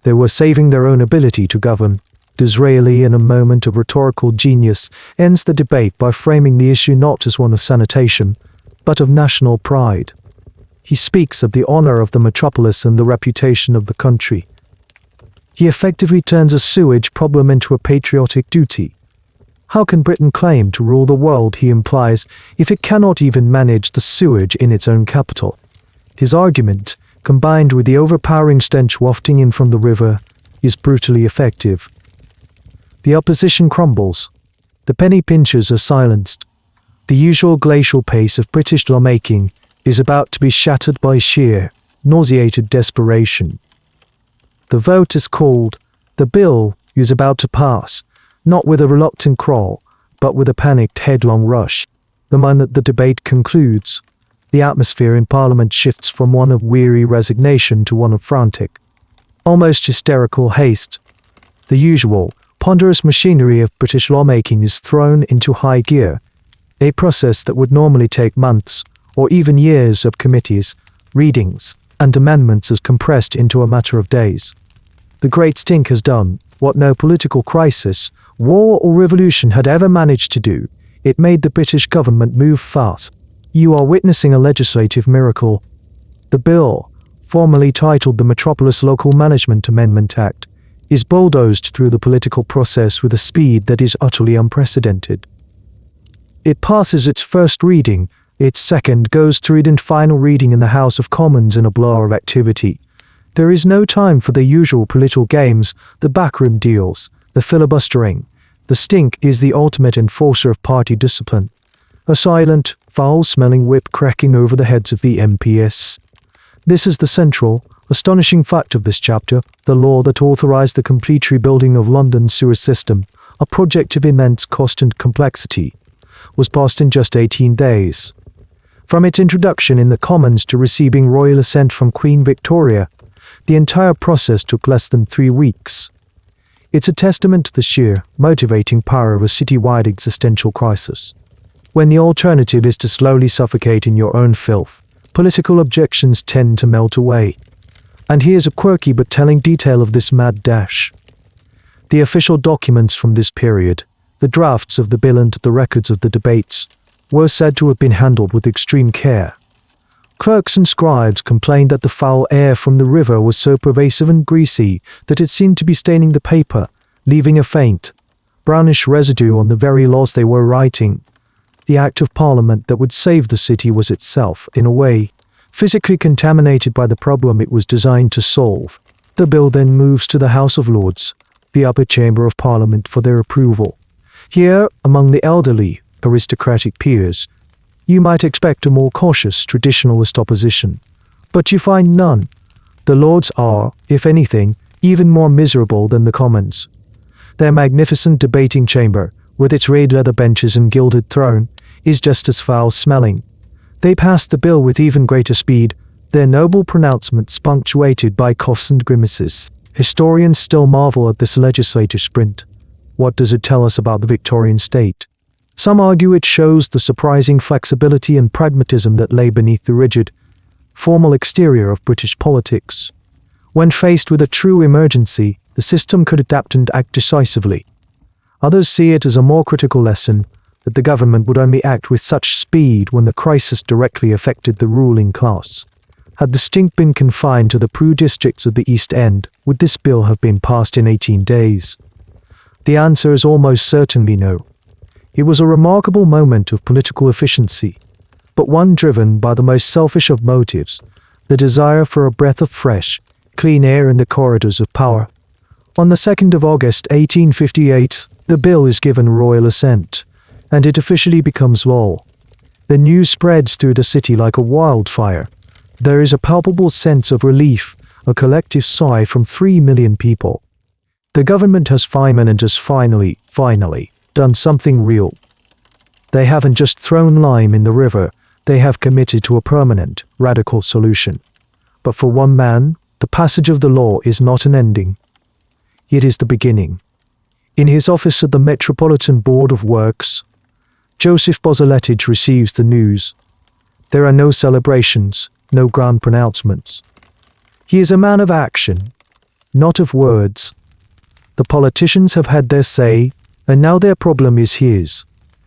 they were saving their own ability to govern. Disraeli, in a moment of rhetorical genius, ends the debate by framing the issue not as one of sanitation, but of national pride. He speaks of the honor of the metropolis and the reputation of the country. He effectively turns a sewage problem into a patriotic duty. How can Britain claim to rule the world, he implies, if it cannot even manage the sewage in its own capital? His argument, combined with the overpowering stench wafting in from the river, is brutally effective. The opposition crumbles. The penny pinchers are silenced. The usual glacial pace of British lawmaking is about to be shattered by sheer, nauseated desperation. The vote is called. The bill is about to pass, not with a reluctant crawl, but with a panicked headlong rush. The moment the debate concludes, the atmosphere in Parliament shifts from one of weary resignation to one of frantic, almost hysterical haste. The usual, ponderous machinery of British lawmaking is thrown into high gear, a process that would normally take months, or even years of committees, readings, and amendments is compressed into a matter of days. The Great Stink has done what no political crisis, war or revolution had ever managed to do. It made the British government move fast. You are witnessing a legislative miracle. The bill, formerly titled the Metropolis Local Management Amendment Act, is bulldozed through the political process with a speed that is utterly unprecedented. It passes its first reading, its second goes through its final reading in the House of Commons in a blur of activity. There is no time for the usual political games, the backroom deals, the filibustering. The stink is the ultimate enforcer of party discipline. A silent, foul-smelling whip cracking over the heads of the MPs. This is the central, astonishing fact of this chapter. The law that authorized the complete rebuilding of London's sewer system, a project of immense cost and complexity, was passed in just 18 days. From its introduction in the Commons to receiving royal assent from Queen Victoria, the entire process took less than 3 weeks. It's a testament to the sheer, motivating power of a city-wide existential crisis. When the alternative is to slowly suffocate in your own filth, political objections tend to melt away. And here's a quirky but telling detail of this mad dash. The official documents from this period, the drafts of the bill and the records of the debates, were said to have been handled with extreme care. Clerks and scribes complained that the foul air from the river was so pervasive and greasy that it seemed to be staining the paper, leaving a faint, brownish residue on the very laws they were writing. The Act of Parliament that would save the city was itself, in a way, physically contaminated by the problem it was designed to solve. The bill then moves to the House of Lords, the upper chamber of Parliament, for their approval. Here, among the elderly, aristocratic peers, you might expect a more cautious, traditionalist opposition, but you find none. The Lords are, if anything, even more miserable than the Commons. Their magnificent debating chamber, with its red leather benches and gilded throne, is just as foul-smelling. They passed the bill with even greater speed, their noble pronouncements punctuated by coughs and grimaces. Historians still marvel at this legislative sprint. What does it tell us about the Victorian state? Some argue it shows the surprising flexibility and pragmatism that lay beneath the rigid, formal exterior of British politics. When faced with a true emergency, the system could adapt and act decisively. Others see it as a more critical lesson, that the government would only act with such speed when the crisis directly affected the ruling class. Had the stink been confined to the poor districts of the East End, would this bill have been passed in 18 days? The answer is almost certainly no. It was a remarkable moment of political efficiency, but one driven by the most selfish of motives, the desire for a breath of fresh, clean air in the corridors of power. On the 2nd of August 1858, the bill is given royal assent, and it officially becomes law. The news spreads through the city like a wildfire. There is a palpable sense of relief, a collective sigh from 3 million people. The government has finally done something real. They haven't just thrown lime in the river, they have committed to a permanent, radical solution. But for one man, the passage of the law is not an ending. It is the beginning. In his office at the Metropolitan Board of Works, Joseph Bazalgette receives the news. There are no celebrations, no grand pronouncements. He is a man of action, not of words. The politicians have had their say, and now their problem is his.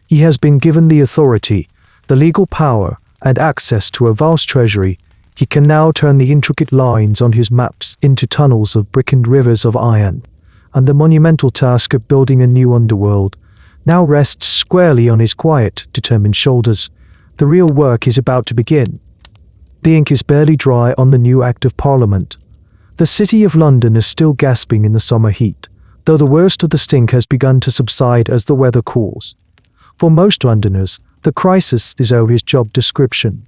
He has been given the authority, the legal power, and access to a vast treasury. He can now turn the intricate lines on his maps into tunnels of brick and rivers of iron, and the monumental task of building a new underworld now rests squarely on his quiet, determined shoulders. The real work is about to begin. The ink is barely dry on the new Act of Parliament. The City of London is still gasping in the summer heat, though the worst of the stink has begun to subside as the weather cools. For most Londoners, the crisis is over his job description.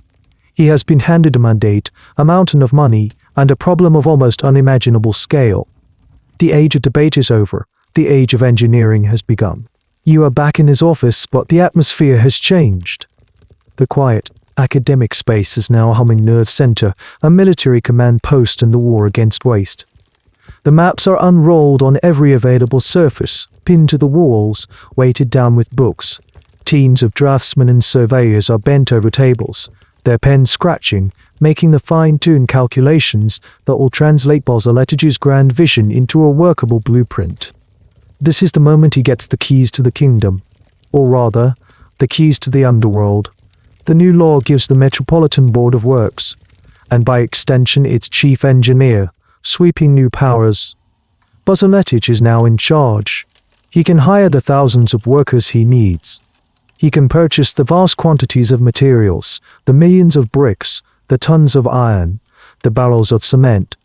He has been handed a mandate, a mountain of money, and a problem of almost unimaginable scale. The age of debate is over. The age of engineering has begun. You are back in his office, but the atmosphere has changed. The quiet, academic space is now a humming nerve center, a military command post in the war against waste. The maps are unrolled on every available surface, pinned to the walls, weighted down with books. Teams of draftsmen and surveyors are bent over tables, their pens scratching, making the fine-tuned calculations that will translate Bazalgette's grand vision into a workable blueprint. This is the moment he gets the keys to the kingdom, or rather, the keys to the underworld. The new law gives the Metropolitan Board of Works, and by extension its chief engineer, sweeping new powers. Bazalgette is now in charge. He can hire the thousands of workers he needs. He can purchase the vast quantities of materials, the millions of bricks, the tons of iron, the barrels of cement.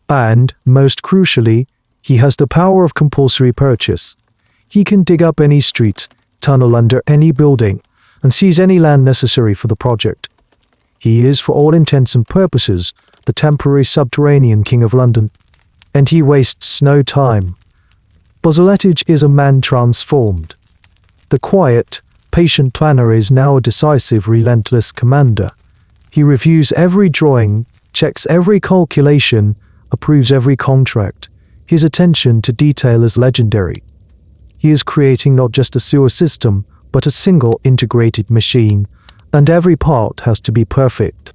And, most crucially, he has the power of compulsory purchase. He can dig up any street, tunnel under any building, and seize any land necessary for the project. He is, for all intents and purposes, the temporary subterranean king of London, and he wastes no time. Bazalgette is a man transformed. The quiet, patient planner is now a decisive, relentless commander. He reviews every drawing, checks every calculation, approves every contract. His attention to detail is legendary. He is creating not just a sewer system, but a single integrated machine, and every part has to be perfect.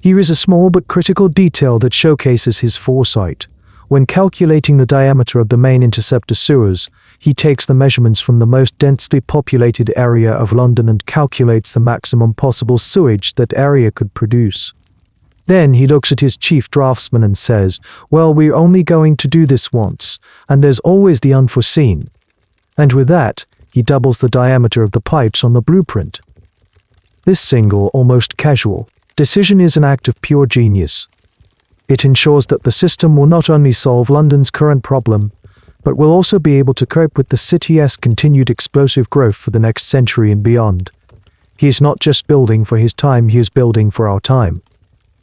Here is a small but critical detail that showcases his foresight. When calculating the diameter of the main interceptor sewers, he takes the measurements from the most densely populated area of London and calculates the maximum possible sewage that area could produce. Then he looks at his chief draftsman and says, "Well, we're only going to do this once, and there's always the unforeseen." And with that, he doubles the diameter of the pipes on the blueprint. This single, almost casual, decision is an act of pure genius. It ensures that the system will not only solve London's current problem, but will also be able to cope with the city's continued explosive growth for the next century and beyond. He is not just building for his time, he is building for our time.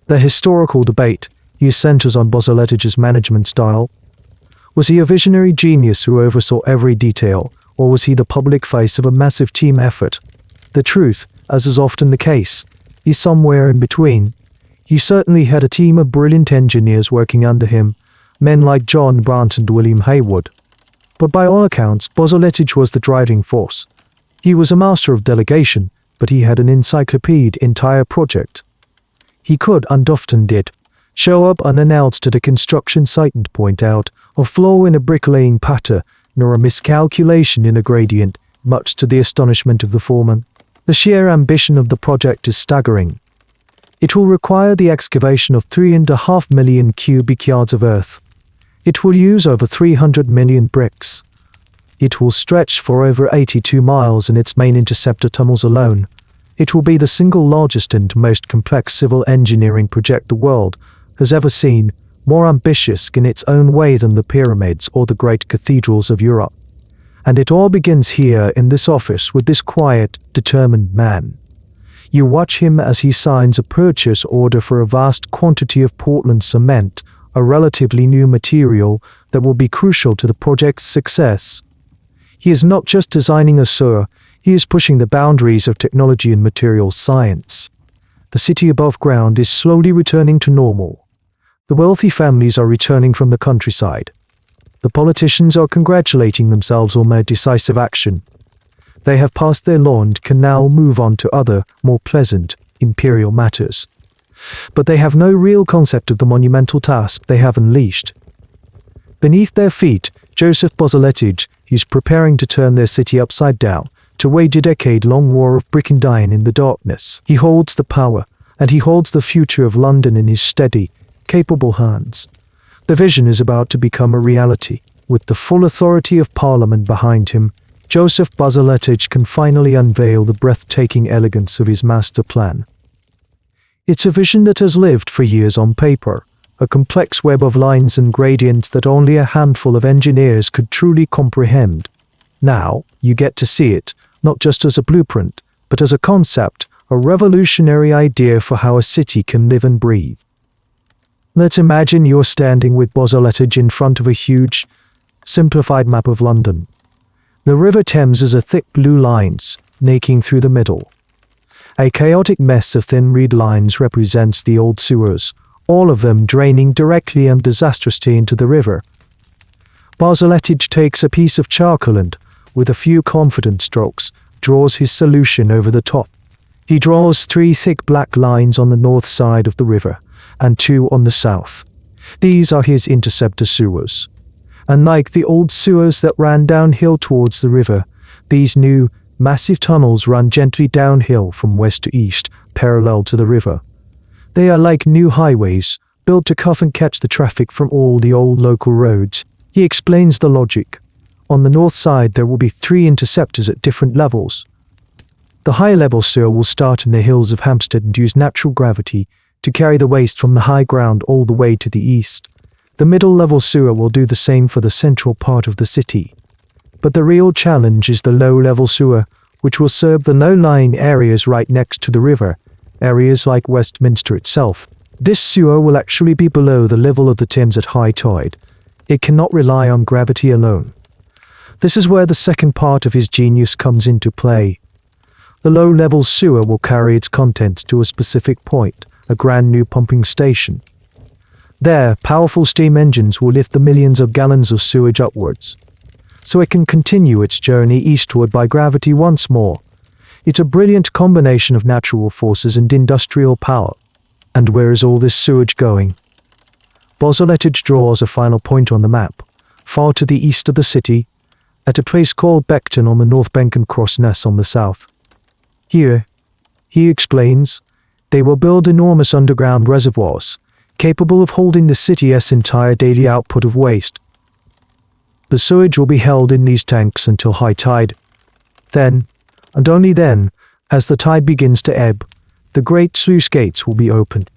The historical debate here centers on Bazalgette's management style. Was he a visionary genius who oversaw every detail, or was he the public face of a massive team effort? The truth, as is often the case, is somewhere in between. He certainly had a team of brilliant engineers working under him, men like John Brandt and William Haywood. But by all accounts, Bazalgette was the driving force. He was a master of delegation, but he had an encyclopedic entire project. He could, and often did, show up unannounced at a construction site and point out a flaw in a bricklaying pattern, nor a miscalculation in a gradient, much to the astonishment of the foreman. The sheer ambition of the project is staggering. It will require the excavation of 3.5 million cubic yards of earth. It will use over 300 million bricks. It will stretch for over 82 miles in its main interceptor tunnels alone. It will be the single largest and most complex civil engineering project the world has ever seen, more ambitious in its own way than the pyramids or the great cathedrals of Europe. And it all begins here in this office with this quiet, determined man. You watch him as he signs a purchase order for a vast quantity of Portland cement, a relatively new material that will be crucial to the project's success. He is not just designing a sewer, he is pushing the boundaries of technology and materials science. The city above ground is slowly returning to normal. The wealthy families are returning from the countryside. The politicians are congratulating themselves on their decisive action. They have passed their law and can now move on to other, more pleasant, imperial matters. But they have no real concept of the monumental task they have unleashed. Beneath their feet, Joseph Bazalgette is preparing to turn their city upside down, to wage a decade-long war of brick and iron in the darkness. He holds the power, and he holds the future of London in his steady, capable hands. The vision is about to become a reality. With the full authority of Parliament behind him, Joseph Bazalgette can finally unveil the breathtaking elegance of his master plan. It's a vision that has lived for years on paper, a complex web of lines and gradients that only a handful of engineers could truly comprehend. Now, you get to see it, not just as a blueprint, but as a concept, a revolutionary idea for how a city can live and breathe. Let's imagine you're standing with Bazalgette in front of a huge, simplified map of London. The River Thames is a thick blue line, snaking through the middle. A chaotic mess of thin red lines represents the old sewers, all of them draining directly and disastrously into the river. Bazalgette takes a piece of charcoal and, with a few confident strokes, draws his solution over the top. He draws 3 thick black lines on the north side of the river, and 2 on the south. These are his interceptor sewers. Unlike the old sewers that ran downhill towards the river, these new, massive tunnels run gently downhill from west to east, parallel to the river. They are like new highways, built to cuff and catch the traffic from all the old local roads. He explains the logic. On the north side there will be 3 interceptors at different levels. The high-level sewer will start in the hills of Hampstead and use natural gravity to carry the waste from the high ground all the way to the east. The middle-level sewer will do the same for the central part of the city. But the real challenge is the low-level sewer, which will serve the low-lying areas right next to the river, areas like Westminster itself. This sewer will actually be below the level of the Thames at high tide. It cannot rely on gravity alone. This is where the second part of his genius comes into play. The low-level sewer will carry its contents to a specific point, a brand new pumping station. There, powerful steam engines will lift the millions of gallons of sewage upwards, so it can continue its journey eastward by gravity once more. It's a brilliant combination of natural forces and industrial power. And where is all this sewage going? Bazalgette draws a final point on the map, far to the east of the city, at a place called Beckton on the north bank and Crossness on the south. Here, he explains, they will build enormous underground reservoirs, capable of holding the city's entire daily output of waste. The sewage will be held in these tanks until high tide. Then, and only then, as the tide begins to ebb, the great sluice gates will be opened,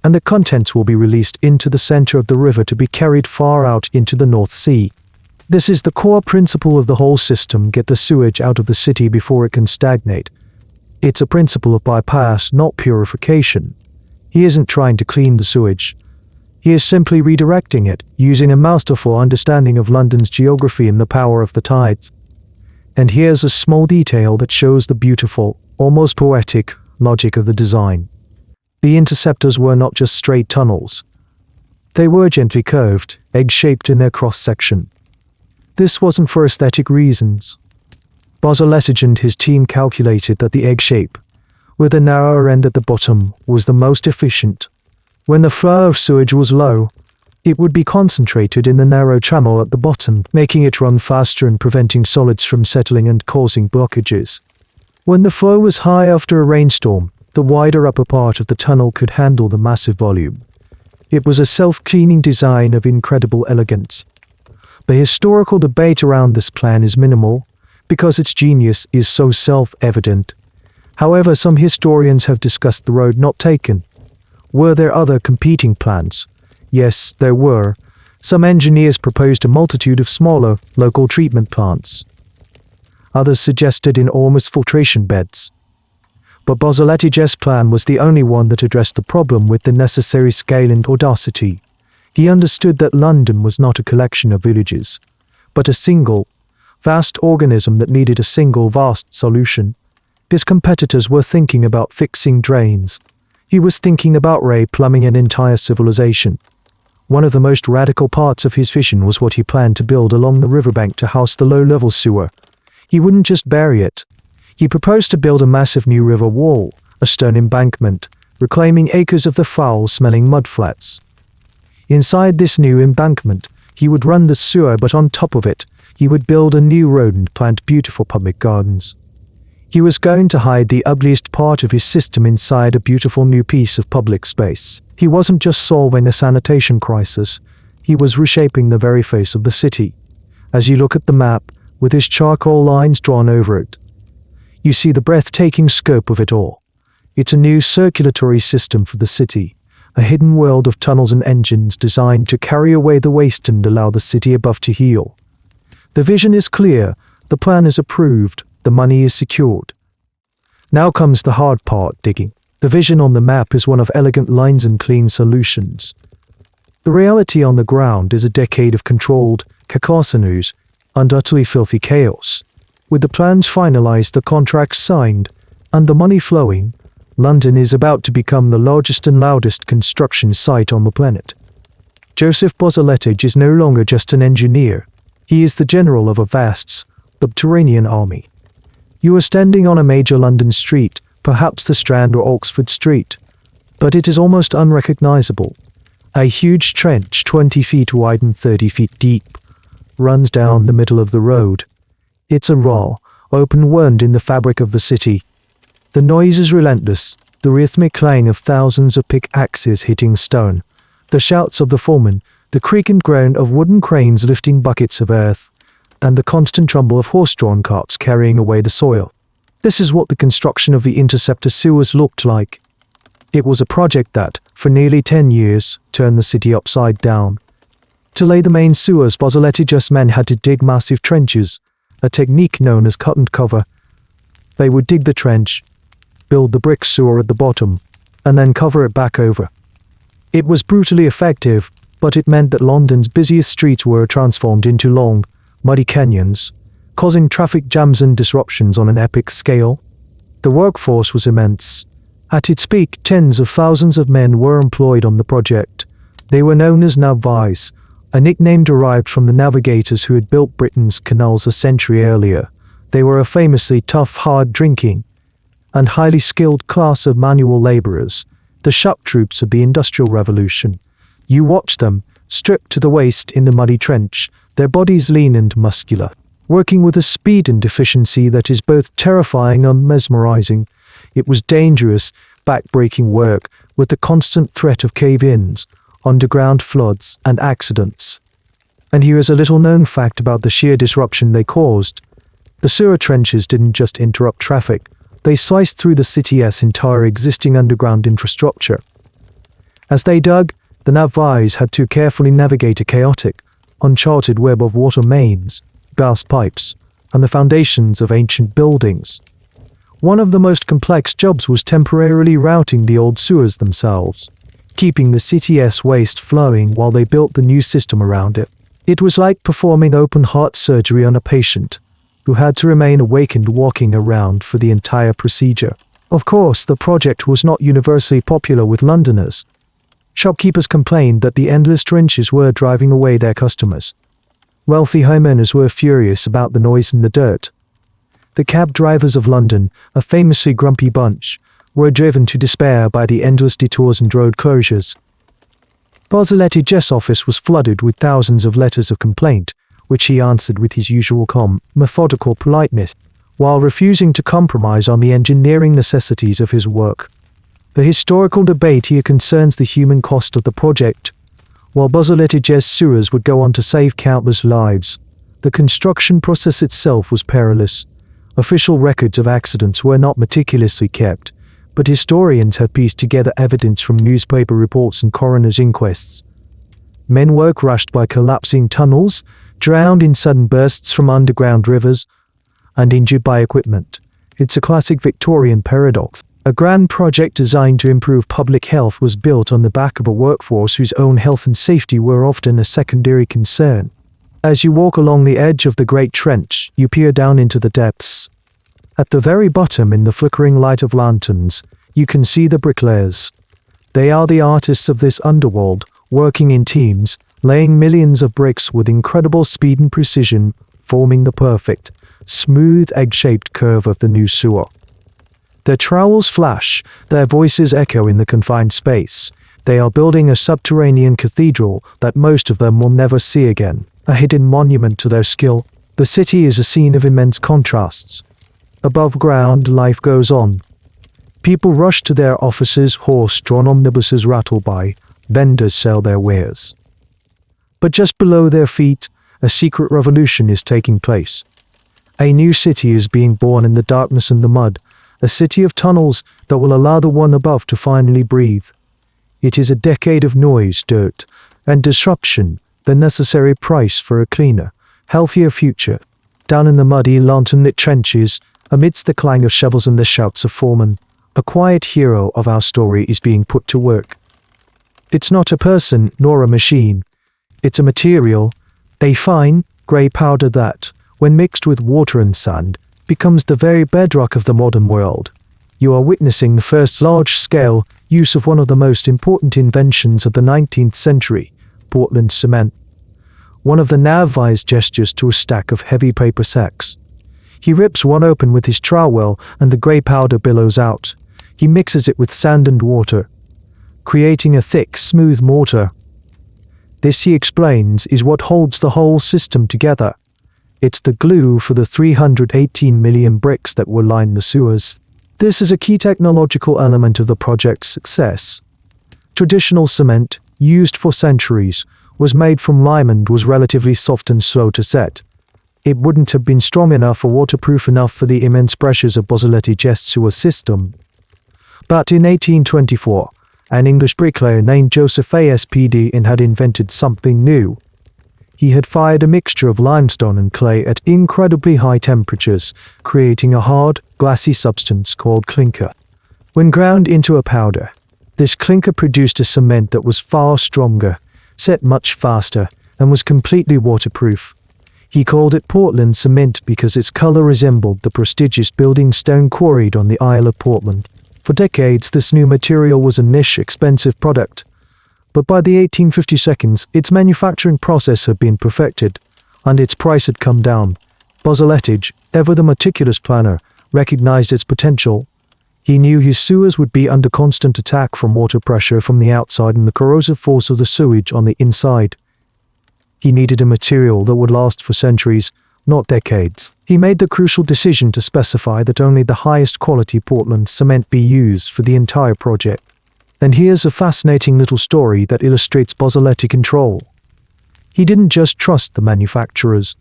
and the contents will be released into the center of the river to be carried far out into the North Sea. This is the core principle of the whole system: get the sewage out of the city before it can stagnate. It's a principle of bypass, not purification. He isn't trying to clean the sewage. He is simply redirecting it, using a masterful understanding of London's geography and the power of the tides. And here's a small detail that shows the beautiful, almost poetic, logic of the design. The interceptors were not just straight tunnels. They were gently curved, egg-shaped in their cross-section. This wasn't for aesthetic reasons. Bazalgette and his team calculated that the egg shape, with a narrower end at the bottom, was the most efficient. When the flow of sewage was low, it would be concentrated in the narrow channel at the bottom, making it run faster and preventing solids from settling and causing blockages. When the flow was high after a rainstorm, the wider upper part of the tunnel could handle the massive volume. It was a self-cleaning design of incredible elegance. The historical debate around this plan is minimal, because its genius is so self-evident. However, some historians have discussed the road not taken. Were there other competing plans? Yes, there were. Some engineers proposed a multitude of smaller, local treatment plants. Others suggested enormous filtration beds. But Bazalgette's plan was the only one that addressed the problem with the necessary scale and audacity. He understood that London was not a collection of villages, but a single, vast organism that needed a single vast solution. His competitors were thinking about fixing drains. He was thinking about replumbing an entire civilization. One of the most radical parts of his vision was what he planned to build along the riverbank to house the low-level sewer. He wouldn't just bury it. He proposed to build a massive new river wall, a stone embankment, reclaiming acres of the foul-smelling mudflats. Inside this new embankment, He would run the sewer, but on top of it, he would build a new road and plant beautiful public gardens. He was going to hide the ugliest part of his system inside a beautiful new piece of public space. He wasn't just solving a sanitation crisis, he was reshaping the very face of the city. As you look at the map, with his charcoal lines drawn over it, you see the breathtaking scope of it all. It's a new circulatory system for the city, a hidden world of tunnels and engines designed to carry away the waste and allow the city above to heal. The vision is clear, the plan is approved, the money is secured. Now comes the hard part, digging. The vision on the map is one of elegant lines and clean solutions. The reality on the ground is a decade of controlled, cacophonous, and utterly filthy chaos. With the plans finalized, the contracts signed, and the money flowing, London is about to become the largest and loudest construction site on the planet. Joseph Bazalgette is no longer just an engineer. He is the general of a vast, subterranean army. You are standing on a major London street, perhaps the Strand or Oxford Street, but it is almost unrecognizable. A huge trench, 20 feet wide and 30 feet deep, runs down the middle of the road. It's a raw, open wound in the fabric of the city. The noise is relentless, the rhythmic clang of thousands of pickaxes hitting stone, the shouts of the foreman, the creak and groan of wooden cranes lifting buckets of earth, and the constant rumble of horse-drawn carts carrying away the soil. This is what the construction of the interceptor sewers looked like. It was a project that, for nearly 10 years, turned the city upside down. To lay the main sewers, Bazalgette just men had to dig massive trenches, a technique known as cut and cover. They would dig the trench, build the brick sewer at the bottom, and then cover it back over. It was brutally effective, but it meant that London's busiest streets were transformed into long, muddy canyons, causing traffic jams and disruptions on an epic scale. The workforce was immense. At its peak, tens of thousands of men were employed on the project. They were known as navvies, a nickname derived from the navigators who had built Britain's canals a century earlier. They were a famously tough, hard-drinking, and highly skilled class of manual laborers, the shock troops of the Industrial Revolution. You watched them, stripped to the waist in the muddy trench, their bodies lean and muscular, working with a speed and efficiency that is both terrifying and mesmerizing. It was dangerous, back-breaking work, with the constant threat of cave-ins, underground floods, and accidents. And here is a little-known fact about the sheer disruption they caused. The sewer trenches didn't just interrupt traffic, they sliced through the city's entire existing underground infrastructure. As they dug, the navvies had to carefully navigate a chaotic, uncharted web of water mains, gas pipes, and the foundations of ancient buildings. One of the most complex jobs was temporarily routing the old sewers themselves, keeping the city's waste flowing while they built the new system around it. It was like performing open-heart surgery on a patient who had to remain awake and walking around for the entire procedure. Of course, the project was not universally popular with Londoners. Shopkeepers complained that the endless trenches were driving away their customers. Wealthy homeowners were furious about the noise and the dirt. The cab drivers of London, a famously grumpy bunch, were driven to despair by the endless detours and road closures. Bazalgette's office was flooded with thousands of letters of complaint, which he answered with his usual calm, methodical politeness, while refusing to compromise on the engineering necessities of his work. The historical debate here concerns the human cost of the project. While Bazalgette's sewers would go on to save countless lives, the construction process itself was perilous. Official records of accidents were not meticulously kept, but historians have pieced together evidence from newspaper reports and coroner's inquests. Men were crushed by collapsing tunnels, drowned in sudden bursts from underground rivers, and injured by equipment. It's a classic Victorian paradox. A grand project designed to improve public health was built on the back of a workforce whose own health and safety were often a secondary concern. As you walk along the edge of the Great Trench, you peer down into the depths. At the very bottom, in the flickering light of lanterns, you can see the bricklayers. They are the artists of this underworld, working in teams, laying millions of bricks with incredible speed and precision, forming the perfect, smooth egg-shaped curve of the new sewer. Their trowels flash, their voices echo in the confined space, They are building a subterranean cathedral that most of them will never see again, a hidden monument to their skill. The city is a scene of immense contrasts. Above ground, life goes on. People rush to their offices, horse-drawn omnibuses rattle by, vendors sell their wares. But just below their feet, a secret revolution is taking place. A new city is being born in the darkness and the mud, a city of tunnels that will allow the one above to finally breathe. It is a decade of noise, dirt, and disruption, the necessary price for a cleaner, healthier future. Down in the muddy, lantern-lit trenches, amidst the clang of shovels and the shouts of foremen, a quiet hero of our story is being put to work. It's not a person nor a machine. It's a material, a fine, grey powder that, when mixed with water and sand, becomes the very bedrock of the modern world. You are witnessing the first large-scale use of one of the most important inventions of the 19th century, Portland cement. One of the Navvi's gestures to a stack of heavy paper sacks. He rips one open with his trowel and the grey powder billows out. He mixes it with sand and water, creating a thick, smooth mortar. This, he explains, is what holds the whole system together. It's the glue for the 318 million bricks that will line the sewers. This is a key technological element of the project's success. Traditional cement, used for centuries, was made from lime and was relatively soft and slow to set. It wouldn't have been strong enough or waterproof enough for the immense pressures of Bazalgette's sewer system. But in 1824, an English bricklayer named Joseph Aspd had invented something new. He had fired a mixture of limestone and clay at incredibly high temperatures, creating a hard, glassy substance called clinker. When ground into a powder, this clinker produced a cement that was far stronger, set much faster, and was completely waterproof. He called it Portland cement because its color resembled the prestigious building stone quarried on the Isle of Portland. For decades, this new material was a niche, expensive product. But by the 1852, its manufacturing process had been perfected, and its price had come down. Bazalgette, ever the meticulous planner, recognized its potential. He knew his sewers would be under constant attack from water pressure from the outside and the corrosive force of the sewage on the inside. He needed a material that would last for centuries, not decades. He made the crucial decision to specify that only the highest quality Portland cement be used for the entire project. And here's a fascinating little story that illustrates Bazalgette control. He didn't just trust the manufacturers.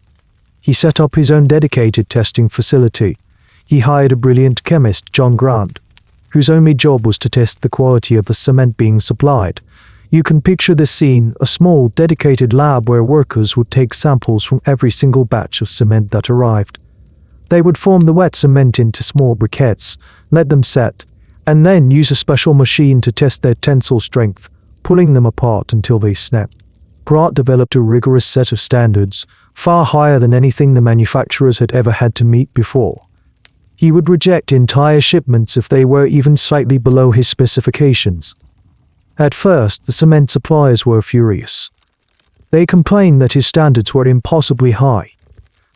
He set up his own dedicated testing facility. He hired a brilliant chemist, John Grant, whose only job was to test the quality of the cement being supplied. You can picture this scene, a small, dedicated lab where workers would take samples from every single batch of cement that arrived. They would form the wet cement into small briquettes, let them set, and then use a special machine to test their tensile strength, pulling them apart until they snap. Grant developed a rigorous set of standards, far higher than anything the manufacturers had ever had to meet before. He would reject entire shipments if they were even slightly below his specifications. At first, the cement suppliers were furious. They complained that his standards were impossibly high,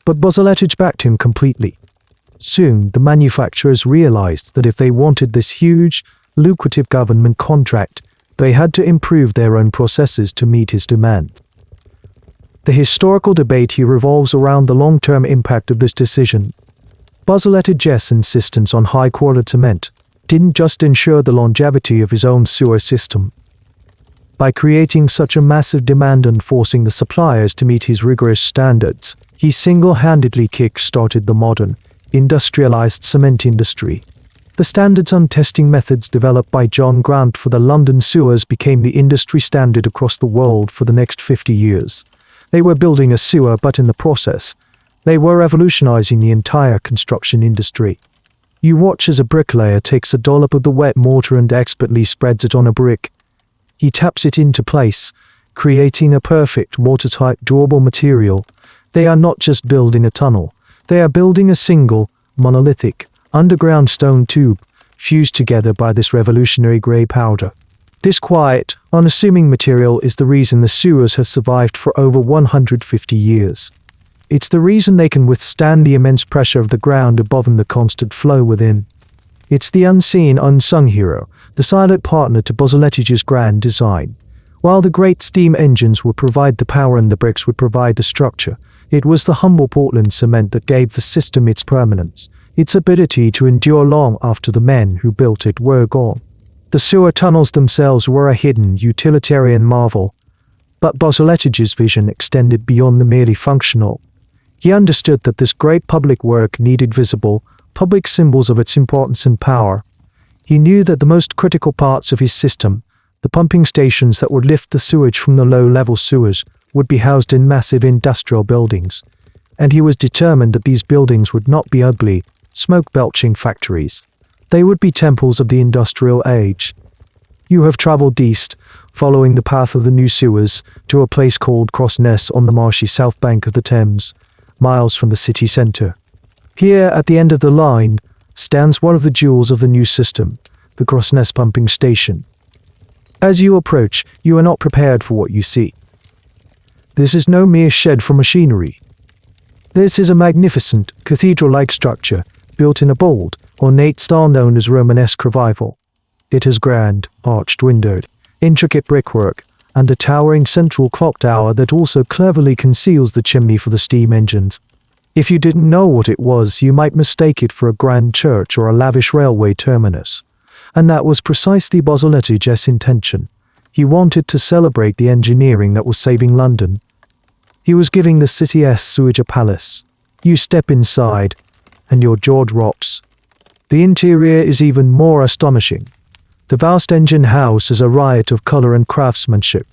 but Bazalgette backed him completely. Soon, the manufacturers realized that if they wanted this huge, lucrative government contract, they had to improve their own processes to meet his demand. The historical debate here revolves around the long-term impact of this decision. Bazalgette's insistence on high-quality cement didn't just ensure the longevity of his own sewer system. By creating such a massive demand and forcing the suppliers to meet his rigorous standards, he single-handedly kick-started the modern, industrialized cement industry. The standards and testing methods developed by John Grant for the London sewers became the industry standard across the world for the next 50 years. They were building a sewer, but in the process, they were revolutionizing the entire construction industry. You watch as a bricklayer takes a dollop of the wet mortar and expertly spreads it on a brick. He taps it into place, creating a perfect, watertight, durable material. They are not just building a tunnel. They are building a single, monolithic, underground stone tube, fused together by this revolutionary grey powder. This quiet, unassuming material is the reason the sewers have survived for over 150 years. It's the reason they can withstand the immense pressure of the ground above and the constant flow within. It's the unseen, unsung hero the silent partner to Bazalgette's grand design. While the great steam engines would provide the power and the bricks would provide the structure, it was the humble Portland cement that gave the system its permanence, its ability to endure long after the men who built it were gone. The sewer tunnels themselves were a hidden, utilitarian marvel, but Bazalgette's vision extended beyond the merely functional. He understood that this great public work needed visible, public symbols of its importance and power. He knew that the most critical parts of his system, the pumping stations that would lift the sewage from the low-level sewers, would be housed in massive industrial buildings, and he was determined that these buildings would not be ugly, smoke-belching factories. They would be temples of the industrial age. You have travelled east, following the path of the new sewers, to a place called Crossness on the marshy south bank of the Thames, miles from the city centre. Here, at the end of the line, stands one of the jewels of the new system, the Crossness pumping station. As you approach, you are not prepared for what you see. This is no mere shed for machinery. This is a magnificent, cathedral-like structure, built in a bold, ornate style known as Romanesque revival. It has grand, arched-windowed, intricate brickwork, and a towering central clock tower that also cleverly conceals the chimney for the steam engines. If you didn't know what it was, you might mistake it for a grand church or a lavish railway terminus. And that was precisely Bazalgette's intention. He wanted to celebrate the engineering that was saving London. He was giving the city's sewage a palace. You step inside, and your jaw drops. The interior is even more astonishing. The vast engine house is a riot of colour and craftsmanship.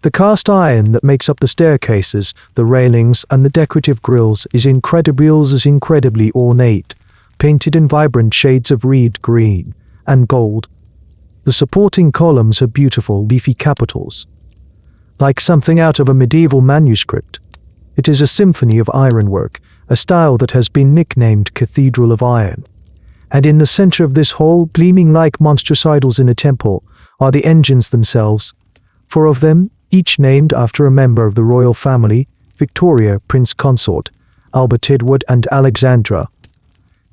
The cast iron that makes up the staircases, the railings, and the decorative grills is incredibly ornate, painted in vibrant shades of reed green and gold. The supporting columns are beautiful leafy capitals, like something out of a medieval manuscript. It is a symphony of ironwork, a style that has been nicknamed Cathedral of Iron. And in the center of this hall, gleaming like monstrous idols in a temple, are the engines themselves. 4 of them, each named after a member of the royal family: Victoria, Prince Consort, Albert Edward, and Alexandra.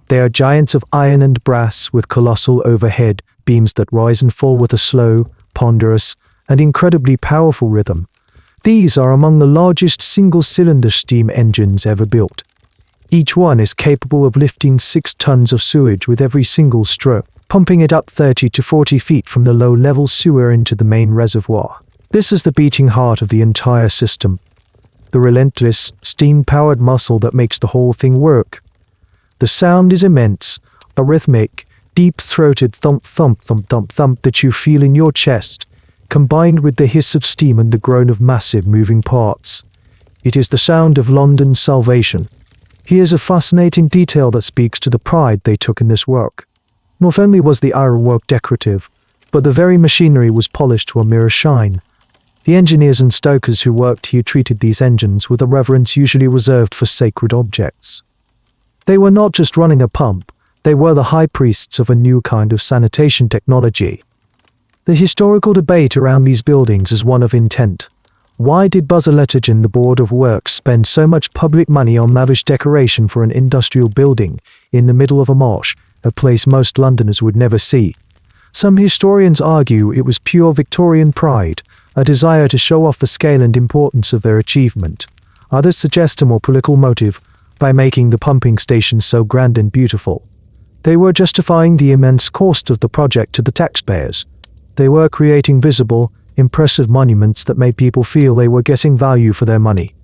They are giants of iron and brass with colossal overhead beams that rise and fall with a slow, ponderous, and incredibly powerful rhythm. These are among the largest single-cylinder steam engines ever built. Each one is capable of lifting 6 tons of sewage with every single stroke, pumping it up 30 to 40 feet from the low-level sewer into the main reservoir. This is the beating heart of the entire system, the relentless, steam-powered muscle that makes the whole thing work. The sound is immense, a rhythmic, deep-throated thump-thump-thump-thump-thump that you feel in your chest, combined with the hiss of steam and the groan of massive moving parts. It is the sound of London's salvation. Here's a fascinating detail that speaks to the pride they took in this work. Not only was the ironwork decorative, but the very machinery was polished to a mirror shine. The engineers and stokers who worked here treated these engines with a reverence usually reserved for sacred objects. They were not just running a pump, they were the high priests of a new kind of sanitation technology. The historical debate around these buildings is one of intent. Why did Bazalgette and the Board of Works spend so much public money on lavish decoration for an industrial building in the middle of a marsh, a place most Londoners would never see? Some historians argue it was pure Victorian pride, a desire to show off the scale and importance of their achievement. Others suggest a more political motive, by making the pumping stations so grand and beautiful. They were justifying the immense cost of the project to the taxpayers. They were creating visible, impressive monuments that made people feel they were getting value for their money.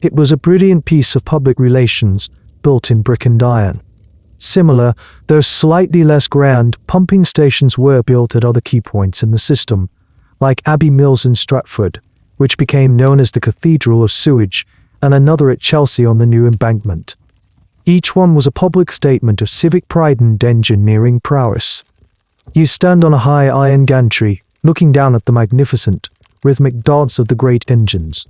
It was a brilliant piece of public relations, built in brick and iron. Similar, though slightly less grand, pumping stations were built at other key points in the system, like Abbey Mills in Stratford, which became known as the Cathedral of Sewage, and another at Chelsea on the new embankment. Each one was a public statement of civic pride and engineering prowess. You stand on a high iron gantry, looking down at the magnificent, rhythmic dance of the great engines.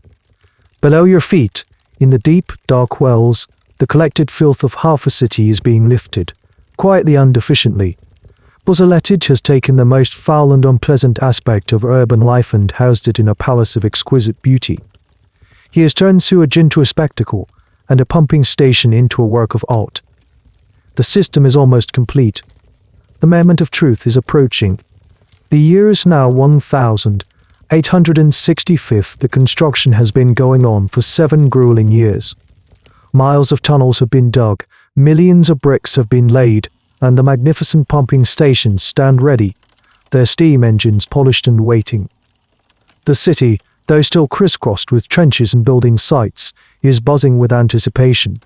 Below your feet, in the deep, dark wells, the collected filth of half a city is being lifted, quietly and efficiently. Bazalgette has taken the most foul and unpleasant aspect of urban life and housed it in a palace of exquisite beauty. He has turned sewage into a spectacle, and a pumping station into a work of art. The system is almost complete. The moment of truth is approaching. The year is now 1865. The construction has been going on for 7 grueling years. Miles of tunnels have been dug, millions of bricks have been laid, and the magnificent pumping stations stand ready, their steam engines polished and waiting. The city, though still crisscrossed with trenches and building sites, is buzzing with anticipation.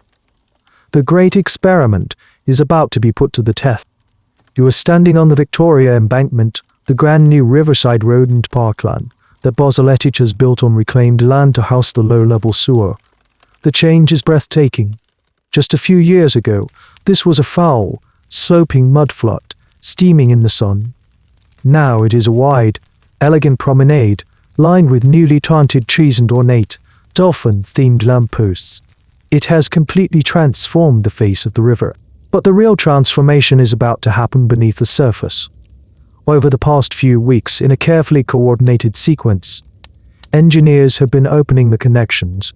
The great experiment is about to be put to the test. You are standing on the Victoria Embankment, the grand new riverside road and parkland that Bazalgette has built on reclaimed land to house the low-level sewer. The change is breathtaking. Just a few years ago, this was a foul, sloping mudflat, steaming in the sun. Now it is a wide, elegant promenade, lined with newly planted trees and ornate, dolphin-themed lampposts. It has completely transformed the face of the river. But the real transformation is about to happen beneath the surface. Over the past few weeks, in a carefully coordinated sequence, engineers have been opening the connections,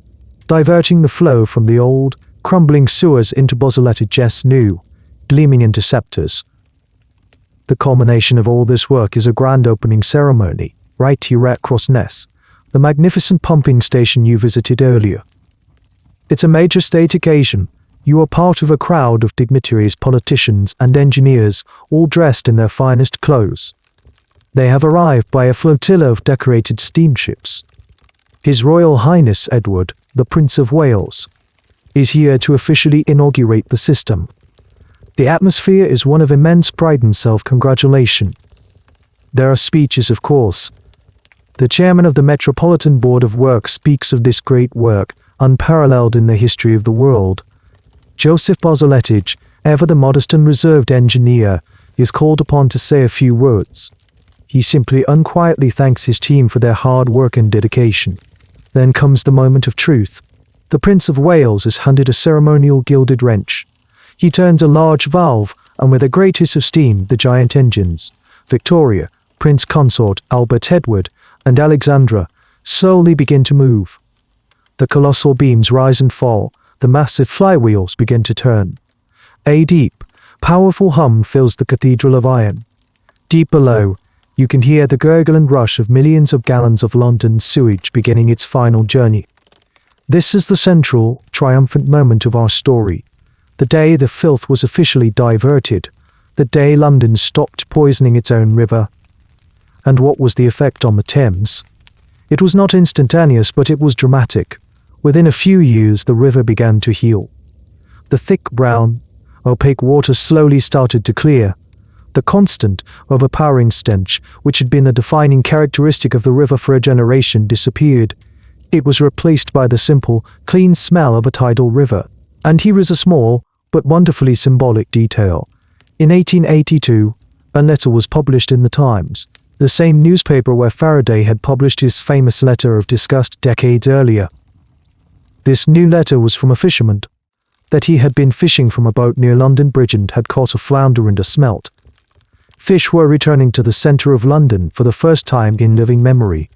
diverting the flow from the old, crumbling sewers into Bazalgette's new, gleaming interceptors. The culmination of all this work is a grand opening ceremony, right here at Crossness, the magnificent pumping station you visited earlier. It's a major state occasion. You are part of a crowd of dignitaries, politicians, and engineers, all dressed in their finest clothes. They have arrived by a flotilla of decorated steamships. His Royal Highness Edward, the Prince of Wales, is here to officially inaugurate the system. The atmosphere is one of immense pride and self-congratulation. There are speeches, of course. The chairman of the Metropolitan Board of Works speaks of this great work, unparalleled in the history of the world. Joseph Bazalgette, ever the modest and reserved engineer, is called upon to say a few words. He simply unquietly thanks his team for their hard work and dedication. Then comes the moment of truth. The Prince of Wales is handed a ceremonial gilded wrench. He turns a large valve, and with a great hiss of steam, the giant engines, Victoria, Prince Consort, Albert Edward, and Alexandra, slowly begin to move. The colossal beams rise and fall, the massive flywheels begin to turn. A deep, powerful hum fills the cathedral of iron. Deep below, you can hear the gurgle and rush of millions of gallons of London sewage beginning its final journey. This is the central, triumphant moment of our story. The day the filth was officially diverted. The day London stopped poisoning its own river. And what was the effect on the Thames? It was not instantaneous, but it was dramatic. Within a few years, the river began to heal. The thick brown, opaque water slowly started to clear. The constant, overpowering stench, which had been the defining characteristic of the river for a generation, disappeared. It was replaced by the simple, clean smell of a tidal river. And here is a small, but wonderfully symbolic detail. In 1882, a letter was published in the Times, the same newspaper where Faraday had published his famous letter of disgust decades earlier. This new letter was from a fisherman, that he had been fishing from a boat near London Bridge and had caught a flounder and a smelt. Fish were returning to the centre of London for the first time in living memory.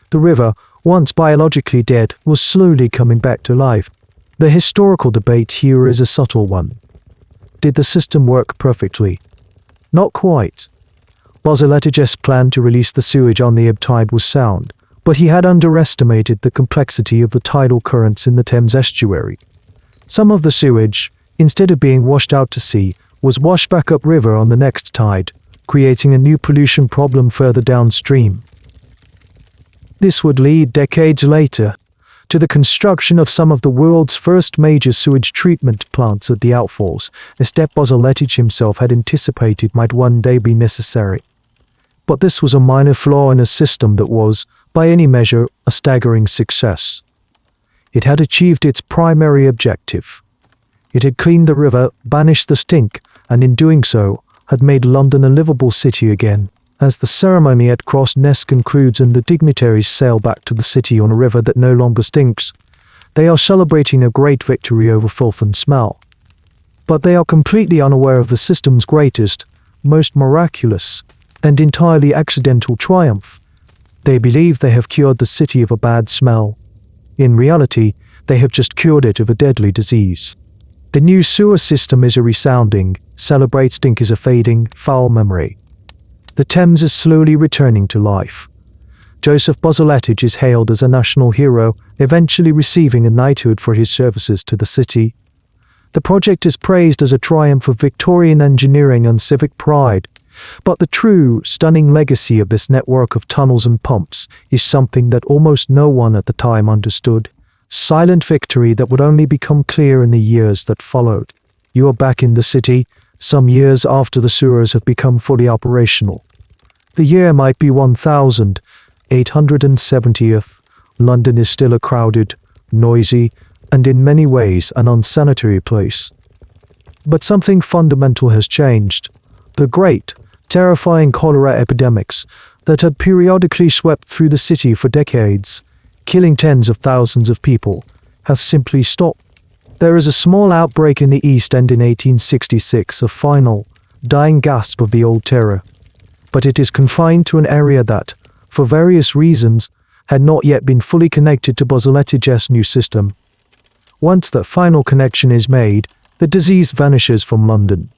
The river, once biologically dead, was slowly coming back to life. The historical debate here is a subtle one. Did the system work perfectly? Not quite. Bazalgette's plan to release the sewage on the ebb tide was sound, but he had underestimated the complexity of the tidal currents in the Thames estuary. Some of the sewage, instead of being washed out to sea, was washed back upriver on the next tide, creating a new pollution problem further downstream. This would lead decades later to the construction of some of the world's first major sewage treatment plants at the outfalls, a step Bazalgette himself had anticipated might one day be necessary. But this was a minor flaw in a system that was, by any measure, a staggering success. It had achieved its primary objective. It had cleaned the river, banished the stink, and in doing so, had made London a livable city again. As the ceremony at Crossness concludes and the dignitaries sail back to the city on a river that no longer stinks, they are celebrating a great victory over filth and smell. But they are completely unaware of the system's greatest, most miraculous, and entirely accidental triumph. They believe they have cured the city of a bad smell. In reality, they have just cured it of a deadly disease. The new sewer system is a resounding, celebrate stink is a fading, foul memory. The Thames is slowly returning to life. Joseph Bazalgette is hailed as a national hero, eventually receiving a knighthood for his services to the city. The project is praised as a triumph of Victorian engineering and civic pride, but the true, stunning legacy of this network of tunnels and pumps is something that almost no one at the time understood. Silent victory that would only become clear in the years that followed. You are back in the city, some years after the sewers have become fully operational. The year might be 1870th. London is still a crowded, noisy, and in many ways an unsanitary place. But something fundamental has changed. The great, terrifying cholera epidemics that had periodically swept through the city for decades, killing tens of thousands of people, have simply stopped. There is a small outbreak in the East End in 1866, a final, dying gasp of the old terror. But it is confined to an area that, for various reasons, had not yet been fully connected to Bazalgette's new system. Once that final connection is made, the disease vanishes from London.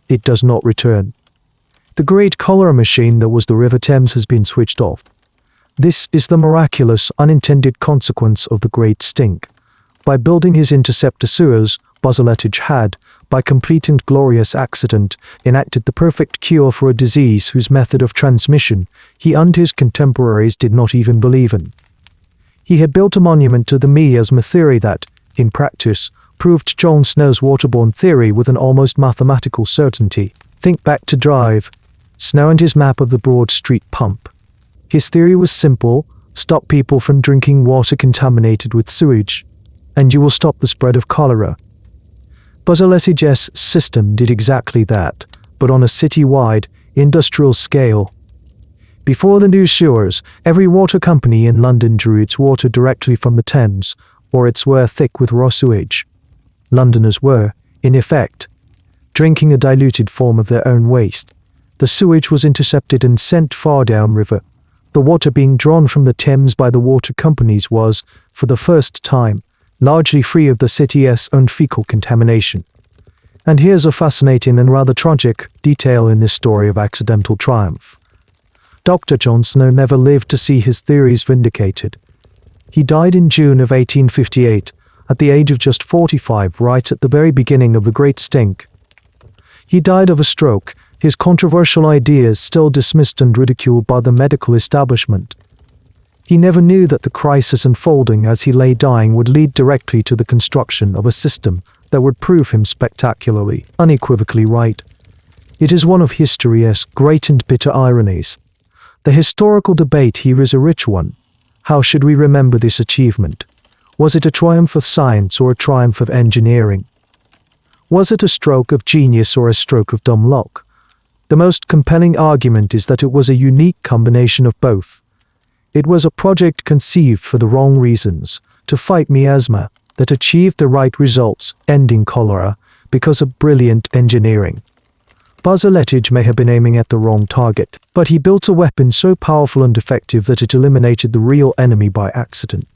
It does not return. The great cholera machine that was the River Thames has been switched off. This is the miraculous, unintended consequence of the Great Stink. By building his interceptor sewers, Bazalgette had, by complete and glorious accident, enacted the perfect cure for a disease whose method of transmission he and his contemporaries did not even believe in. He had built a monument to the miasma theory that, in practice, proved John Snow's waterborne theory with an almost mathematical certainty. Think back to Drive, Snow and his map of the Broad Street pump. His theory was simple: stop people from drinking water contaminated with sewage, and you will stop the spread of cholera. Bazalgette's system did exactly that, but on a city-wide, industrial scale. Before the new sewers, every water company in London drew its water directly from the Thames, or its were thick with raw sewage. Londoners were, in effect, drinking a diluted form of their own waste. The sewage was intercepted and sent far downriver. The water being drawn from the Thames by the water companies was, for the first time, largely free of the city's own fecal contamination. And here's a fascinating and rather tragic detail in this story of accidental triumph. Dr. John Snow never lived to see his theories vindicated. He died in June of 1858, at the age of just 45, right at the very beginning of the Great Stink. He died of a stroke, his controversial ideas still dismissed and ridiculed by the medical establishment. He never knew that the crisis unfolding as he lay dying would lead directly to the construction of a system that would prove him spectacularly, unequivocally right. It is one of history's great and bitter ironies. The historical debate here is a rich one. How should we remember this achievement? Was it a triumph of science or a triumph of engineering? Was it a stroke of genius or a stroke of dumb luck? The most compelling argument is that it was a unique combination of both. It was a project conceived for the wrong reasons, to fight miasma, that achieved the right results, ending cholera, because of brilliant engineering. Bazalgette may have been aiming at the wrong target, but he built a weapon so powerful and effective that it eliminated the real enemy by accident.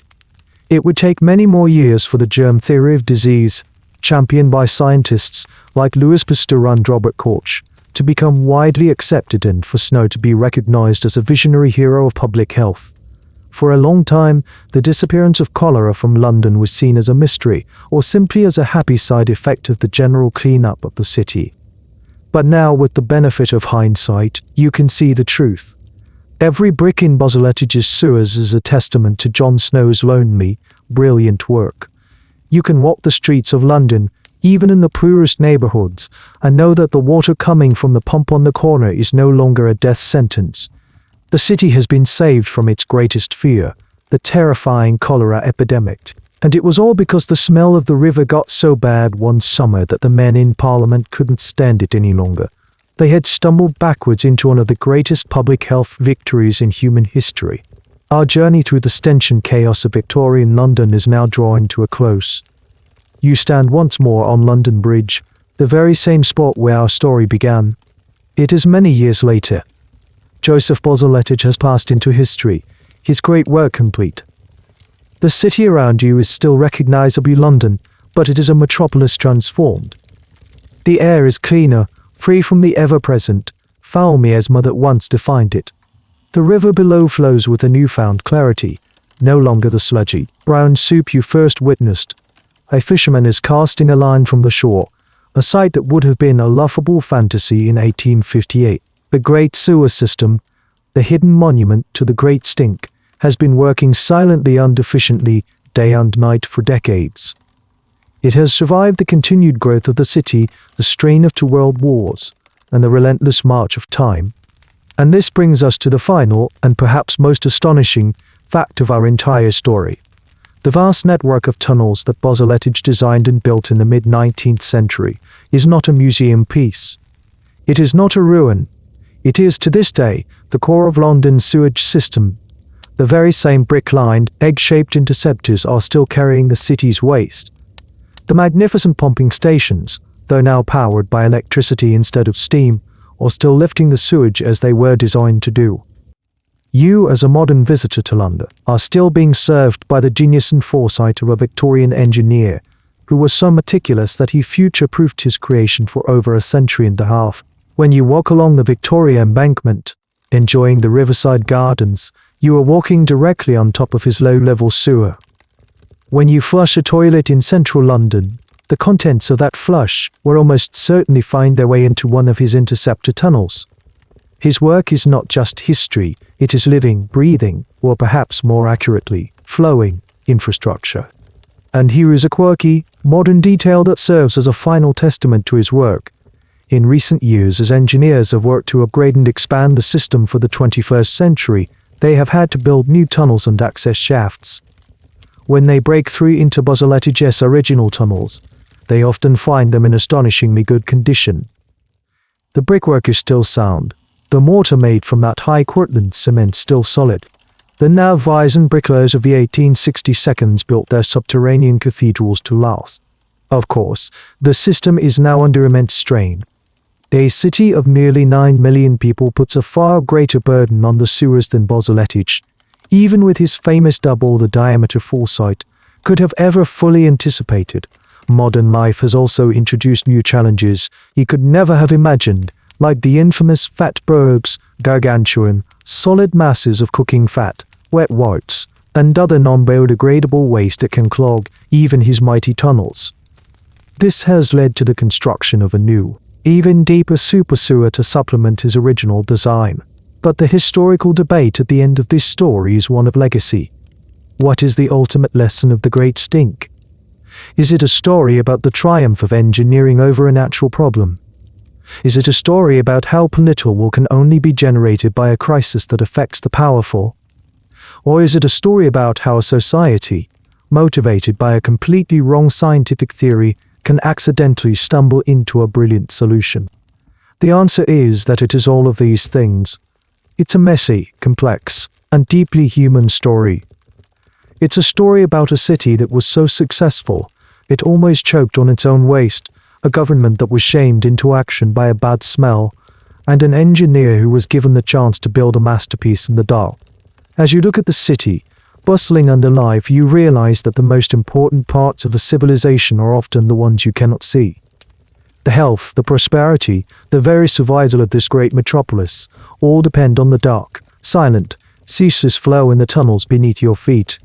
It would take many more years for the germ theory of disease, championed by scientists like Louis Pasteur and Robert Koch, to become widely accepted and for Snow to be recognized as a visionary hero of public health. For a long time, the disappearance of cholera from London was seen as a mystery, or simply as a happy side effect of the general clean-up of the city. But now, with the benefit of hindsight, you can see the truth. Every brick in Bazalgette's sewers is a testament to John Snow's lonely, brilliant work. You can walk the streets of London, even in the poorest neighborhoods, and know that the water coming from the pump on the corner is no longer a death sentence. The city has been saved from its greatest fear, the terrifying cholera epidemic. And it was all because the smell of the river got so bad one summer that the men in Parliament couldn't stand it any longer. They had stumbled backwards into one of the greatest public health victories in human history. Our journey through the stench and chaos of Victorian London is now drawing to a close. You stand once more on London Bridge, the very same spot where our story began. It is many years later. Joseph Bazalgette has passed into history, his great work complete. The city around you is still recognizably London, but it is a metropolis transformed. The air is cleaner, free from the ever-present, foul miasma that once defined it. The river below flows with a newfound clarity, no longer the sludgy, brown soup you first witnessed. A fisherman is casting a line from the shore, a sight that would have been a laughable fantasy in 1858. The Great Sewer System, the hidden monument to the Great Stink, has been working silently and efficiently day and night for decades. It has survived the continued growth of the city, the strain of 2 world wars, and the relentless march of time. And this brings us to the final, and perhaps most astonishing, fact of our entire story. The vast network of tunnels that Bazalgette designed and built in the mid-19th century is not a museum piece. It is not a ruin. It is, to this day, the core of London's sewage system. The very same brick-lined, egg-shaped interceptors are still carrying the city's waste. The magnificent pumping stations, though now powered by electricity instead of steam, are still lifting the sewage as they were designed to do. You, as a modern visitor to London, are still being served by the genius and foresight of a Victorian engineer who was so meticulous that he future-proofed his creation for over a century and a half. When you walk along the Victoria Embankment, enjoying the riverside gardens, you are walking directly on top of his low-level sewer. When you flush a toilet in central London, the contents of that flush will almost certainly find their way into one of his interceptor tunnels. His work is not just history, it is living, breathing, or perhaps more accurately, flowing infrastructure. And here is a quirky, modern detail that serves as a final testament to his work. In recent years, as engineers have worked to upgrade and expand the system for the 21st century, they have had to build new tunnels and access shafts. When they break through into Bazalgette's original tunnels, they often find them in astonishingly good condition. The brickwork is still sound, the mortar made from that high Cortland cement still solid. The navvies and bricklayers of the 1862 built their subterranean cathedrals to last. Of course, the system is now under immense strain. A city of nearly 9 million people puts a far greater burden on the sewers than Bazalgette, even with his famous double the diameter foresight, could have ever fully anticipated. Modern life has also introduced new challenges he could never have imagined, like the infamous fat bergs, gargantuan, solid masses of cooking fat, wet warts, and other non-biodegradable waste that can clog even his mighty tunnels. This has led to the construction of a new, even deeper super sewer to supplement his original design. But the historical debate at the end of this story is one of legacy. What is the ultimate lesson of the Great Stink? Is it a story about the triumph of engineering over a natural problem? Is it a story about how political can only be generated by a crisis that affects the powerful? Or is it a story about how a society, motivated by a completely wrong scientific theory, can accidentally stumble into a brilliant solution? The answer is that it is all of these things. It's a messy, complex, and deeply human story. It's a story about a city that was so successful, it almost choked on its own waste, a government that was shamed into action by a bad smell, and an engineer who was given the chance to build a masterpiece in the dark. As you look at the city, bustling and alive, you realize that the most important parts of a civilization are often the ones you cannot see. The health, the prosperity, the very survival of this great metropolis all depend on the dark, silent, ceaseless flow in the tunnels beneath your feet.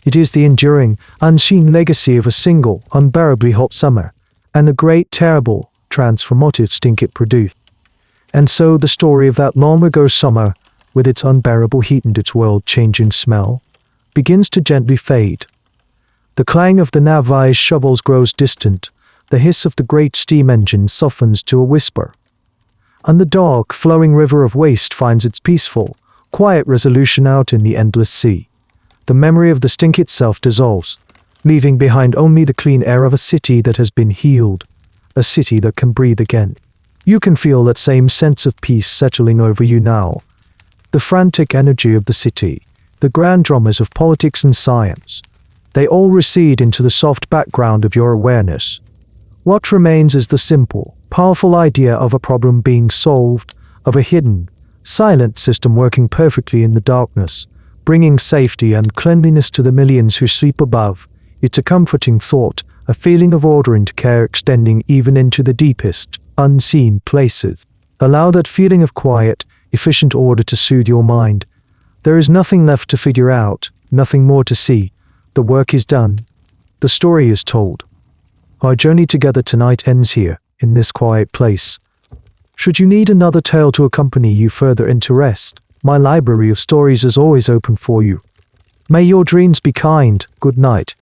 It is the enduring, unseen legacy of a single, unbearably hot summer, and the great, terrible, transformative stink it produced. And so the story of that long-ago summer, with its unbearable heat and its world-changing smell, begins to gently fade. The clang of the navvies' shovels grows distant, the hiss of the great steam engine softens to a whisper, and the dark, flowing river of waste finds its peaceful, quiet resolution out in the endless sea. The memory of the stink itself dissolves, leaving behind only the clean air of a city that has been healed, a city that can breathe again. You can feel that same sense of peace settling over you now. The frantic energy of the city, the grand dramas of politics and science, they all recede into the soft background of your awareness. What remains is the simple, powerful idea of a problem being solved, of a hidden, silent system working perfectly in the darkness, bringing safety and cleanliness to the millions who sleep above. It's a comforting thought, a feeling of order and care extending even into the deepest, unseen places. Allow that feeling of quiet, efficient order to soothe your mind. There is nothing left to figure out, nothing more to see. The work is done. The story is told. Our journey together tonight ends here, in this quiet place. Should you need another tale to accompany you further into rest, my library of stories is always open for you. May your dreams be kind. Good night.